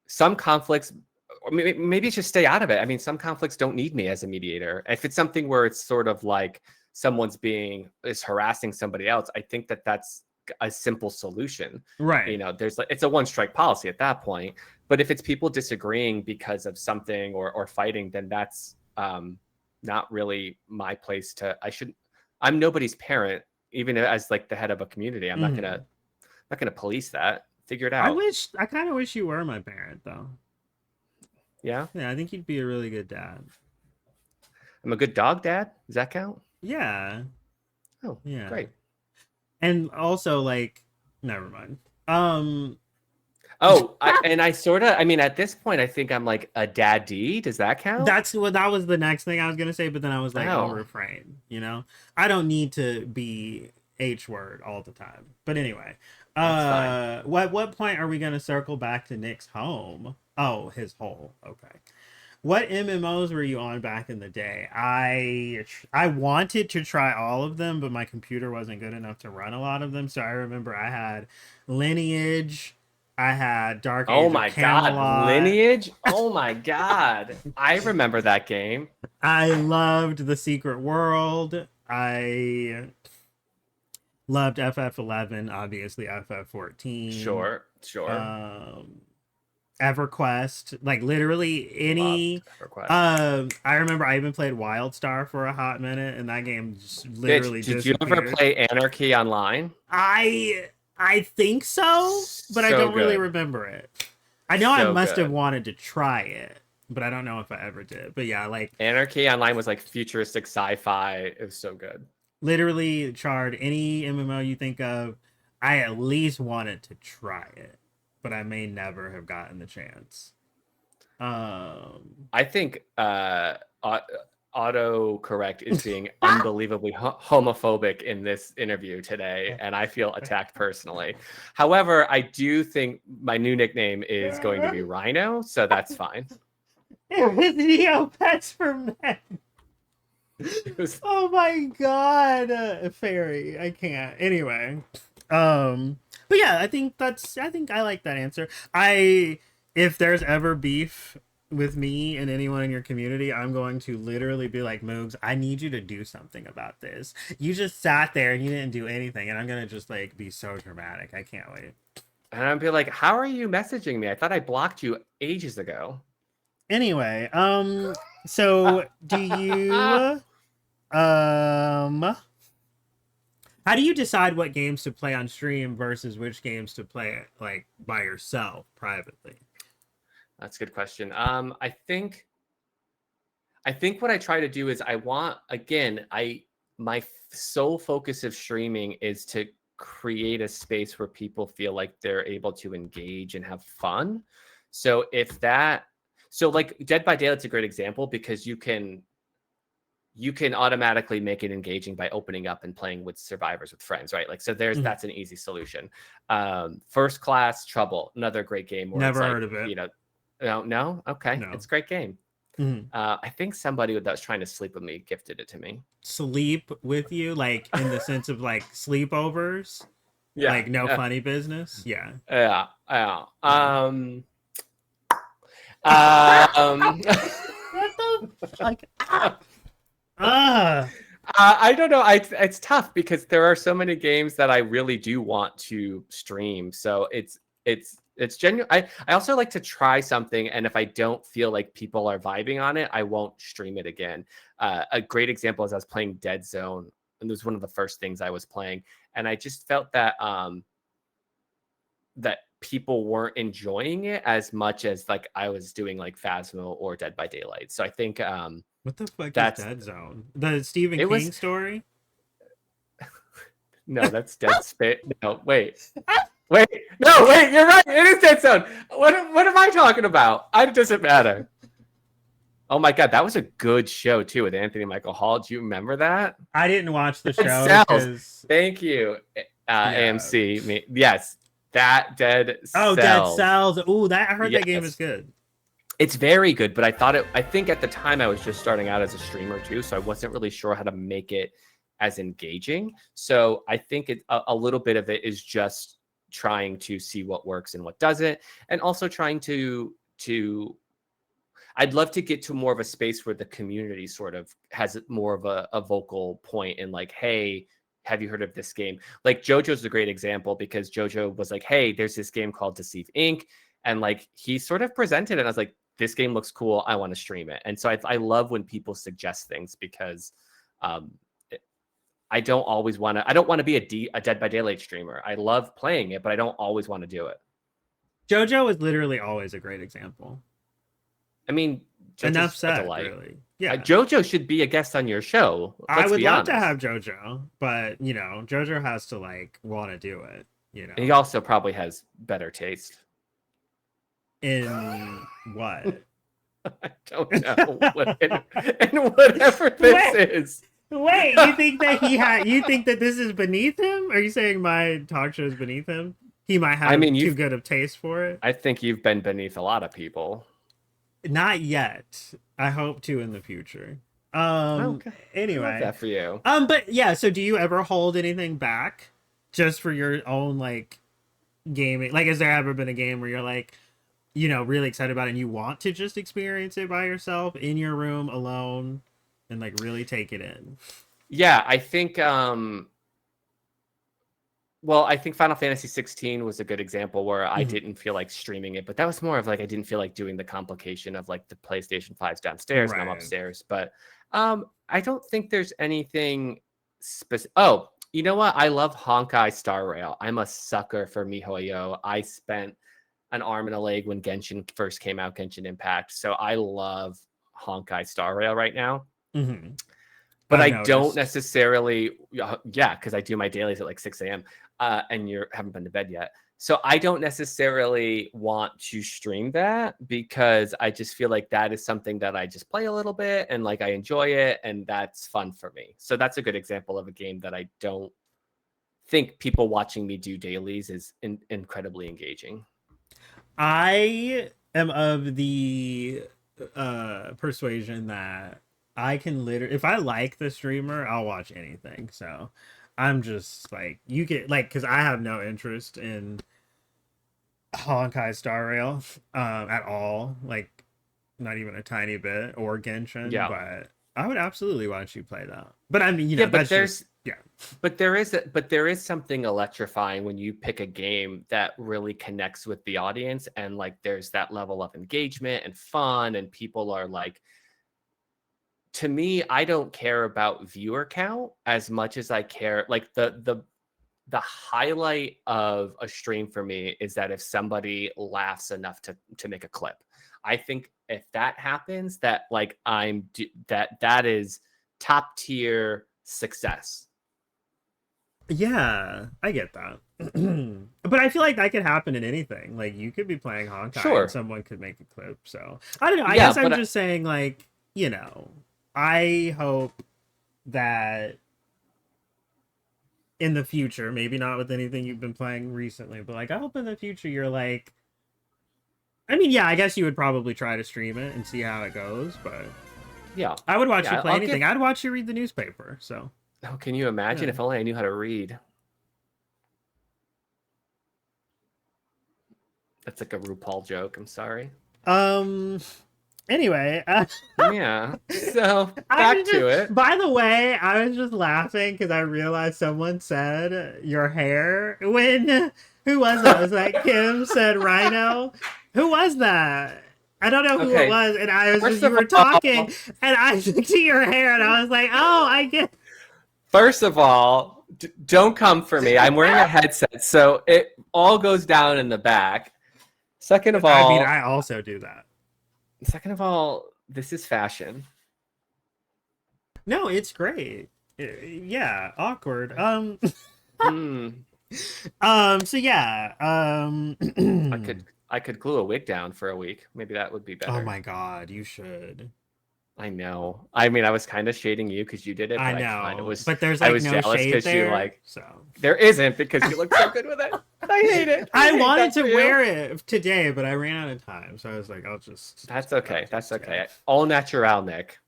some conflicts, or maybe just stay out of it. I mean, some conflicts don't need me as a mediator. If it's something where it's sort of like someone's is harassing somebody else, I think that that's a simple solution. Right. You know, there's like, it's a one strike policy at that point. But if it's people disagreeing because of something or fighting, then that's not really my place to. I'm nobody's parent, even as like the head of a community. I'm not gonna police that. Figure it out. I kind of wish you were my parent, though. Yeah. Yeah, I think you'd be a really good dad. I'm a good dog dad. Does that count? Yeah. Oh, Yeah. great. And also, like, never mind. I mean, at this point, I think I'm like a daddy. Does that count? That was the next thing I was gonna say, but then I was like, I'll refrain. You know, I don't need to be H word all the time. But anyway, what point are we gonna circle back to Nick's home? Oh, his hole. Okay. What MMOs were you on back in the day? I wanted to try all of them, but my computer wasn't good enough to run a lot of them. So I remember I had Lineage, I had Dark Age Oh of my Camelot. God, Lineage! Oh my God, I remember that game. I loved The Secret World. I loved FF11, obviously FF14. Sure. EverQuest, like literally any. I remember I even played WildStar for a hot minute, and that game just literally. Did you ever play Anarchy Online? I think so, but I don't really remember it. I know I must have wanted to try it, but I don't know if I ever did. But yeah, like Anarchy Online was like futuristic sci-fi. It was so good. Literally, Chard, any MMO you think of, I at least wanted to try it, but I may never have gotten the chance. I think autocorrect is being unbelievably homophobic in this interview today, and I feel attacked personally. However, I do think my new nickname is going to be Rhino, so that's fine. It was Neopets for Men. Oh my God, Fairy, I can't. Anyway, but yeah, I think I like that answer. If there's ever beef with me and anyone in your community, I'm going to literally be like, Moogs, I need you to do something about this. You just sat there and you didn't do anything, and I'm gonna just like be so dramatic. I can't wait. And I'd be like, how are you messaging me? I thought I blocked you ages ago. Anyway, so do you how do you decide what games to play on stream versus which games to play like by yourself privately? That's a good question. I think what I try to do is my sole focus of streaming is to create a space where people feel like they're able to engage and have fun. So like Dead by Daylight's a great example because you can automatically make it engaging by opening up and playing with survivors with friends, right? Like, so that's an easy solution. First Class Trouble, another great game. Never heard of it. You know, no, okay, no. It's a great game. I think somebody that was trying to sleep with me gifted it to me. Sleep with you, like in the sense of like sleepovers, like no funny business. Yeah. What the fuck? I don't know. It's tough because there are so many games that I really do want to stream. So it's genuine. I also like to try something, and if I don't feel like people are vibing on it, I won't stream it again. A great example is I was playing Dead Zone, and it was one of the first things I was playing, and I just felt that that people weren't enjoying it as much as like I was doing like Phasmo or Dead by Daylight. So I think what the fuck is Dead Zone? The Stephen King story? No, that's Dead Space. No, wait. Wait, you're right. It is Dead Zone. What am I talking about? It doesn't matter. Oh my God, that was a good show too with Anthony Michael Hall. Do you remember that? I didn't watch the show. Thank you. Yeah. AMC. Yes, that Dead Oh, Dead Cells. Cells. Ooh, that I heard that game is Yes, good. it's very good, but I think at the time I was just starting out as a streamer too, so I wasn't really sure how to make it as engaging. So I think a little bit of it is just trying to see what works and what doesn't, and also trying to I'd love to get to more of a space where the community sort of has more of a vocal point in like, hey, have you heard of this game? Like JoJo's a great example because JoJo was like, hey, there's this game called Deceive Inc. And like he sort of presented it. And I was like, this game looks cool. I want to stream it. And so I love when people suggest things because um, I don't always want to. I don't want to be a Dead by Daylight streamer. I love playing it, but I don't always want to do it. JoJo is literally always a great example. I mean, Enough JoJo's a said, delight. really. Yeah. JoJo should be a guest on your show. I Let's would be love to honest. have JoJo, but JoJo has to like want to do it, And he also probably has better taste. In what? I don't know. And whatever this is. Wait, you think that this is beneath him? Are you saying my talk show is beneath him? He might have too good of taste for it. I think you've been beneath a lot of people. Not yet. I hope to in the future. Okay. Anyway. I love that for you. But yeah, so do you ever hold anything back just for your own like gaming? Like, has there ever been a game where you're like, really excited about it and you want to just experience it by yourself in your room alone and like really take it in? Yeah, I think I think Final Fantasy 16 was a good example where I didn't feel like streaming it, but that was more of like I didn't feel like doing the complication of like the PlayStation 5's downstairs and I'm upstairs. But I don't think there's anything specific. Oh, you know what? I love Honkai Star Rail. I'm a sucker for MiHoYo. I spent an arm and a leg when Genshin first came out, Genshin Impact. So I love Honkai Star Rail right now. Mm-hmm. But I don't necessarily, because I do my dailies at like 6 a.m. And you haven't been to bed yet. So I don't necessarily want to stream that because I just feel like that is something that I just play a little bit and like I enjoy it and that's fun for me. So that's a good example of a game that I don't think people watching me do dailies is incredibly engaging. I am of the persuasion that I can literally, if I like the streamer, I'll watch anything. So I'm just like, you get like, because I have no interest in Honkai Star Rail at all, like not even a tiny bit, or Genshin. Yeah. But I would absolutely watch you play that. But I mean, but that's just, But there is something electrifying when you pick a game that really connects with the audience and like there's that level of engagement and fun and people are like, to me, I don't care about viewer count as much as I care like the highlight of a stream for me is that if somebody laughs enough to make a clip. I think if that happens, that like that is top tier success. Yeah, I get that. But I feel like that could happen in anything. Like you could be playing Honkai and someone could make a clip. So I don't know. I guess I'm just saying like, I hope that in the future, maybe not with anything you've been playing recently, but like I hope in the future you're like, I mean, yeah, I guess you would probably try to stream it and see how it goes, but yeah, I would watch you play anything. I'd watch you read the newspaper. So oh, can you imagine if only I knew how to read? That's like a RuPaul joke. I'm sorry. Anyway, yeah. So back to it. By the way, I was just laughing because I realized someone said your hair when who was that? Was that Kim said Rhino? Who was that? I don't know who it was, and I was just, you were talking, and I looked at your hair, and I was like, oh, I get. First of all, don't come for me. I'm wearing a headset, so it all goes down in the back. Second of all, I mean, I also do that. Second of all, this is fashion. No, it's great. Yeah, awkward. So yeah. I could glue a wig down for a week. Maybe that would be better. Oh my god, you should. I know. I mean, I was kind of shading you because you did it, I but I kind of know, was. but there's I like was no jealous shade because you there, like. so. There isn't because you look so good with it. I hate it. I I hate wanted that to for you. wear it today, but I ran out of time, so I was like, I'll just That's put it on okay. That's Tuesday. okay. All natural, Nick.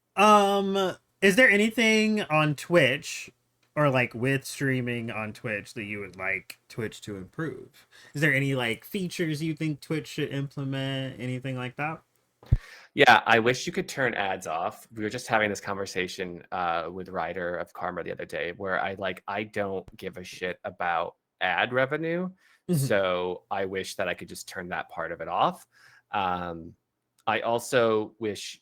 Is there anything on Twitch or like with streaming on Twitch that you would like Twitch to improve? Is there any like features you think Twitch should implement? Anything like that? Yeah, I wish you could turn ads off. We were just having this conversation with Ryder of Karma the other day, where I don't give a shit about ad revenue, Mhm. so I wish that I could just turn that part of it off. Um, I also wish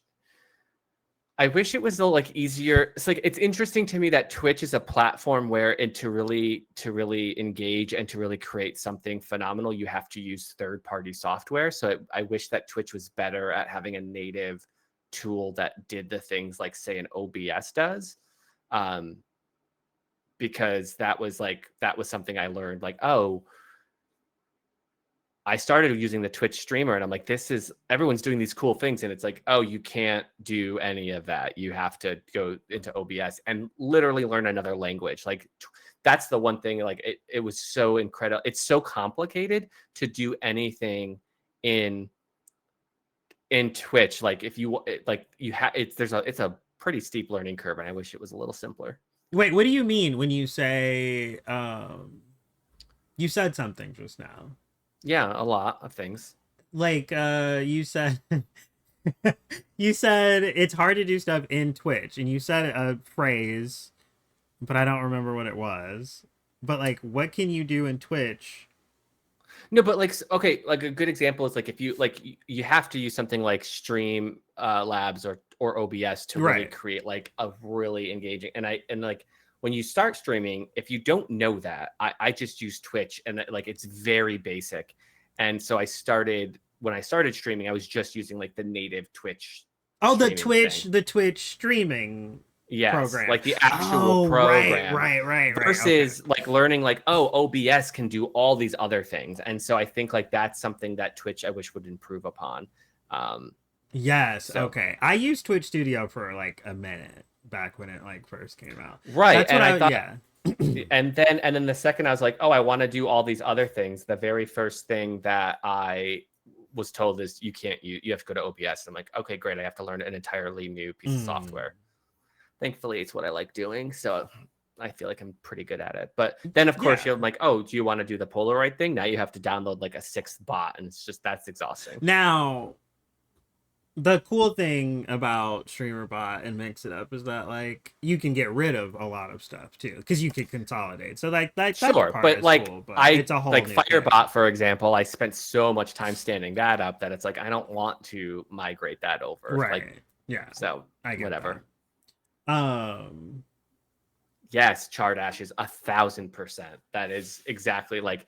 it was a like easier. It's like it's interesting to me that Twitch is a platform where to really engage and to really create something phenomenal, you have to use third-party software. So I wish that Twitch was better at having a native tool that did the things like say an OBS does. Um, because that was something I learned like, oh, I started using the Twitch streamer and I'm like, this is everyone's doing these cool things. And it's like, oh, you can't do any of that. You have to go into OBS and literally learn another language. Like that's the one thing, like it was so incredible. It's so complicated to do anything in Twitch. Like if you like you have it's a pretty steep learning curve. And I wish it was a little simpler. Wait, what do you mean when you say you said something just now? Yeah, a lot of things. Like you said you said it's hard to do stuff in Twitch and you said a phrase, but I don't remember what it was. But like what can you do in Twitch? No, but like okay, like a good example is like if you like you have to use something like Stream Labs or OBS to really Right. create like a really engaging and like when you start streaming, if you don't know that, I just use Twitch and like it's very basic. And so when I started streaming, I was just using like the native Twitch Oh, streaming thing. The Twitch streaming Yes, program. like the actual Oh, program right. Okay. versus like learning like, oh, OBS can do all these other things. And so I think like that's something that Twitch I wish would improve upon. Um, Yes, so okay. I used Twitch Studio for like a minute back when it like first came out. right. That's what And I I thought yeah. and then the second I was like, oh, I want to do all these other things. The very first thing that I was told is you have to go to OBS. I'm like, okay, great. I have to learn an entirely new piece of Mm. software. Thankfully it's what I like doing, so I feel like I'm pretty good at it. But then of course Yeah. you're like, oh, do you want to do the Polaroid thing? Now you have to download like a sixth bot, and it's just that's exhausting. Now, the cool thing about StreamerBot and Mix It Up is that like you can get rid of a lot of stuff too because you can consolidate. So like that Sure, part but is like cool, but I it's a whole like new thing. Firebot, for example, I spent so much time standing that up that it's like I don't want to migrate that over. Like Right. Yeah. so I get whatever. that. Yes, Chardash is 1,000%. That is exactly like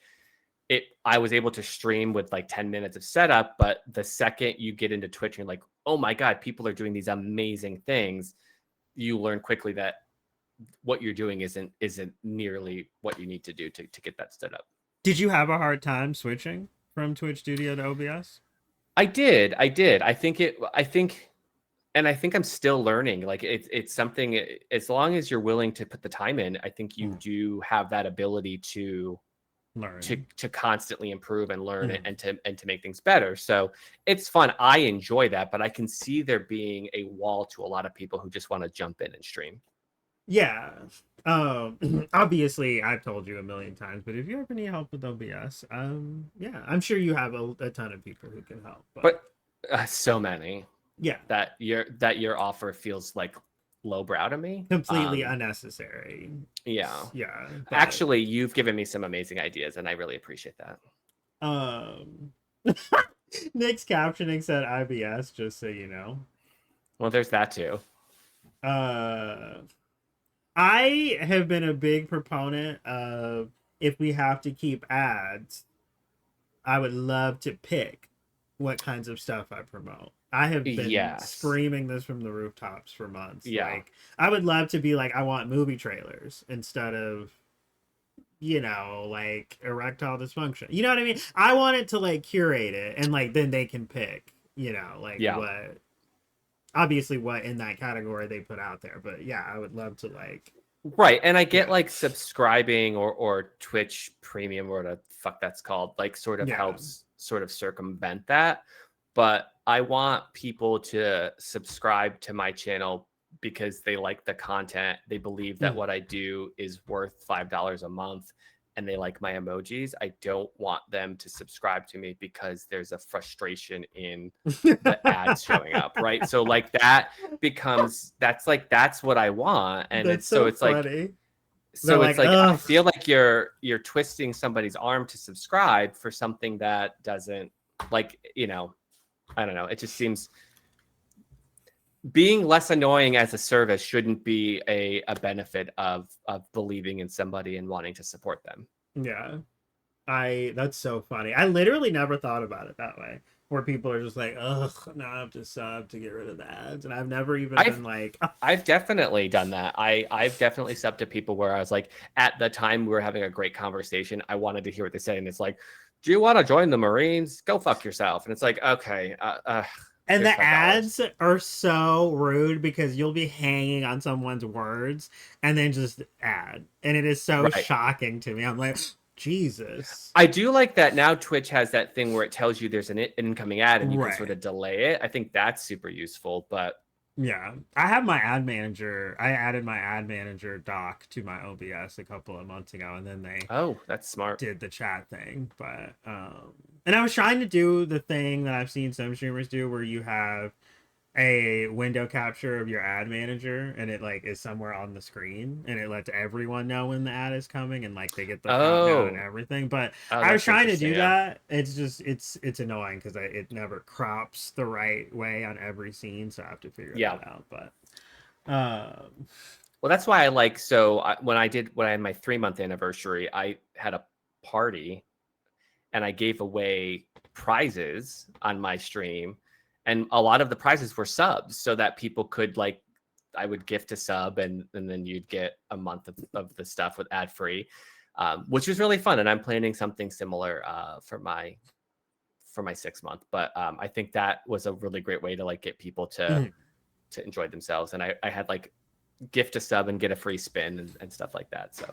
it. I was able to stream with like 10 minutes of setup, but the second you get into Twitch, you're like, oh my God, people are doing these amazing things. You learn quickly that what you're doing isn't nearly what you need to do to get that stood up. Did you have a hard time switching from Twitch Studio to OBS? I did. I think I'm still learning. Like it's something as long as you're willing to put the time in, I think you Mm. do have that ability to Learn. constantly improve and learn it Mm. and to make things better. So it's fun. I enjoy that, but I can see there being a wall to a lot of people who just want to jump in and stream. Yeah. Obviously I've told you a million times, but if you ever need help with OBS, yeah, I'm sure you have a ton of people who can help. But But so many yeah, that your offer feels like lowbrow to me. completely unnecessary. Yeah. Yeah, but Actually, you've given me some amazing ideas, and I really appreciate that. um Nick's captioning said IBS, just so you know. Well, there's that too. Uh I have been a big proponent of if we have to keep ads, I would love to pick what kinds of stuff I promote. I have been Yes. screaming this from the rooftops for months. Yeah. Like, I would love to be like, I want movie trailers instead of, like erectile dysfunction. You know what I mean? I want it to like curate it and like then they can pick, like Yeah. what obviously what in that category they put out there. But yeah, I would love to like, Right. And I get yeah, like subscribing or Twitch premium or what the fuck that's called, like sort of yeah, helps sort of circumvent that. But I want people to subscribe to my channel because they like the content. They believe that mm. what I do is worth $5 a month and they like my emojis. I don't want them to subscribe to me because there's a frustration in the ads showing up, right? So like that becomes that's what I want. And That's it's so so it's like funny. They're so it's like, like I ugh. feel like you're twisting somebody's arm to subscribe for something that doesn't like, I don't know. It just seems being less annoying as a service shouldn't be a benefit of believing in somebody and wanting to support them. Yeah. That's so funny. I literally never thought about it that way. Where people are just like, ugh, now I have to sub to get rid of the ads. And I've never even I've been like, I've definitely done that. I've definitely subbed to people where I was like, at the time we were having a great conversation. I wanted to hear what they said, and it's like, do you want to join the Marines? Go fuck yourself. And it's like, okay, and here's the $5. ads are so rude because you'll be hanging on someone's words and then just ad. And it is so Right. shocking to me. I'm like, Jesus. I do like that now Twitch has that thing where it tells you there's an incoming ad and you can sort Right. of delay it. I think that's super useful, but Yeah. I have my ad manager. I added my ad manager doc to my OBS a couple of months ago, and then they oh, that's smart. did the chat thing. But and I was trying to do the thing that I've seen some streamers do where you have a window capture of your ad manager and it like is somewhere on the screen and it lets everyone know when the ad is coming and like they get the countdown and Oh, everything. But oh, I was that's trying to interesting. do Yeah. that. It's just it's annoying because it never crops the right way on every scene, so I have to figure Yeah. that out. But Well, that's why I like, so when I had my 3 month anniversary, I had a party and I gave away prizes on my stream. And a lot of the prizes were subs so that people could like, I would gift a sub and then you'd get a month of the stuff with ad free, which was really fun. And I'm planning something similar for my 6 month. But I think that was a really great way to like get people to enjoy themselves. And I had like gift a sub and get a free spin and stuff like that. So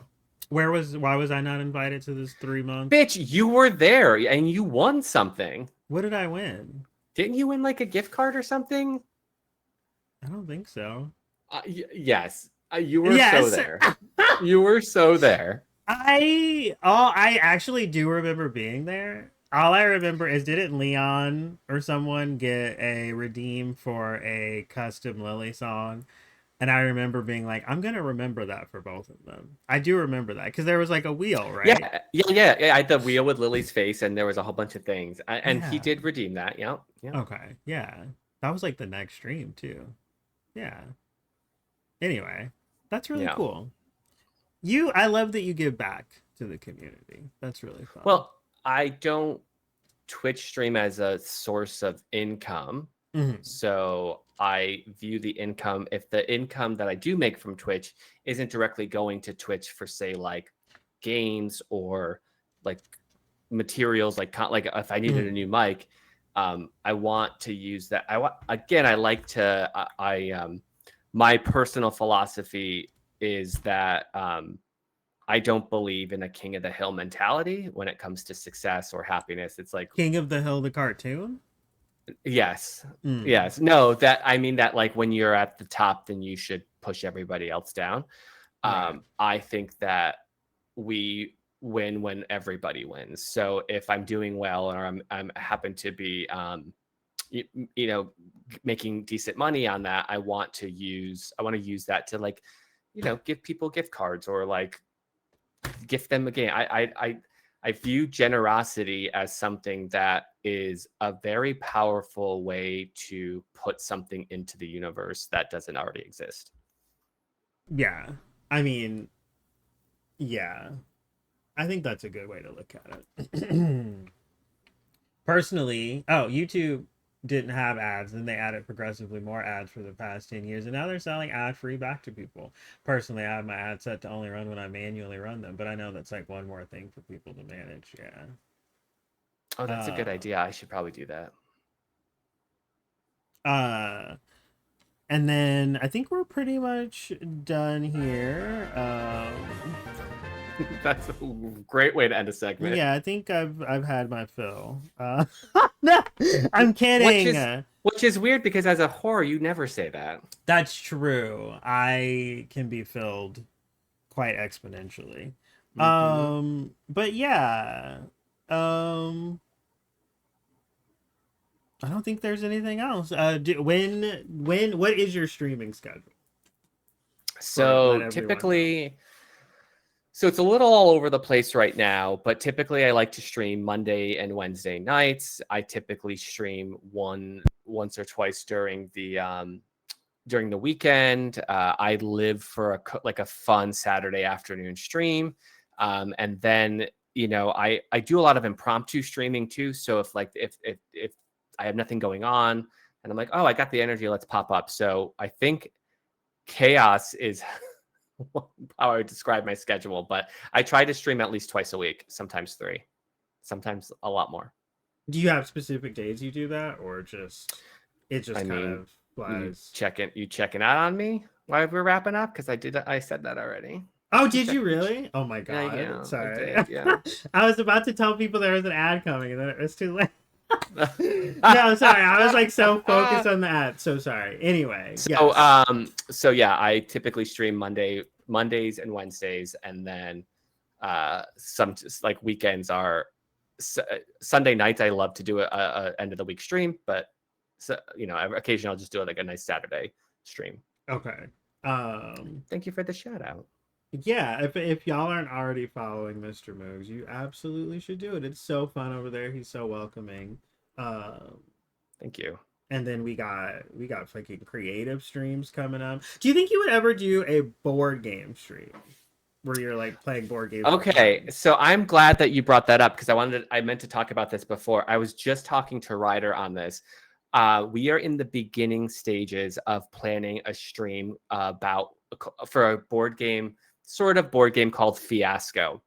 why was I not invited to this 3 month? bitch, you were there and you won something. What did I win? Didn't you win like a gift card or something? I don't think so. Yes, you were so Yes. there. You were so there. I actually do remember being there. All I remember is didn't Leon or someone get a redeem for a custom Lily song? And I remember being like, I'm gonna remember that for both of them. I do remember that because there was like a wheel, right? Yeah. I had the wheel with Lily's face, and there was a whole bunch of things, and he Yeah. did redeem that. Yeah, yeah, Okay. Yeah. That was like the next stream too. Yeah. Anyway, that's really yeah. cool. I love that you give back to the community. That's really fun. Well, I don't Twitch stream as a source of income. Mhm. So I view the income, if the income that I do make from Twitch isn't directly going to Twitch for, say, like games or like materials, like if I needed a Mhm. new mic, I want to use that. I like to, my personal philosophy is that I don't believe in a king of the hill mentality when it comes to success or happiness. It's like, King of the Hill, the cartoon. yes. Mm. Yes. No, that I mean that like when you're at the top, then you should push everybody else down. Right. I think that we win when everybody wins. So if I'm doing well or I'm happen to be you, you know making decent money on that, I want to use that to like, give people gift cards or like gift them again. I view generosity as something that is a very powerful way to put something into the universe that doesn't already exist. Yeah. I mean, yeah. I think that's a good way to look at it. Personally, YouTube didn't have ads, and they added progressively more ads for the past 10 years, and now they're selling ad free back to people. Personally, I have my ad set to only run when I manually run them, but I know that's like one more thing for people to manage. Yeah. Oh, that's a good Uh, idea. I should probably do that. uh, And then I think we're pretty much done here. That's a great way to end a segment. Yeah, I think I've had my fill. No, I'm Which kidding. is which is weird because as a whore, you never say that. That's true. I can be filled quite exponentially. Hmm. But yeah. Um, I don't think there's anything else. What is your streaming schedule for let So everyone know? typically, so it's a little all over the place right now, but typically I like to stream Monday and Wednesday nights. I typically stream once or twice during the weekend. I live for like a fun Saturday afternoon stream, and then I do a lot of impromptu streaming too. So if I have nothing going on and I'm like, oh, I got the energy, let's pop up. So I think chaos is how I would describe my schedule, but I try to stream at least twice a week, sometimes three, sometimes a lot more. Do you have specific days you do that, or just it I just kind mean, of flies? you checking out on me while we're wrapping up? Because I said that already. Oh, You did check you you ch- really? Oh my Yeah, God. yeah, I Sorry. did, yeah. I was about to tell people there was an ad coming and then it was too late. No, sorry. I was like so focused on the ad. So sorry. Anyway, so yes. so yeah, I typically stream Mondays and Wednesdays, and then some like weekends are Sunday nights. I love to do a end of the week stream, but occasionally I'll just do it like a nice Saturday stream. Okay. Um, Thank you for the shout out. yeah, if y'all aren't already following Mr. Moogs, you absolutely should do it. It's so fun over there. He's so welcoming. Um, Thank you. and then we got fucking creative streams coming up. Do you think you would ever do a board game stream where you're like playing board games with Okay, friends? so I'm glad that you brought that up because I meant to talk about this before. I was just talking to Ryder on this. We are in the beginning stages of planning a stream for a sort of board game called Fiasco.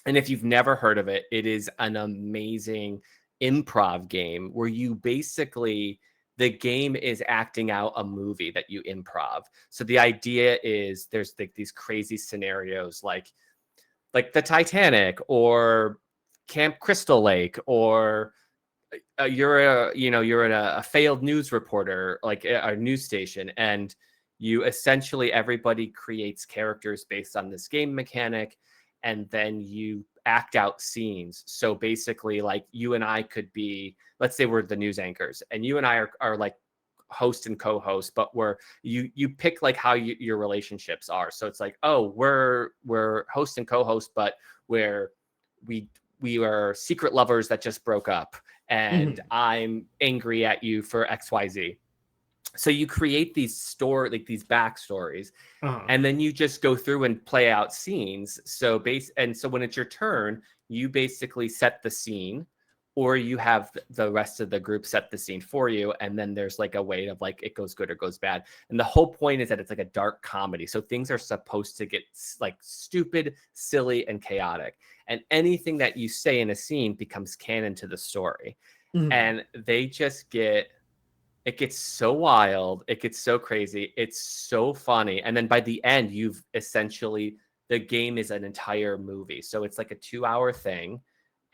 And if you've never heard of it, it is an amazing improv game where the game is acting out a movie that you improv. So the idea is there's like these crazy scenarios like the Titanic or Camp Crystal Lake, or you're a failed news reporter, like a news station, and you essentially everybody creates characters based on this game mechanic, and then you act out scenes. So basically, like you and I could be, let's say we're the news anchors, and you and I are like host and co-host, but you pick like how your relationships are. So it's like, oh, we're host and co-host, but where we we are secret lovers that just broke up, and Mhm. I'm angry at you for XYZ. So you create these backstories, Uh-huh. and then you just go through and play out scenes. So when it's your turn, you basically set the scene, or you have the rest of the group set the scene for you, and then there's like a way of like it goes good or goes bad. And the whole point is that it's like a dark comedy, so things are supposed to get like stupid, silly, and chaotic, and anything that you say in a scene becomes canon to the story. Mhm. And it gets so wild, it gets so crazy, it's so funny. And then by the end, the game is an entire movie. So it's like a 2-hour thing.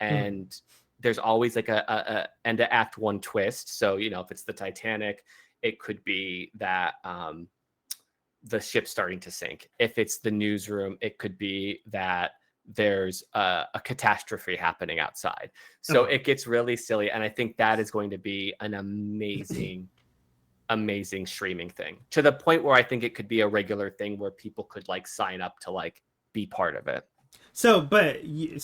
Mhm. And there's always like a end of act one twist. So, if it's the Titanic, it could be that the ship's starting to sink. If it's the newsroom, it could be that there's a catastrophe happening outside. So Uh-huh. it gets really silly. And I think that is going to be an amazing streaming thing, to the point where I think it could be a regular thing where people could like sign up to like be part of it. So you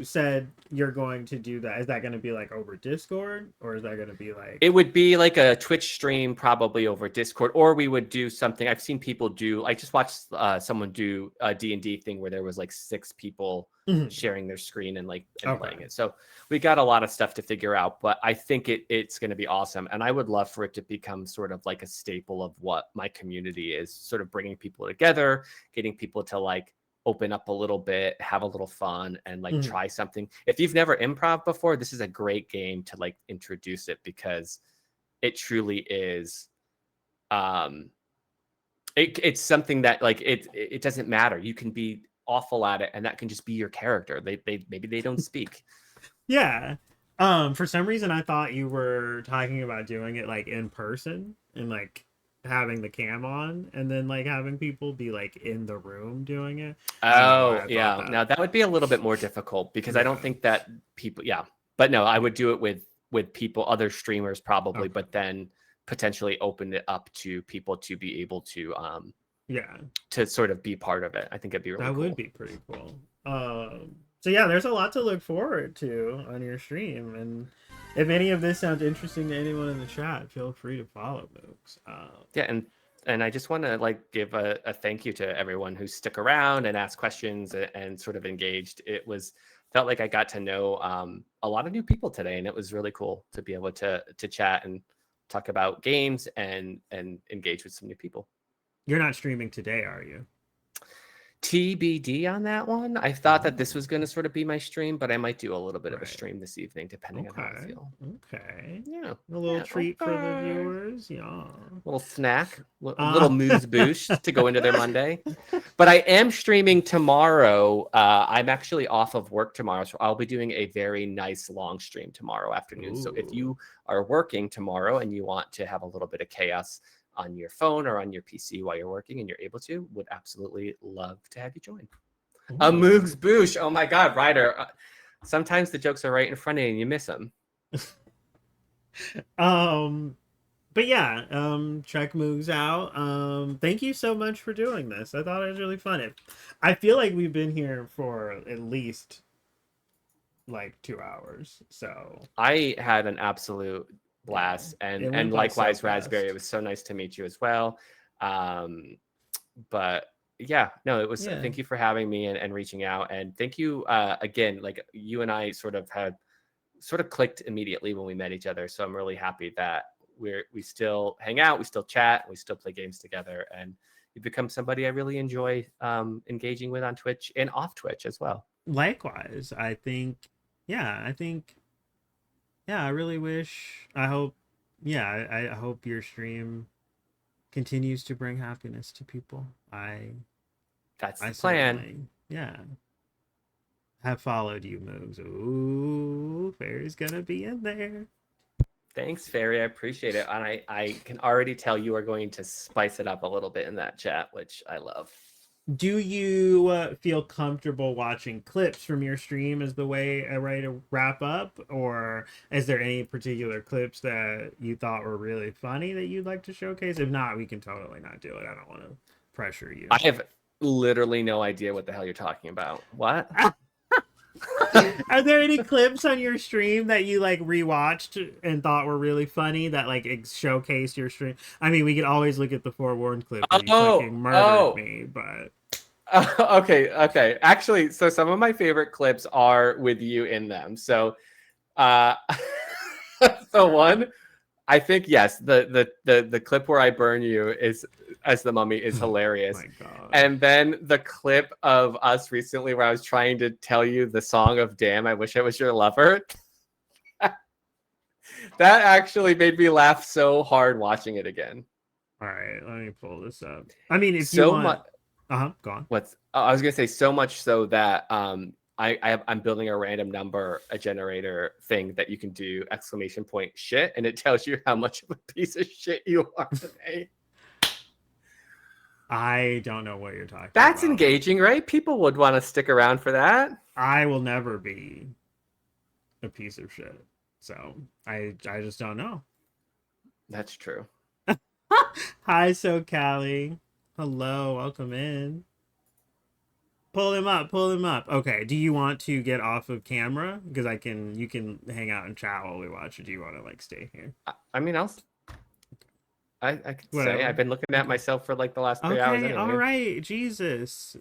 said you're going to do that. Is that going to be like over Discord, or is that going to be It like? would be like a Twitch stream, probably over Discord, or we would do something. I've seen people do. I just watched someone do a D&D thing where there was like 6 people Mhm. sharing their screen and playing Okay. it. So we got a lot of stuff to figure out, but I think it's going to be awesome, and I would love for it to become sort of like a staple of what my community is, sort of bringing people together, getting people to like open up a little bit, have a little fun, and like Mhm. try something. If you've never improv before, this is a great game to like introduce it, because it truly is um, it's something that like it doesn't matter. You can be awful at it, and that can just be your character. They maybe they don't speak. Yeah. For some reason I thought you were talking about doing it like in person and like having the cam on and then like having people be like in the room doing it. I don't know why Oh, I thought yeah. that. Now that would be a little bit more difficult because I don't Yeah. think that people, yeah. But no, I would do it with people, other streamers probably, Okay. but then potentially open it up to people to be able Yeah. to sort of be part of it. I think it'd be really That would cool. be pretty cool. So yeah, there's a lot to look forward to on your stream, and if any of this sounds interesting to anyone in the chat, feel free to follow Mooks. Yeah, and I just want to like give a thank you to everyone who stuck around and asked questions and sort of engaged. It was felt like I got to know a lot of new people today, and it was really cool to be able to chat and talk about games and engage with some new people. You're not streaming today, are you? TBD on that one. I thought that this Oh, was going to sort of be my stream, but I might do a little bit of a right. stream this evening, depending on how I Okay. feel. Okay. Yeah, A little yeah, treat for the okay. viewers. Yeah. Little snack, a Uh, little moose boost to go into their Monday. But I am streaming tomorrow. I'm actually off of work tomorrow, so I'll be doing a very nice long stream tomorrow afternoon. So if Ooh. you are working tomorrow and you want to have a little bit of chaos on your phone or on your PC while you're working and you're able to, would absolutely love to have you join. A Ooh. Moogs Boosh. Oh my God, Ryder. Sometimes the jokes are right in front of you and you miss them. Um, but yeah, check moves out. Thank you so much for doing this. I thought it was really fun. I feel like we've been here for at least like 2 hours. So I had an absolute yeah, blast, it and went by so likewise, Raspberry. It fast. was so nice to meet you as well. But yeah, no, it was. Yeah. Thank you for having me and reaching out, and thank you again. Like you and I sort of had sort of clicked immediately when we met each other. So I'm really happy that we still hang out, we still chat, we still play games together, and you've become somebody I really enjoy engaging with on Twitch and off Twitch as well. Likewise, I think. Yeah, I think. Yeah, I really wish. I hope. Yeah, I hope your stream continues to bring happiness to people. That's I the plan. certainly. Yeah. Have followed you moves. Ooh, Fairy's gonna be in there. Thanks, Fairy. I appreciate it. And I can already tell you are going to spice it up a little bit in that chat, which I love. Do you feel comfortable watching clips from your stream as the way a way to wrap up, or is there any particular clips that you thought were really funny that you'd like to showcase? If not, we can totally not do it. I don't want to pressure you. I have literally no idea what the hell you're talking about. What? Are there any clips on your stream that you like rewatched and thought were really funny that like showcased your stream? I mean, we could always look at the forewarned clip where you fucking Oh, murdered oh. me, but Okay. Actually, so some of my favorite clips are with you in them. So, uh, the one I think yes, the clip where I burn you is as the mummy is hilarious. my god. And then the clip of us recently where I was trying to tell you the song of "Damn, I Wish I Was Your Lover." That actually made me laugh so hard watching it again. All right, let me pull this up. I mean, if you So want, much. go on. What's I was gonna say so much so that I'm building a random number a generator thing that you can do exclamation point shit and it tells you how much of a piece of shit you are today. I don't know what you're talking That's about. engaging, right? People would want to stick around for that. I will never be a piece of shit. So I just don't know. That's true. Hi, so Callie. Hello, welcome in. Pull him up, pull him up. Okay, do you want to get off of camera? Because you can hang out and chat while we watch, or do you want to like stay here? I mean, I could say I've Whatever. been looking at Okay. myself for like the last 3 hours Okay, all anyway. right. Jesus.